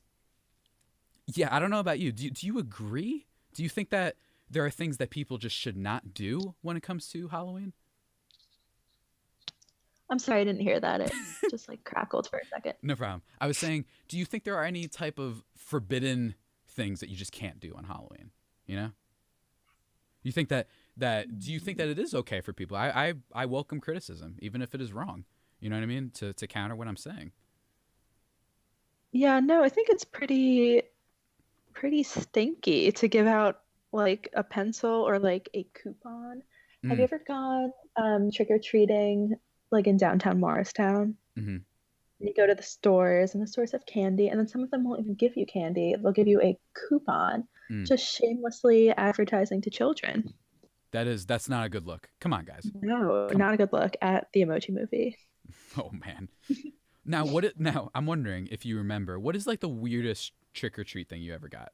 yeah, I don't know about you. Do you agree? Do you think that there are things that people just should not do when it comes to Halloween? I'm sorry, I didn't hear that. It just like crackled for a second. No problem. I was saying, do you think there are any type of forbidden things that you just can't do on Halloween? You know? You think do you think that it is okay for people? I welcome criticism, even if it is wrong. You know what I mean? To counter what I'm saying. Yeah, no, I think it's pretty stinky to give out like a pencil or like a coupon. Have you ever gone trick-or-treating like in downtown Morristown? Mm-hmm. You go to the stores and the stores have candy, and then some of them won't even give you candy. They'll give you a coupon, just shamelessly advertising to children. That's not a good look. Come on, guys. No, not a good look at the Emoji Movie. Oh man. Now I'm wondering if you remember, what is like the weirdest trick or treat thing you ever got?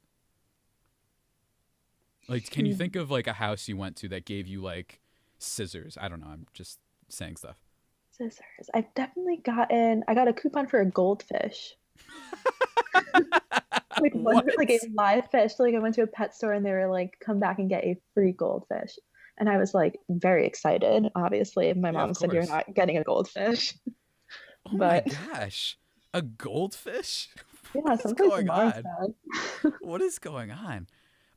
Like, can you think of like a house you went to that gave you like scissors? I don't know. I'm just saying stuff. Scissors. I got a coupon for a goldfish. Like a live fish. Like I went to a pet store and they were like, come back and get a free goldfish. And I was like very excited. Obviously, my mom said you're not getting a goldfish. Oh my gosh. A goldfish? Yeah, someplace in Morristown. What is going on?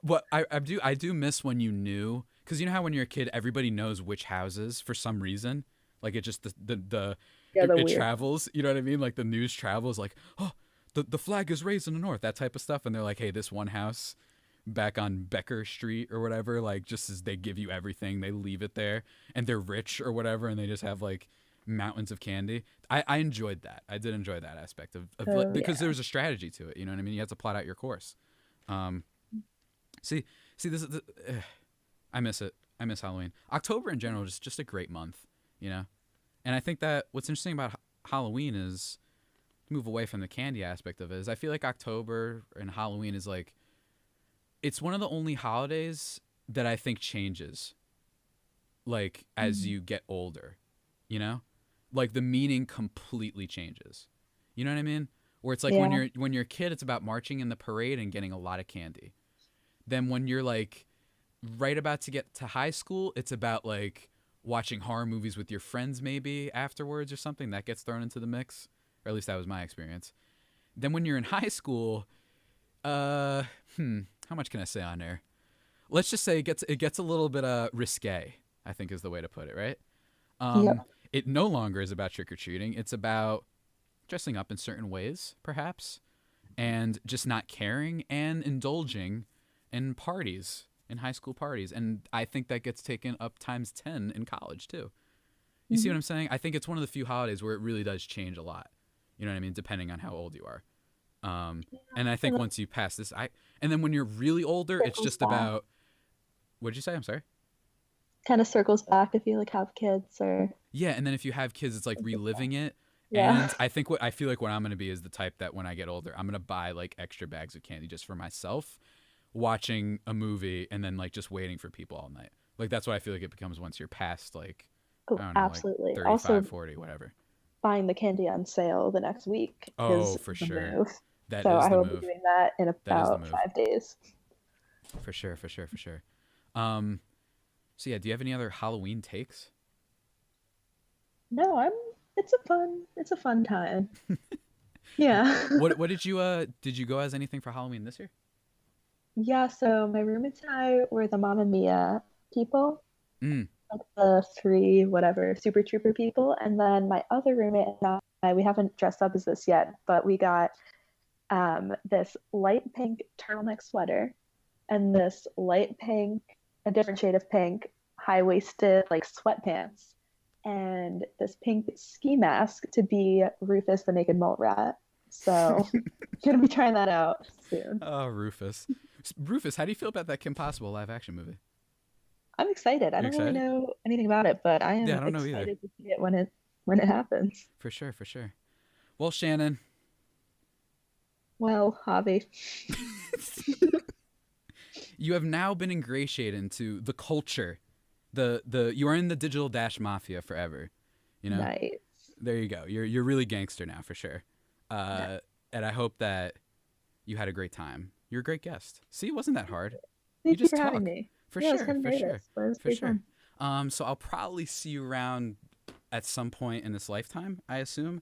What I do miss when you knew, because you know how when you're a kid everybody knows which houses for some reason, like it just it travels, you know what I mean, like the news travels, like, oh, the flag is raised in the north, that type of stuff, and they're like, hey, this one house back on Becker Street or whatever, like just as they give you everything, they leave it there, and they're rich or whatever, and they just have like mountains of candy. I enjoyed that. I did enjoy that aspect of because there was a strategy to it. You know what I mean? You have to plot out your course. See, this is I miss it. I miss Halloween. October in general is just a great month, you know? And I think that what's interesting about Halloween is, to move away from the candy aspect of it, is I feel like October and Halloween is like, it's one of the only holidays that I think changes, like, as you get older, you know? Like, the meaning completely changes. You know what I mean? Where it's like when you're a kid, it's about marching in the parade and getting a lot of candy. Then when you're like right about to get to high school, it's about like watching horror movies with your friends maybe afterwards or something that gets thrown into the mix, or at least that was my experience. Then when you're in high school, how much can I say on there? Let's just say it gets a little bit risque, I think is the way to put it, right? It no longer is about trick-or-treating. It's about dressing up in certain ways, perhaps, and just not caring and indulging in parties, in high school parties. And I think that gets taken up times 10 in college, too. You see what I'm saying? I think it's one of the few holidays where it really does change a lot. You know what I mean? Depending on how old you are. And I think once you pass this, and then when you're really older, it's just about, what did you say? I'm sorry? Kind of circles back if you like have kids or. Yeah, and then if you have kids, it's like reliving it. Yeah. And I feel like what I'm going to be is the type that when I get older, I'm going to buy like extra bags of candy just for myself, watching a movie and then like just waiting for people all night. Like that's what I feel like it becomes once you're past like, I don't know, absolutely. like 35, also, 40, whatever. Buying the candy on sale the next week. Oh, is for the sure. Move. That so is I the will move. be doing that in about 5 days. For sure. So yeah, do you have any other Halloween takes? No, it's a fun time. Yeah. What did you go as anything for Halloween this year? Yeah, so my roommates and I were the Mamma Mia people. like the three whatever Super Trooper people, and then my other roommate and we haven't dressed up as this yet, but we got this light pink turtleneck sweater and this light pink, a different shade of pink, high-waisted like sweatpants, and this pink ski mask to be Rufus the Naked Mole Rat. So gonna be trying that out soon. Oh, Rufus. Rufus, how do you feel about that Kim Possible live action movie? I'm excited. I You don't really excited? know anything about it, but I am Yeah, I don't know either. excited to see it when it happens. For sure, for sure. Well, Shannon, Well, Javi. you have now been ingratiated into the culture. The you are in the digital dash mafia forever. You know? Nice. There you go. You're really gangster now for sure. And I hope that you had a great time. You're a great guest. See, it wasn't that hard. Thank you just for having talk. me. For Yeah, I was sure, kind of for nervous, sure. but it was For pretty sure. fun. So I'll probably see you around at some point in this lifetime, I assume.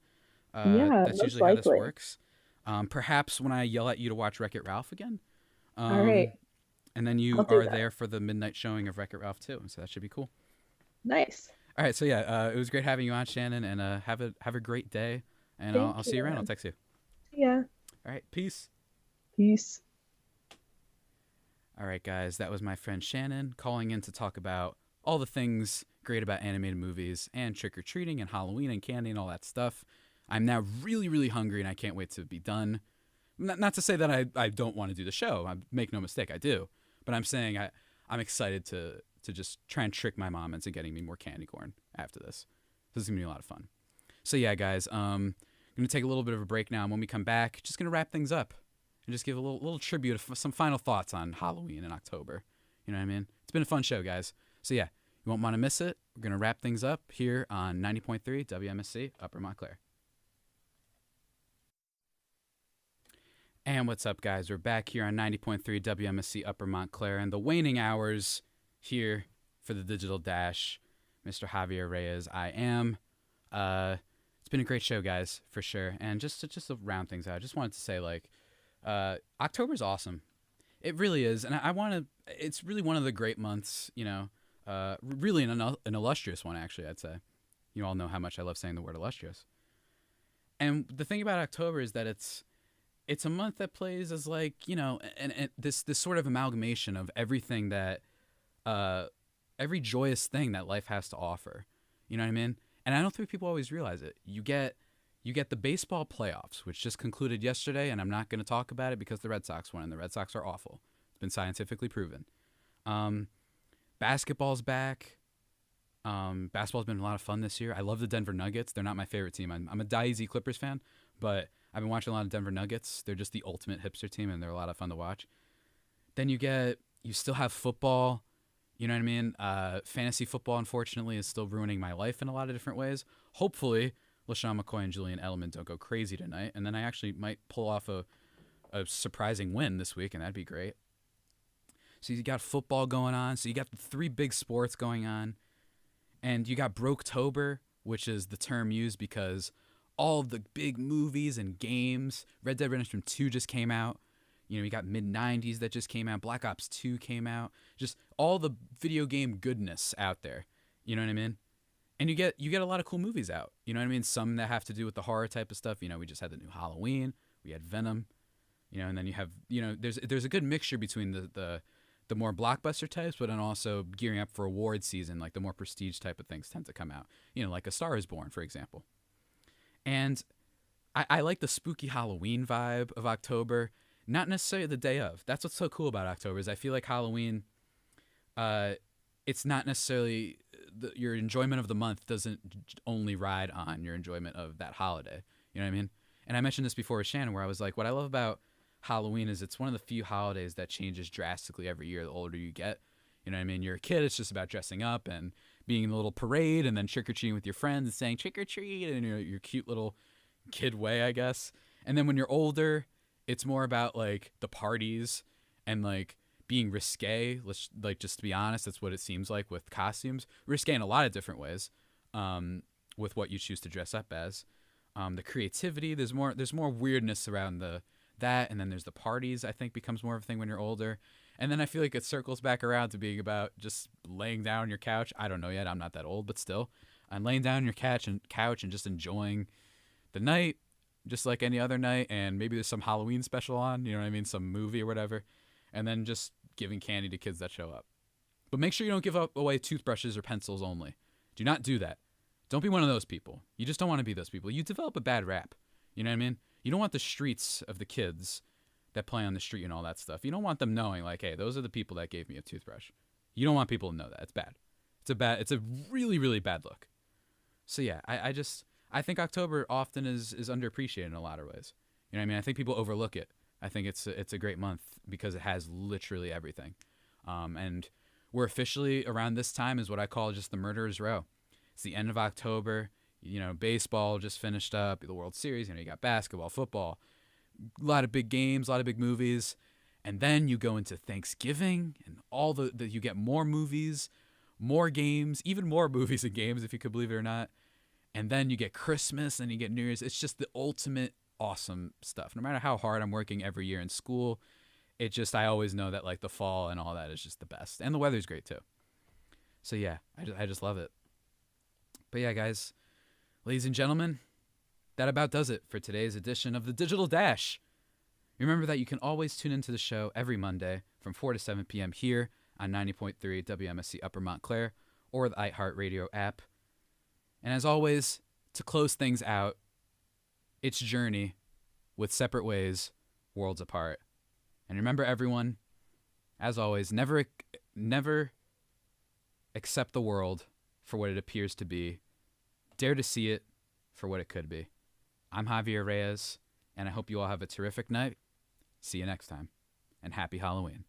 Yeah, That's most usually how this likely. works. Perhaps when I yell at you to watch Wreck-It Ralph again. All right. And then you I'll do are that. there for the midnight showing of Wreck-It Ralph too. So that should be cool. Nice. All right. So yeah, it was great having you on, Shannon, and have a great day. And Thank I'll see you around. you. I'll text you. Yeah. All right. Peace. Peace. All right, guys, that was my friend Shannon calling in to talk about all the things great about animated movies and trick-or-treating and Halloween and candy and all that stuff. I'm now really, really hungry, and I can't wait to be done. Not to say that I don't want to do the show. Make no mistake, I do. But I'm saying I'm excited to just try and trick my mom into getting me more candy corn after this. This is going to be a lot of fun. So, yeah, guys, I'm going to take a little bit of a break now, and when we come back, just going to wrap things up. And just give a little tribute, some final thoughts on Halloween in October. You know what I mean? It's been a fun show, guys. So yeah, you won't want to miss it. We're going to wrap things up here on 90.3 WMSC Upper Montclair. And what's up, guys? We're back here on 90.3 WMSC Upper Montclair and the waning hours here for the Digital Dash. Mr. Javier Reyes, I am. It's been a great show, guys, for sure. And just to round things out, I just wanted to say, like, October's awesome. It really is. And I want to, it's really one of the great months, you know, really an illustrious one, actually, I'd say. You all know how much I love saying the word illustrious. And the thing about October is that it's a month that plays as like, you know, and this sort of amalgamation of everything that, every joyous thing that life has to offer. You know what I mean? And I don't think people always realize it. You get the baseball playoffs, which just concluded yesterday, and I'm not going to talk about it because the Red Sox won, and the Red Sox are awful. It's been scientifically proven. Basketball's back. Basketball's been a lot of fun this year. I love the Denver Nuggets. They're not my favorite team. I'm a die-easy Clippers fan, but I've been watching a lot of Denver Nuggets. They're just the ultimate hipster team, and they're a lot of fun to watch. Then you still have football. You know what I mean? Fantasy football, unfortunately, is still ruining my life in a lot of different ways. Hopefully, LaShawn McCoy and Julian Edelman don't go crazy tonight, and then I actually might pull off a surprising win this week, and that'd be great. So you got football going on. So you got the three big sports going on. And you got Broketober, which is the term used because all of the big movies and games, Red Dead Redemption 2 just came out. You know, you got mid-90s that just came out. Black Ops 2 came out. Just all the video game goodness out there. You know what I mean? And you get a lot of cool movies out. You know what I mean? Some that have to do with the horror type of stuff. You know, we just had the new Halloween. We had Venom. You know, and then you have, you know, there's a good mixture between the more blockbuster types, but then also gearing up for award season, like the more prestige type of things tend to come out. You know, like A Star is Born, for example. And I like the spooky Halloween vibe of October, not necessarily the day of. That's what's so cool about October is I feel like Halloween, it's not necessarily your enjoyment of the month doesn't only ride on your enjoyment of that holiday. You know what I mean? And I mentioned this before with Shannon, where I was like, what I love about Halloween is it's one of the few holidays that changes drastically every year the older you get. You know what I mean? You're a kid, it's just about dressing up and being in a little parade and then trick-or-treating with your friends and saying trick-or-treat in your cute little kid way, I guess. And then when you're older, it's more about like the parties and like being risque. Let's like, just to be honest, that's what it seems like with costumes. Risque in a lot of different ways, with what you choose to dress up as. The creativity, there's more weirdness around that, and then there's the parties, I think, becomes more of a thing when you're older. And then I feel like it circles back around to being about just laying down on your couch. I don't know yet. I'm not that old, but still. I'm laying down on your couch and just enjoying the night just like any other night. And maybe there's some Halloween special on, you know what I mean? Some movie or whatever. And then just giving candy to kids that show up. But make sure you don't give away toothbrushes or pencils only. Do not do that. Don't be one of those people. You just don't want to be those people. You develop a bad rap. You know what I mean? You don't want the streets of the kids that play on the street and all that stuff. You don't want them knowing like, hey, those are the people that gave me a toothbrush. You don't want people to know that. It's bad. It's a really, really bad look. So yeah, I think October often is underappreciated in a lot of ways. You know what I mean? I think people overlook it. I think it's a great month because it has literally everything. And we're officially around this time is what I call just the murderer's row. It's the end of October. You know, baseball just finished up, the World Series. You know, you got basketball, football, a lot of big games, a lot of big movies. And then you go into Thanksgiving and all you get more movies, more games, even more movies and games, if you could believe it or not. And then you get Christmas and you get New Year's. It's just the ultimate awesome stuff. No matter how hard I'm working every year in school, I always know that like the fall and all that is just the best. And the weather's great too. So yeah, I just love it. But yeah, guys, ladies and gentlemen, that about does it for today's edition of the Digital Dash. Remember that you can always tune into the show every Monday from 4 to 7 p.m. here on 90.3 WMSC Upper Montclair or the iHeartRadio app. And as always, to close things out, it's Journey with Separate Ways, Worlds Apart. And remember, everyone, as always, never accept the world for what it appears to be. Dare to see it for what it could be. I'm Javier Reyes, and I hope you all have a terrific night. See you next time, and happy Halloween.